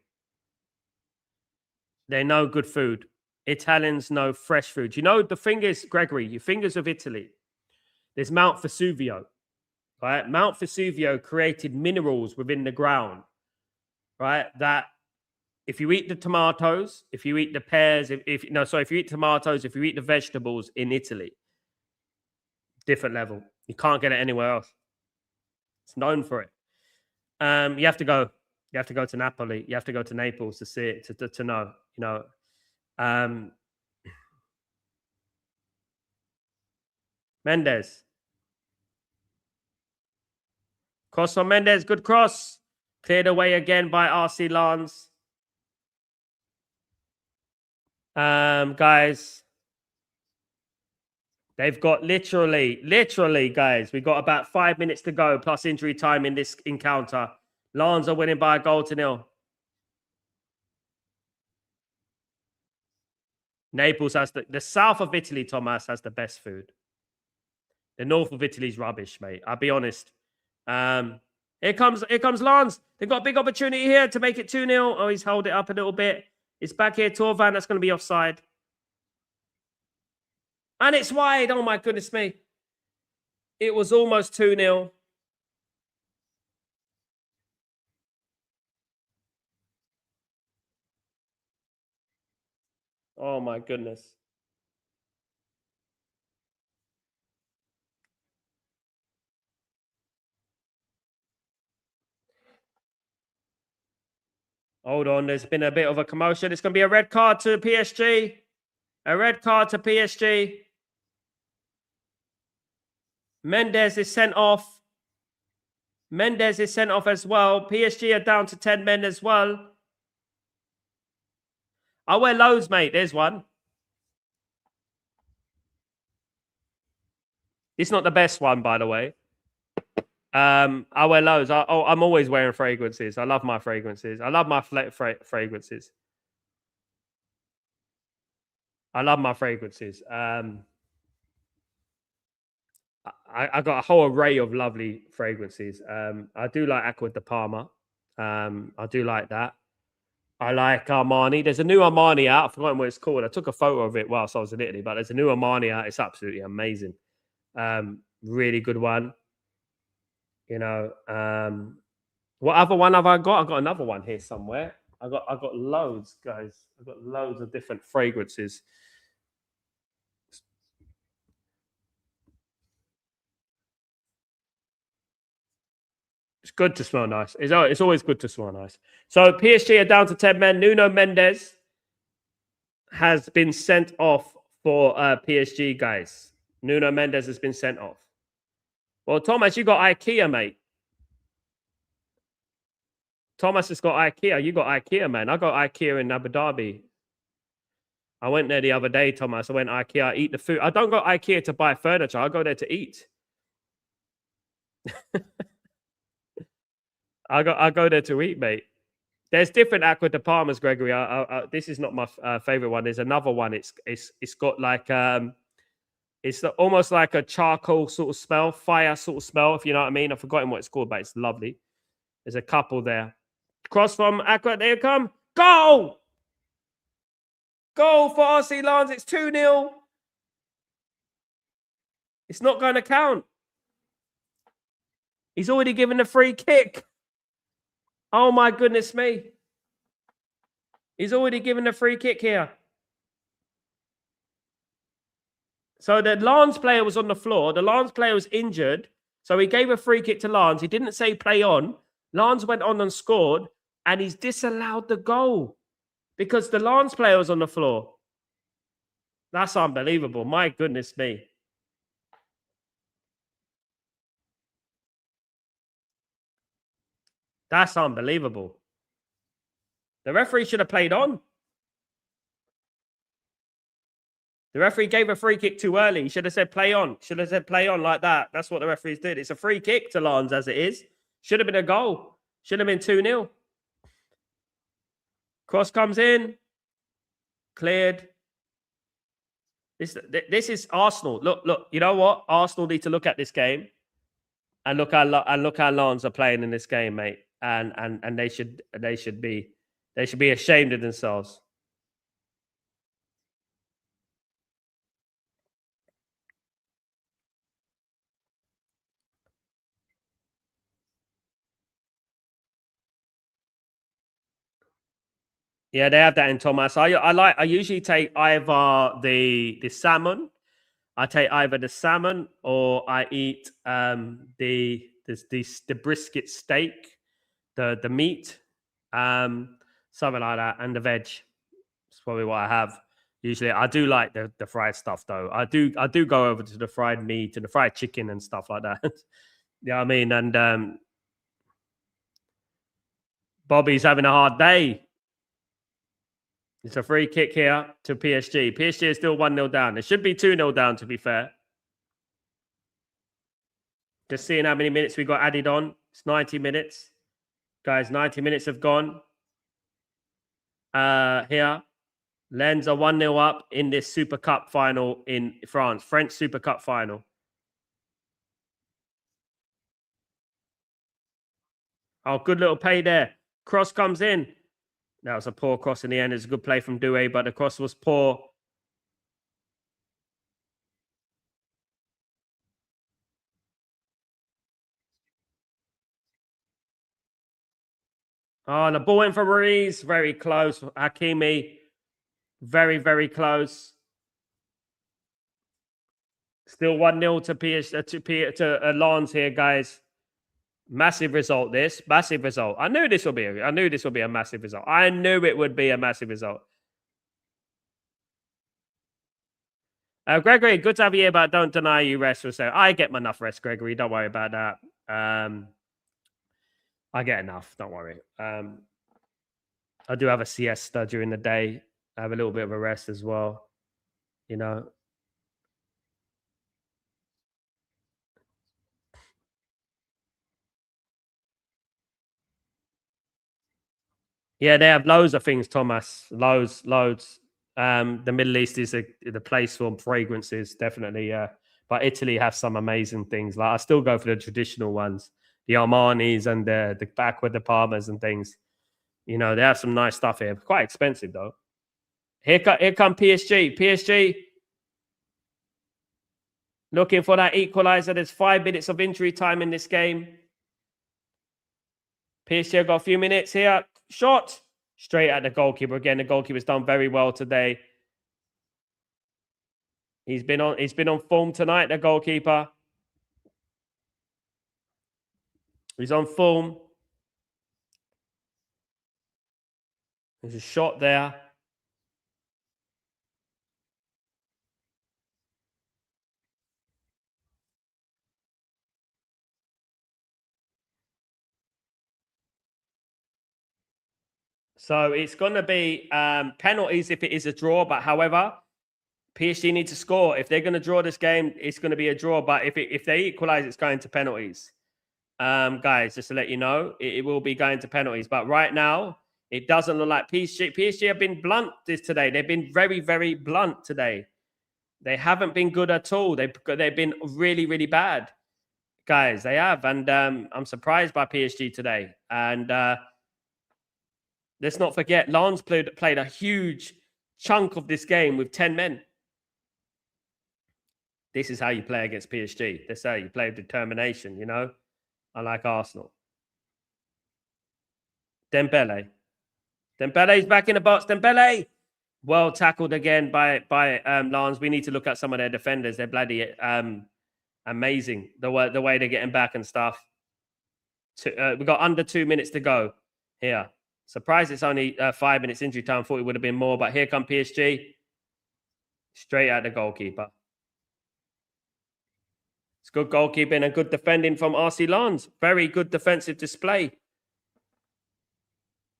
A: They know good food. Italians know fresh food. You know, the thing is, Gregory, your fingers of Italy, there's Mount Vesuvio, right? Mount Vesuvio created minerals within the ground, right? That if you eat the tomatoes, if you eat the pears, if you eat tomatoes, if you eat the vegetables in Italy, Different level. You can't get it anywhere else. It's known for it. You have to go. You have to go to Napoli. You have to go to Naples to see it, to know. You know. Mendes. Cross on Mendes. Good cross. Cleared away again by RC Lens. Guys. They've got literally, guys. We've got about 5 minutes to go plus injury time in this encounter. Lens are winning by a goal to nil. Naples has the south of Italy, Thomas, has the best food. The north of Italy's rubbish, mate. I'll be honest. Here comes Lens. They've got a big opportunity here to make it 2-0. Oh, he's held it up a little bit. It's back here, Torvan. That's going to be offside. And it's wide. Oh, my goodness me. It was almost 2-0. Oh, my goodness. Hold on. There's been a bit of a commotion. It's going to be a red card to PSG. A red card to PSG. Mendes is sent off. Mendes is sent off as well. PSG are down to 10 men as well. I wear loads, mate. There's one. It's not the best one, by the way. I wear loads. I'm always wearing fragrances. I love my fragrances. I love my fragrances. I love my fragrances. I got a whole array of lovely fragrances. I do like Acqua di Parma. I do like that. I like Armani. There's a new Armani out. I've forgotten what it's called. I took a photo of it whilst I was in Italy, but there's a new Armani out. It's absolutely amazing. Really good one. You know, what other one have I got? I've got another one here somewhere. I got loads, guys. I've got loads of different fragrances. It's good to smell nice. It's always good to smell nice. So PSG are down to 10 men. Nuno Mendes has been sent off for PSG, guys. Nuno Mendes has been sent off. Well, Thomas, you got IKEA, mate. Thomas has got IKEA. You got IKEA, man. I got IKEA in Abu Dhabi. I went there the other day, Thomas. I went IKEA. I eat the food. I don't go IKEA to buy furniture. I go there to eat. I go there to eat, mate. There's different Acqua di Parmas, Gregory. This is not my favorite one. There's another one. It's got like it's almost like a charcoal sort of smell, fire sort of smell, if you know what I mean. I've forgotten what it's called, but it's lovely. There's a couple there. Cross from Acqua. There you come. Goal! Goal for RC Lens. It's 2-0. It's not going to count. He's already given a free kick. Oh, my goodness me. He's already given a free kick here. So the Lens player was on the floor. The Lens player was injured. So he gave a free kick to Lens. He didn't say play on. Lens went on and scored. And he's disallowed the goal because the Lens player was on the floor. That's unbelievable. My goodness me. That's unbelievable. The referee should have played on. The referee gave a free kick too early. He should have said play on. Should have said play on like that. That's what the referees did. It's a free kick to Lens as it is. Should have been a goal. Should have been 2-0. Cross comes in. Cleared. This is Arsenal. Look. You know what? Arsenal need to look at this game and look how Lens are playing in this game, mate. And they should be ashamed of themselves. Yeah, they have that in Thomas. I usually take either the salmon. I take either the salmon or I eat the brisket steak, the meat, something like that, and the veg. It's probably what I have. Usually, I do like the fried stuff though. I do go over to the fried meat and the fried chicken and stuff like that. You know what I mean? And Bobby's having a hard day. It's a free kick here to PSG. PSG is still 1-0 down. It should be 2-0 down, to be fair. Just seeing how many minutes we got added on. It's 90 minutes. Guys, 90 minutes have gone. Here. Lens are 1-0 up in this Super Cup final in France. French Super Cup final. Oh, good little pay there. Cross comes in. That was a poor cross in the end. It's a good play from Doué, but the cross was poor. Oh, and the ball went for Ruiz. Very close. Hakimi. Very, very close. Still 1-0 to Lens here, guys. Massive result, this. Massive result. I knew this would be a massive result. I knew it would be a massive result. Gregory, good to have you here, but don't deny you rest for so. I get enough rest, Gregory. Don't worry about that. I get enough. Don't worry. I do have a siesta during the day. I have a little bit of a rest as well. You know. Yeah, they have loads of things, Thomas. Loads. The Middle East is the place for fragrances, definitely. Yeah, but Italy have some amazing things. Like I still go for the traditional ones, the Armanis and the Acqua di Parmas and things. You know, they have some nice stuff here. Quite expensive though. Here come PSG. PSG looking for that equalizer. There's 5 minutes of injury time in this game. PSG have got a few minutes here. Shot straight at the goalkeeper. Again, the goalkeeper's done very well today. He's been on form tonight, the goalkeeper. He's on form. There's a shot there. So it's going to be penalties if it is a draw. But however, PSG need to score. If they're going to draw this game, it's going to be a draw. But if they equalize, it's going to penalties. Guys, just to let you know, it will be going to penalties. But right now, it doesn't look like PSG. PSG have been blunt today. They've been very, very blunt today. They haven't been good at all. They've been really, really bad. Guys, they have. And I'm surprised by PSG today. And let's not forget, Lens played a huge chunk of this game with 10 men. This is how you play against PSG. That's how you play with determination, you know? Unlike Arsenal. Dembele. Dembele's back in the box. Dembele! Well tackled again by Lens. We need to look at some of their defenders. They're bloody amazing. The way they're getting back and stuff. We've got under 2 minutes to go here. Surprised it's only 5 minutes injury time. Thought it would have been more, but here come PSG. Straight at the goalkeeper. It's good goalkeeping and good defending from RC Lens. Very good defensive display.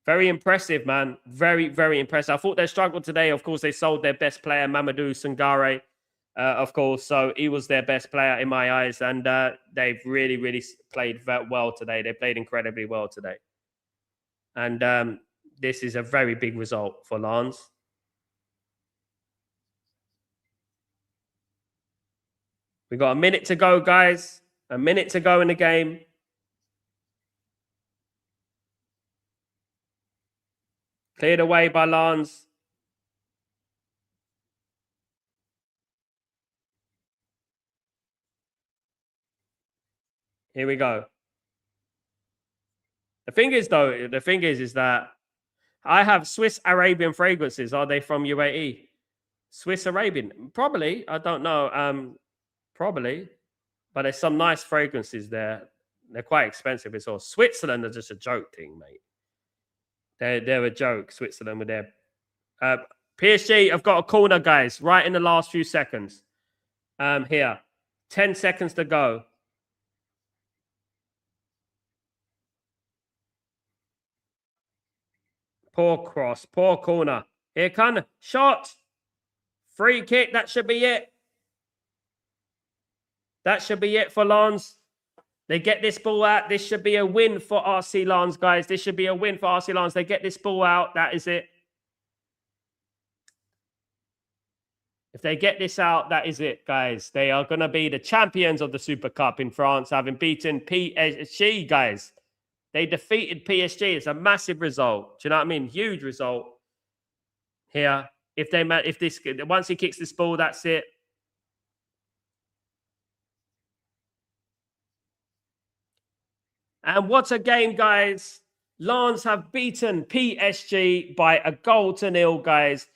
A: Very impressive, man. Very, very impressive. I thought they struggled today. Of course, they sold their best player, Mamadou Sangare, of course. So he was their best player in my eyes. And they've really, really played well today. They played incredibly well today. And this is a very big result for Lens. We've got a minute to go, guys. A minute to go in the game. Cleared away by Lens. Here we go. The thing is that I have Swiss Arabian fragrances. Are they from UAE? Swiss Arabian. Probably. I don't know. Probably. But there's some nice fragrances there. They're quite expensive as well. Switzerland are just a joke thing, mate. They're a joke, Switzerland, with their PSG have got a corner, guys, right in the last few seconds. Here. 10 seconds to go. Poor cross, poor corner. Here come shot. Free kick. That should be it. That should be it for Lens. They get this ball out. This should be a win for RC Lens, guys. This should be a win for RC Lens. They get this ball out. That is it. If they get this out, that is it, guys. They are going to be the champions of the Super Cup in France, having beaten PSG, guys. They defeated PSG. It's a massive result. Do you know what I mean? Huge result here. Once he kicks this ball, that's it. And what a game, guys. Lens have beaten PSG by a goal to nil, guys.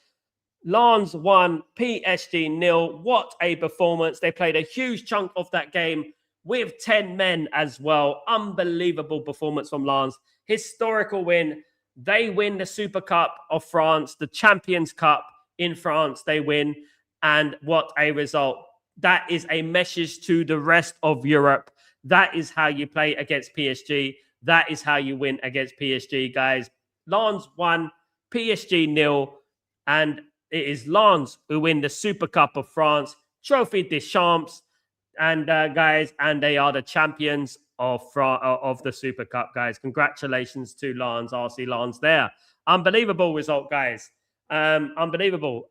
A: Lens won, PSG nil. What a performance. They played a huge chunk of that game with 10 men as well. Unbelievable performance from Lens. Historical win. They win the Super Cup of France, the Champions Cup in France. They win. And what a result. That is a message to the rest of Europe. That is how you play against PSG. That is how you win against PSG, guys. Lens won, PSG nil. And it is Lens who win the Super Cup of France, Trophée des Champions, and guys, and they are the champions of the Super Cup, guys. Congratulations to Lens, RC Lens there. Unbelievable result, guys. Unbelievable.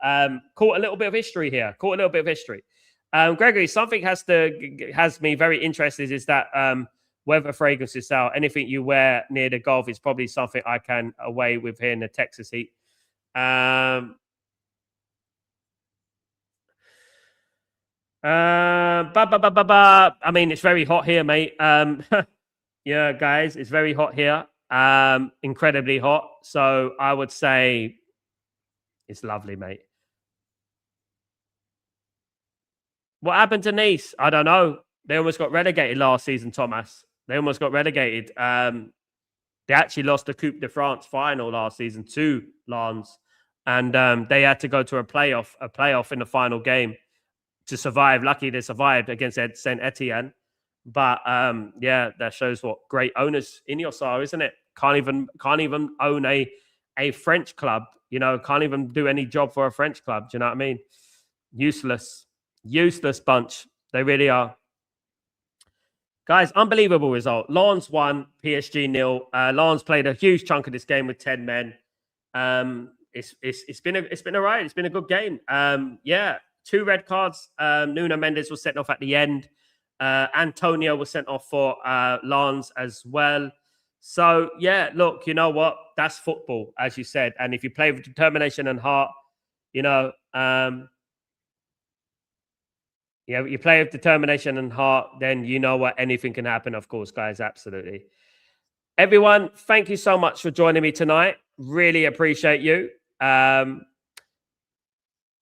A: Caught a little bit of history here. Gregory, something has me very interested is that weather fragrances out. Anything you wear near the Gulf is probably something I can away with here in the Texas heat. I mean, it's very hot here, mate. Yeah, guys, it's very hot here. Incredibly hot. So I would say it's lovely, mate. What happened to Nice? I don't know. They almost got relegated last season, Thomas. They almost got relegated. They actually lost the Coupe de France final last season to Lens. And they had to go to a playoff in the final game to survive. Lucky they survived against Saint Etienne. But yeah, that shows what great owners Ineos are, isn't it? Can't even own a French club. You know, can't even do any job for a French club. Do you know what I mean? Useless bunch. They really are. Guys, unbelievable result. Lens won, PSG nil. Lens played a huge chunk of this game with 10 men. It's been all right. It's been a good game. Yeah, 2 red cards. Nuno Mendes was sent off at the end. Antonio was sent off for Lens as well. So yeah, look, you know what? That's football, as you said. And if you play with determination and heart, you know, yeah, you play with determination and heart, then you know what, anything can happen, of course, guys. Absolutely. Everyone, thank you so much for joining me tonight. Really appreciate you.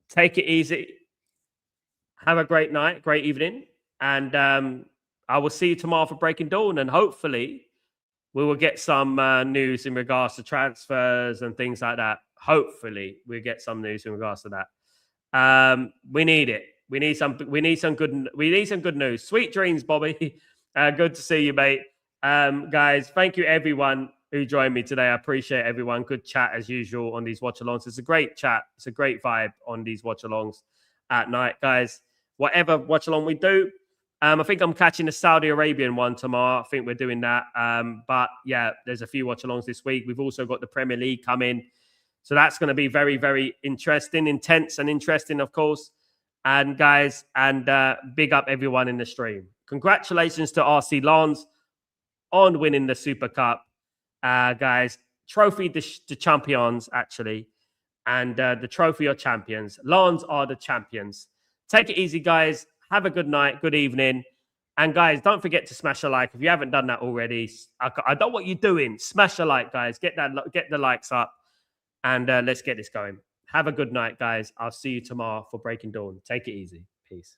A: Take it easy. Have a great night, great evening. And I will see you tomorrow for Breaking Dawn. And hopefully we will get some news in regards to transfers and things like that. Hopefully we'll get some news in regards to that. We need it. We need some good news. Sweet dreams, Bobby. Good to see you, mate. Guys, thank you everyone who joined me today. I appreciate everyone. Good chat as usual on these watch-alongs. It's a great chat. It's a great vibe on these watch-alongs at night, guys. Whatever watch-along we do, I think I'm catching the Saudi Arabian one tomorrow. I think we're doing that. But yeah, there's a few watch-alongs this week. We've also got the Premier League coming. So that's going to be very, very interesting, intense and interesting, of course. And guys, and big up everyone in the stream. Congratulations to RC Lens on winning the Super Cup. Guys, Trophée de Champions, actually. And the Trophy of Champions. Lens are the champions. Take it easy, guys. Have a good night, good evening. And guys, don't forget to smash a like. If you haven't done that already, I know what you're doing. Smash a like, guys. Get the likes up. And let's get this going. Have a good night, guys. I'll see you tomorrow for Breaking Dawn. Take it easy. Peace.